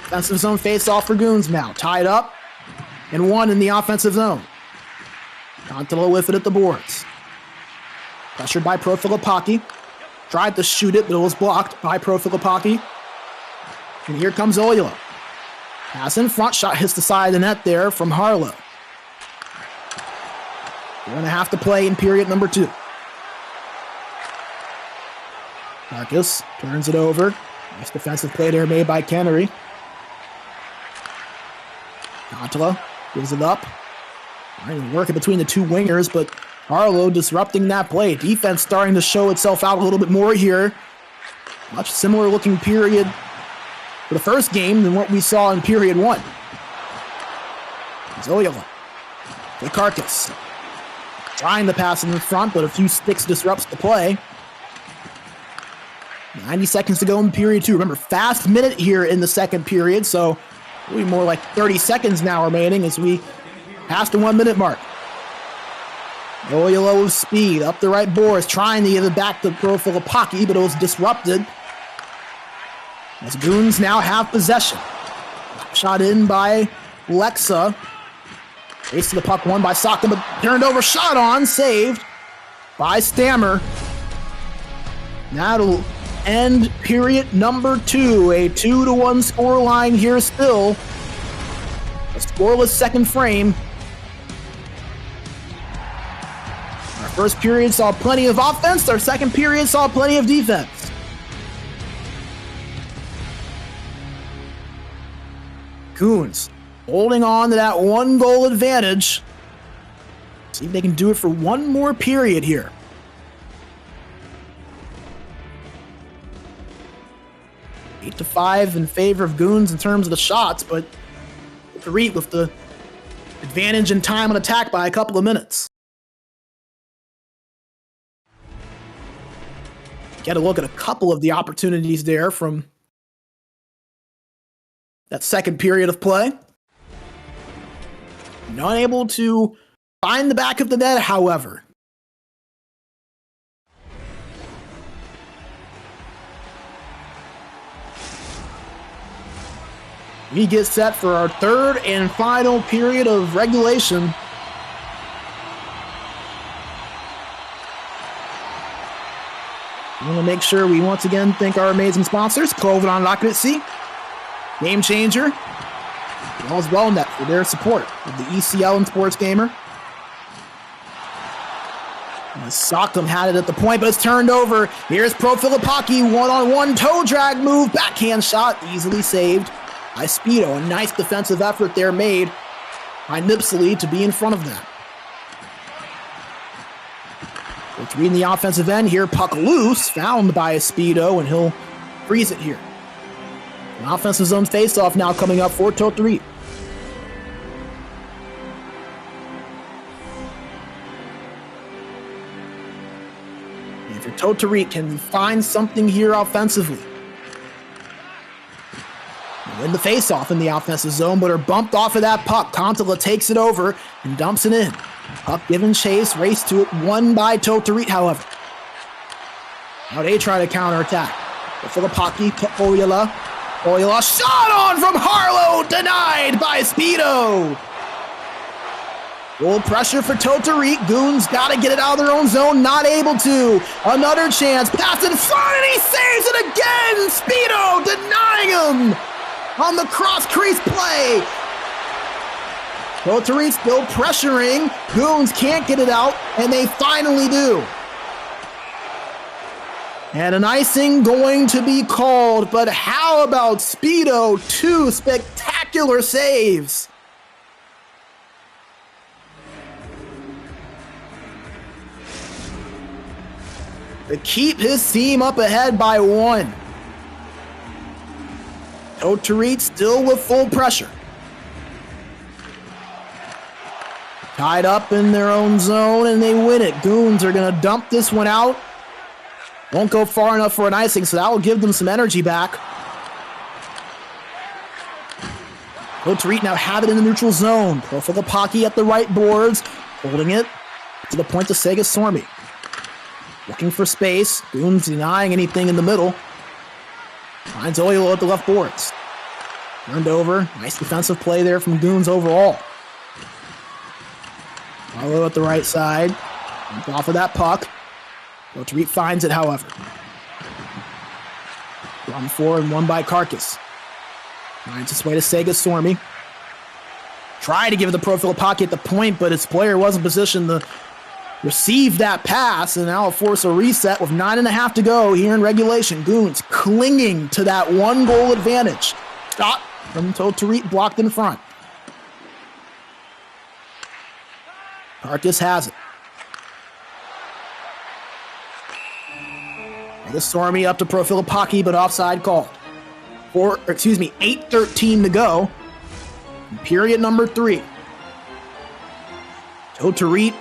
Offensive zone face-off for Goons now. Tied up and 1 in the offensive zone. Kontala with it at the boards. Pressured by Profilipaki. Tried to shoot it, but it was blocked by Profilipaki. And here comes Oyola. Pass in front, shot hits the side of the net there from Harlow. We're going to have to play in period number 2. Marcus turns it over. Nice defensive play there made by Kennery. Kontala gives it up. Trying to work it between the two wingers, but Harlow disrupting that play. Defense starting to show itself out a little bit more here. Much similar looking period for the first game than what we saw in period 1. Zoyola. Karkas. Trying to pass in the front, but a few sticks disrupts the play. 90 seconds to go in period 2. Remember, fast minute here in the second period, so it'll be more like 30 seconds now remaining as we pass the 1 minute mark. Oyola with speed up the right boards, trying to give it back to Profilipaki, but it was disrupted. As Goons now have possession. Shot in by Lexa. Race to the puck won by Saka, but turned over, shot on, saved by Stammer. That'll end period number 2. A 2-1 score line here still. A scoreless second frame. Our first period saw plenty of offense. Our second period saw plenty of defense. Goons holding on to that 1-goal advantage. See if they can do it for one more period here. Eight to 5 in favor of Goons in terms of the shots, but Tohtorit with the advantage in time on attack by a couple of minutes. Get a look at a couple of the opportunities there from that second period of play. Not able to find the back of the net, however. We get set for our third and final period of regulation. I want to make sure we once again thank our amazing sponsors, Cloven Lakritsi, Game Changer, as well as WellNet for their support of the ECL and SportsGamer. Sockholm had it at the point, but it's turned over. Here's Profilipaki, one-on-one toe drag move, backhand shot, easily saved by Speedo. A nice defensive effort there made by Nipsey to be in front of them. Tohtorit in the offensive end here, puck loose, found by Speedo, and he'll freeze it here. An offensive zone faceoff now coming up for Tohtorit. If your Tohtorit can find something here offensively, win the faceoff in the offensive zone, but are bumped off of that puck. Kontala takes it over and dumps it in. Puck given chase, race to it, won by Tohtorit, however. Now they try to counterattack. Profilipaki to Oyola. Oyola shot on from Harlow, denied by Speedo. Full pressure for Tohtorit. Goons got to get it out of their own zone, not able to. Another chance, pass in front, and he saves it again. Speedo denying him on the cross crease play. Tohtorit still pressuring. Goons can't get it out, and they finally do. And an icing going to be called, but how about Speedo? 2 spectacular saves. To keep his team up ahead by 1. Tohtorit still with full pressure. Tied up in their own zone, and they win it. Goons are going to dump this one out. Won't go far enough for an icing, so that will give them some energy back. Tohtorit now have it in the neutral zone. Profilipaki at the right boards, holding it to the point to Sega Sormi. Looking for space. Goons denying anything in the middle. Finds Oilo at the left boards. Turned over. Nice defensive play there from Goons overall. Oilo at the right side. Off of that puck. Tohtorit finds it, however. 1-4 and 1 by Carcass. Finds his way to Sega Stormy. Tried to give it the profile pocket at the point, but his player wasn't positioned to receive that pass, and now will force a reset with 9.5 to go here in regulation. Goons clinging to that 1-goal advantage. Shot from Tohtorit blocked in front. Carcass has it. The Stormy up to Profilipaki, but offside called. 8:13 to go. Period number 3. Tohtorit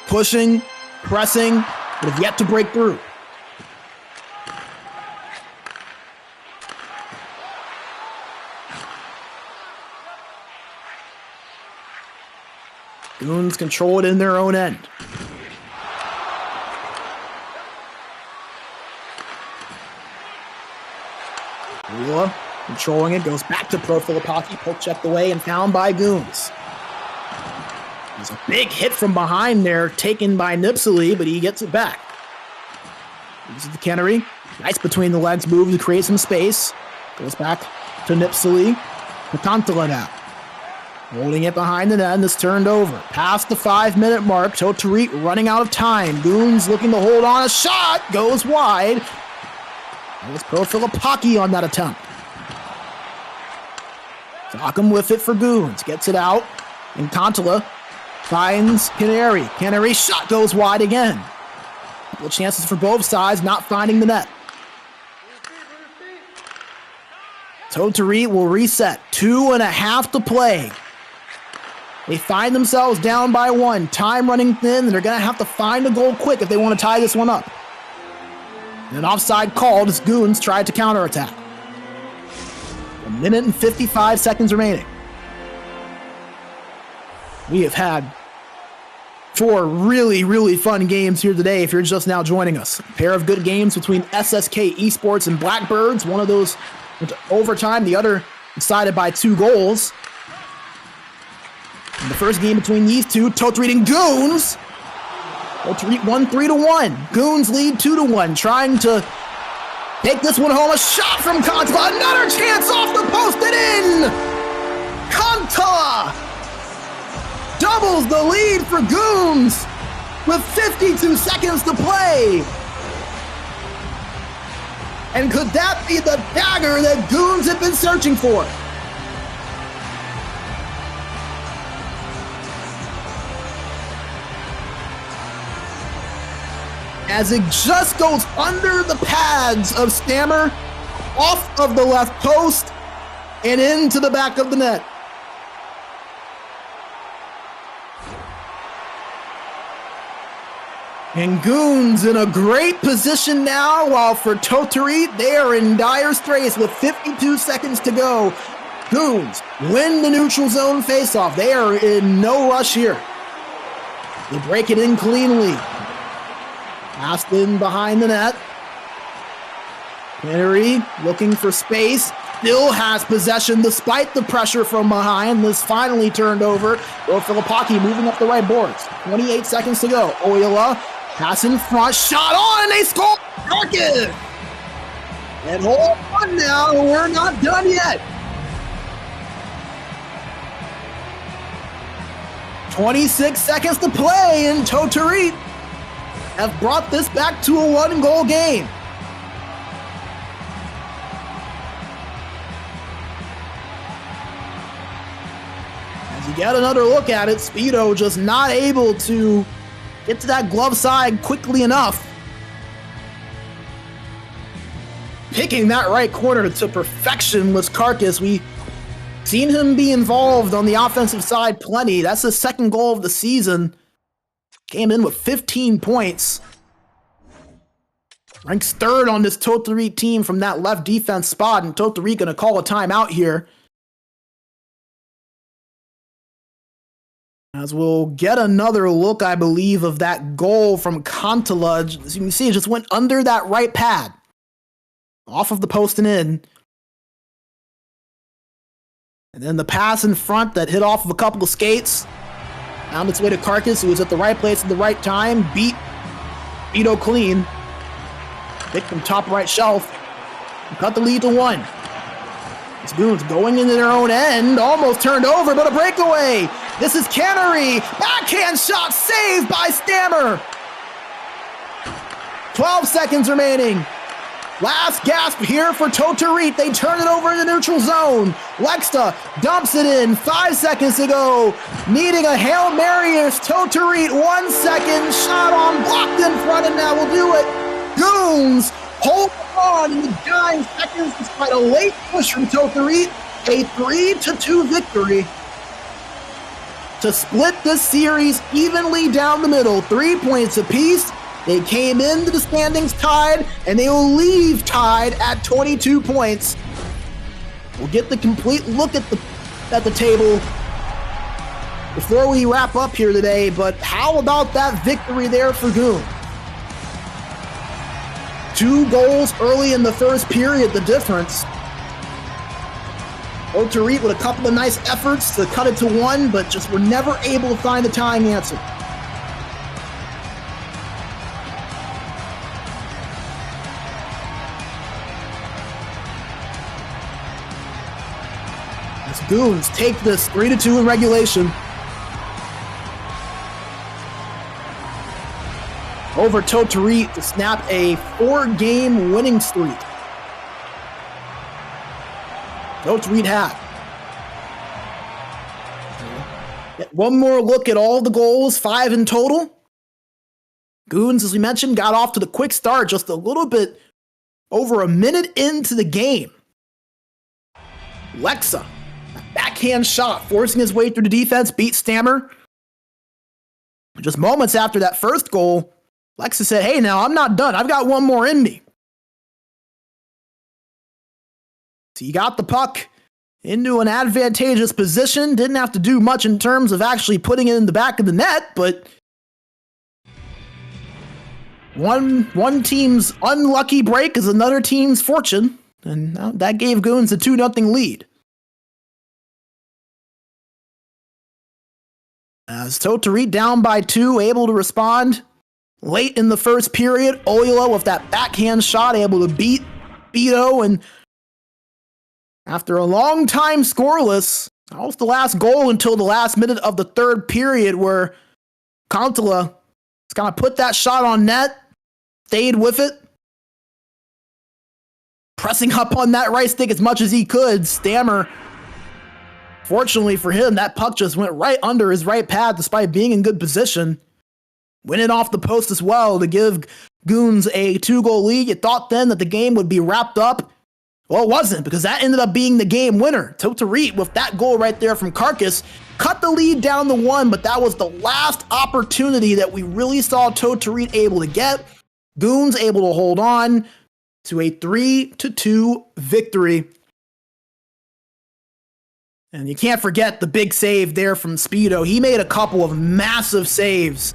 pushing, pressing, but have yet to break through. Goons control it in their own end. Wheeler controlling it, goes back to Profilipaki, poke checked away and found by Goons. There's a big hit from behind there, taken by Nipsey, but he gets it back. Uses the Kennery. Nice between the legs move to create some space. Goes back to Nipsey. Patantala now. Holding it behind the net, and it's turned over. Past the 5-minute mark, Tohtorit running out of time. Goons looking to hold on. A shot goes wide. That was Profilipaki on that attempt. Sock'em with it for Goons. Gets it out. And Cantala finds Canary. Canary shot goes wide again. Couple chances for both sides, not finding the net. Tohtorit will reset. 2.5 to play. They find themselves down by 1. Time running thin, and they're going to have to find a goal quick if they want to tie this one up. And an offside called as Goons tried to counterattack. 1 minute and 55 seconds remaining. We have had 4 really, really fun games here today if you're just now joining us. A pair of good games between SSK Esports and Blackbirds. One of those went to overtime, the other decided by 2 goals. In the first game between these two, Tohtorit and Goons. Tohtorit won 3-1. Goons lead 2-1. Trying to take this one home. A shot from Kantala. Another chance off the post and in. Kantala doubles the lead for Goons with 52 seconds to play. And could that be the dagger that Goons have been searching for? As it just goes under the pads of Stammer, off of the left post, and into the back of the net. And Goons in a great position now, while for Tohtorit, they are in dire straits with 52 seconds to go. Goons win the neutral zone faceoff. They are in no rush here. They break it in cleanly. Passed in behind the net. Henry looking for space. Still has possession despite the pressure from behind. This finally turned over. Profilipaki moving up the right boards. 28 seconds to go. Oila pass in front. Shot on and they score. Carcass. And hold on now. We're not done yet. 26 seconds to play, and Tohtorit have brought this back to a 1-goal game. As you get another look at it, Speedo just not able to get to that glove side quickly enough. Picking that right corner to perfection was Carcass. We seen him be involved on the offensive side plenty. That's the 2nd goal of the season. Came in with 15 points. Ranks 3rd on this Tohtorit team from that left defense spot, and Tohtorit going to call a timeout here. As we'll get another look, I believe, of that goal from Kontala. As you can see, it just went under that right pad. Off of the post and in. And then the pass in front that hit off of a couple of skates. Found its way to Carcass, who was at the right place at the right time. Beat Vito clean. Picked from top right shelf. And cut the lead to 1. It's GOONS going into their own end. Almost turned over, but a breakaway. This is Cannery. Backhand shot saved by Stammer. 12 seconds remaining. Last gasp here for Tohtorit. They turn it over in the neutral zone. Lexa dumps it in. 5 seconds to go. Needing a Hail Mary is Tohtorit. 1 second. Shot on, blocked in front, and now will do it. GOONS hold on in the dying seconds despite a late push from Tohtorit. A 3-2 victory to split this series evenly down the middle. 3 points apiece. They came into the standings tied, and they will leave tied at 22 points. We'll get the complete look at the table before we wrap up here today, but how about that victory there for GOONS? 2 goals early in the first period, the difference. Tohtorit with a couple of nice efforts to cut it to 1, but just were never able to find the tying answer. As GOONS take this 3-2 in regulation. Over Tohtorit to snap a 4-game winning streak. Tohtorit had. One more look at all the goals, 5 in total. GOONS, as we mentioned, got off to the quick start just a little bit over a minute into the game. Lexa, backhand shot, forcing his way through the defense, beat Stammer. Just moments after that first goal, Lexa said, hey, now I'm not done. I've got one more in me. So he got the puck into an advantageous position. Didn't have to do much in terms of actually putting it in the back of the net, but one team's unlucky break is another team's fortune. And that gave GOONS a 2-0 lead. As Tohtorit down by 2, able to respond late in the first period. Oila with that backhand shot, able to beat Vito, and after a long time scoreless, that was the last goal until the last minute of the third period, where Kontala has kind of put that shot on net, stayed with it, pressing up on that right stick as much as he could. Stammer, fortunately for him, that puck just went right under his right pad despite being in good position. Went in off the post as well to give GOONS a 2-goal lead. You thought then that the game would be wrapped up. Well, it wasn't, because that ended up being the game winner. Tohtorit, with that goal right there from Carcass, cut the lead down to 1, but that was the last opportunity that we really saw Tohtorit able to get. GOONS able to hold on to a 3-2 victory. And you can't forget the big save there from Speedo. He made a couple of massive saves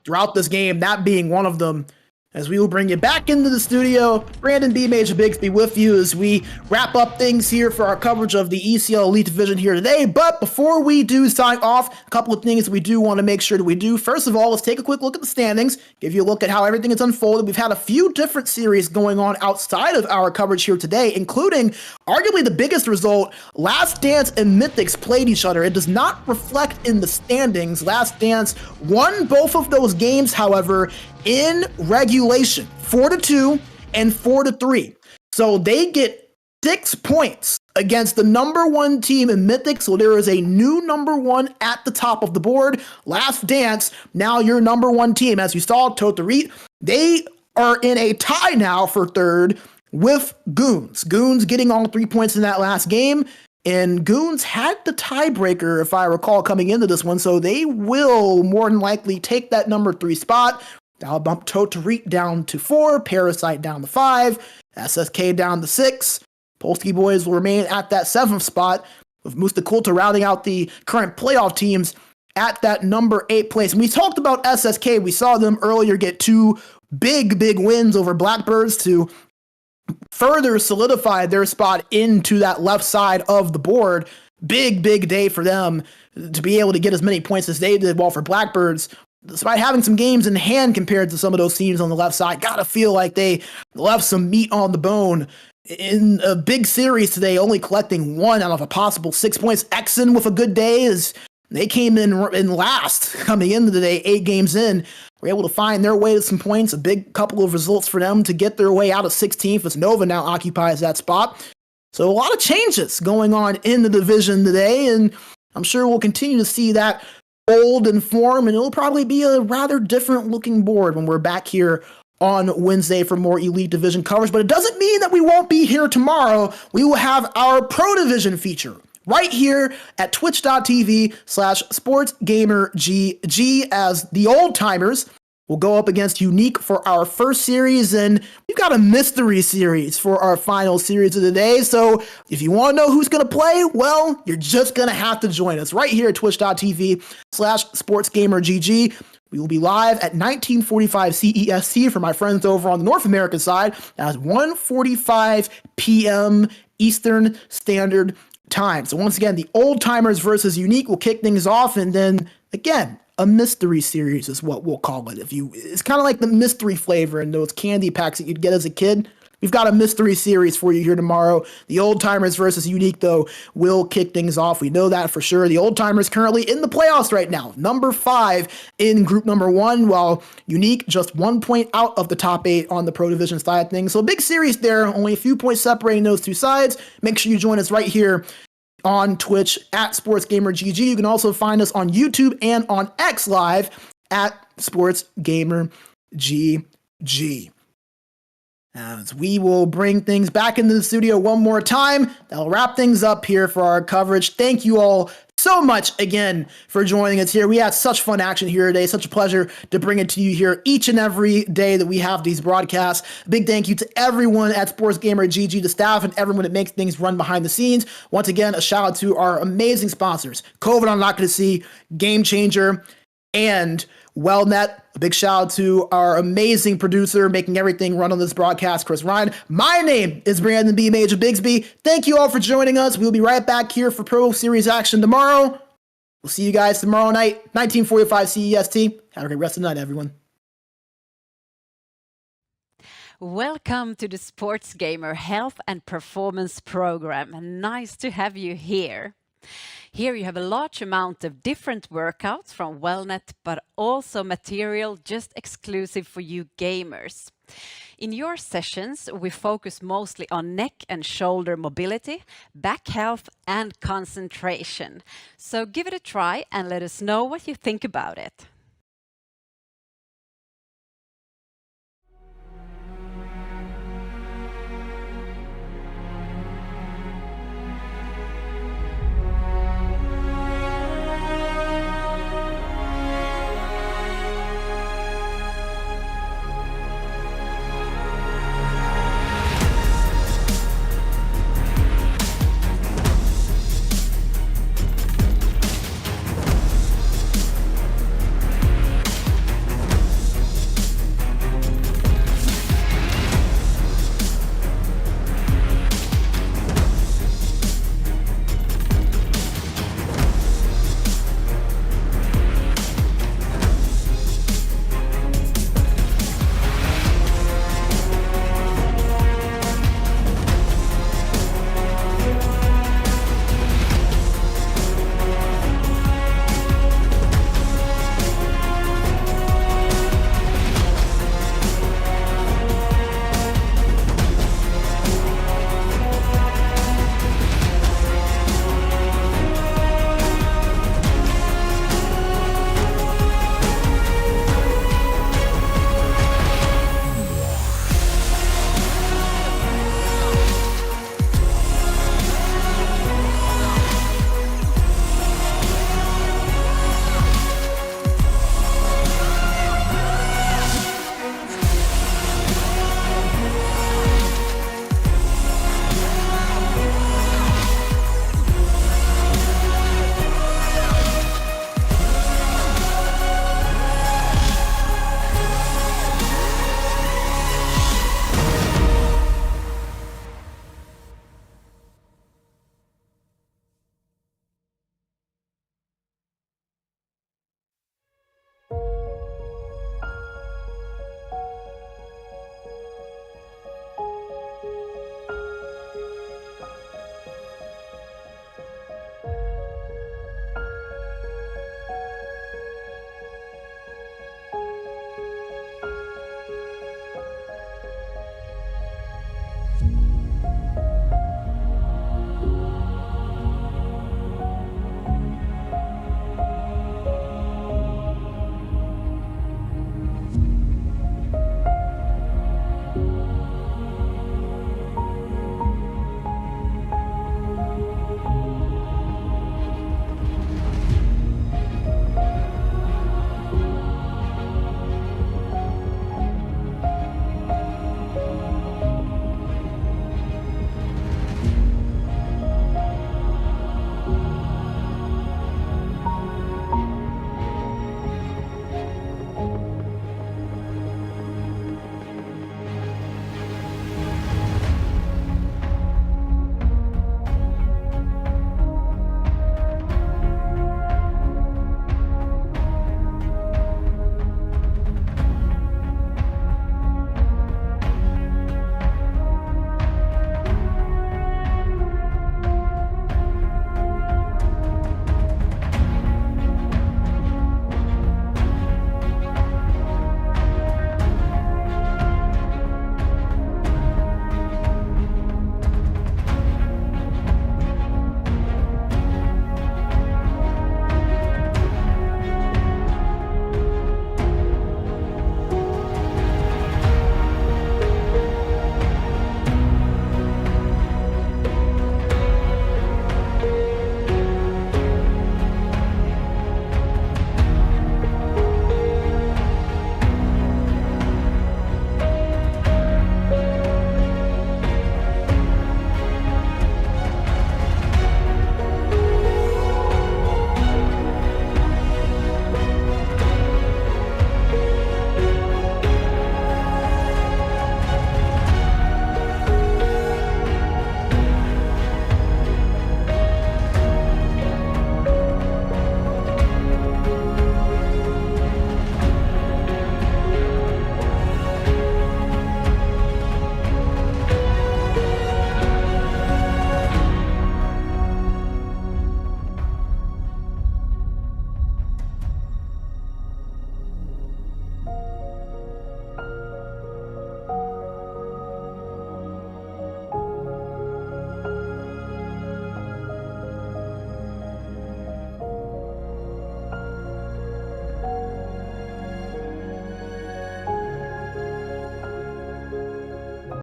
throughout this game, that being one of them. As we will bring you back into the studio, Brandon B. Major Bigsby with you as we wrap up things here for our coverage of the ECL Elite Division here today. But before we do sign off, a couple of things we do want to make sure that we do. First of all, let's take a quick look at the standings, give you a look at how everything is unfolded. We've had a few different series going on outside of our coverage here today, including arguably the biggest result. Last Dance and Mythics played each other. It does not reflect in the standings. Last Dance won both of those games, however, in regulation, 4-2 and 4-3. So they get 6 points against the number 1 team in Mythic. So there is a new number 1 at the top of the board. Last Dance, now your number 1 team. As you saw, Tohtorit, they are in a tie now for third with GOONS. GOONS getting all 3 points in that last game. And GOONS had the tiebreaker, if I recall, coming into this one. So they will more than likely take that number 3 spot. That'll bump Tohtorit down to 4, Parasite down to 5, SSK down to 6. Polsky Boys will remain at that 7th spot, of Mustakulta rounding out the current playoff teams at that number 8 place. And we talked about SSK. We saw them earlier get 2 big wins over Blackbirds to further solidify their spot into that left side of the board. Big day for them to be able to get as many points as they did. While for Blackbirds, despite having some games in hand compared to some of those teams on the left side, gotta feel like they left some meat on the bone in a big series today, only collecting 1 out of a possible 6 points. Exon with a good day as they came in last coming into the day, 8 games in. Were able to find their way to some points, a big couple of results for them to get their way out of 16th as Nova now occupies that spot. So a lot of changes going on in the division today, and I'm sure we'll continue to see that hold and form, and it'll probably be a rather different looking board when we're back here on Wednesday for more Elite Division coverage. But it doesn't mean that we won't be here tomorrow. We will have our Pro Division feature right here at twitch.tv/SportsGamerGG as the old timers will go up against Unique for our first series, and we've got a mystery series for our final series of the day. So if you want to know who's going to play, well, you're just going to have to join us right here at twitch.tv/SportsGamerGG. We will be live at 1945 CEST for my friends over on the North American side. That's 1:45 p.m. Eastern Standard Time. So once again, the old timers versus Unique will kick things off, and then again, a mystery series is what we'll call it. It's kind of like the mystery flavor in those candy packs that you'd get as a kid. We've got a mystery series for you here tomorrow. The old timers versus Unique, though, will kick things off. We know that for sure. The old timers currently in the playoffs right now, number 5 in group number 1, while Unique just 1 point out of the top 8 on the Pro Division side of things. So a big series there, only a few points separating those two sides. Make sure you join us right here on Twitch at SportsGamerGG. You can also find us on YouTube and on X Live at SportsGamerGG. As we will bring things back into the studio one more time, that'll wrap things up here for our coverage. Thank you all so much again for joining us here. We had such fun action here today. Such a pleasure to bring it to you here each and every day that we have these broadcasts. Big thank you to everyone at SportsGamerGG, the staff, and everyone that makes things run behind the scenes. Once again, a shout out to our amazing sponsors, COVID I'm Not Gonna See, Game Changer, and WellNet. A big shout out to our amazing producer making everything run on this broadcast, Chris Ryan. My name is Brandon B. Major Bigsby. Thank you all for joining us. We'll be right back here for Pro Series action tomorrow. We'll see you guys tomorrow night, 1945 CEST. Have a great rest of the night, everyone. Welcome to the SportsGamer Health and Performance Program. Nice to have you here. Here you have a large amount of different workouts from WellNet, but also material just exclusive for you gamers. In your sessions, we focus mostly on neck and shoulder mobility, back health, and concentration. So give it a try and let us know what you think about it.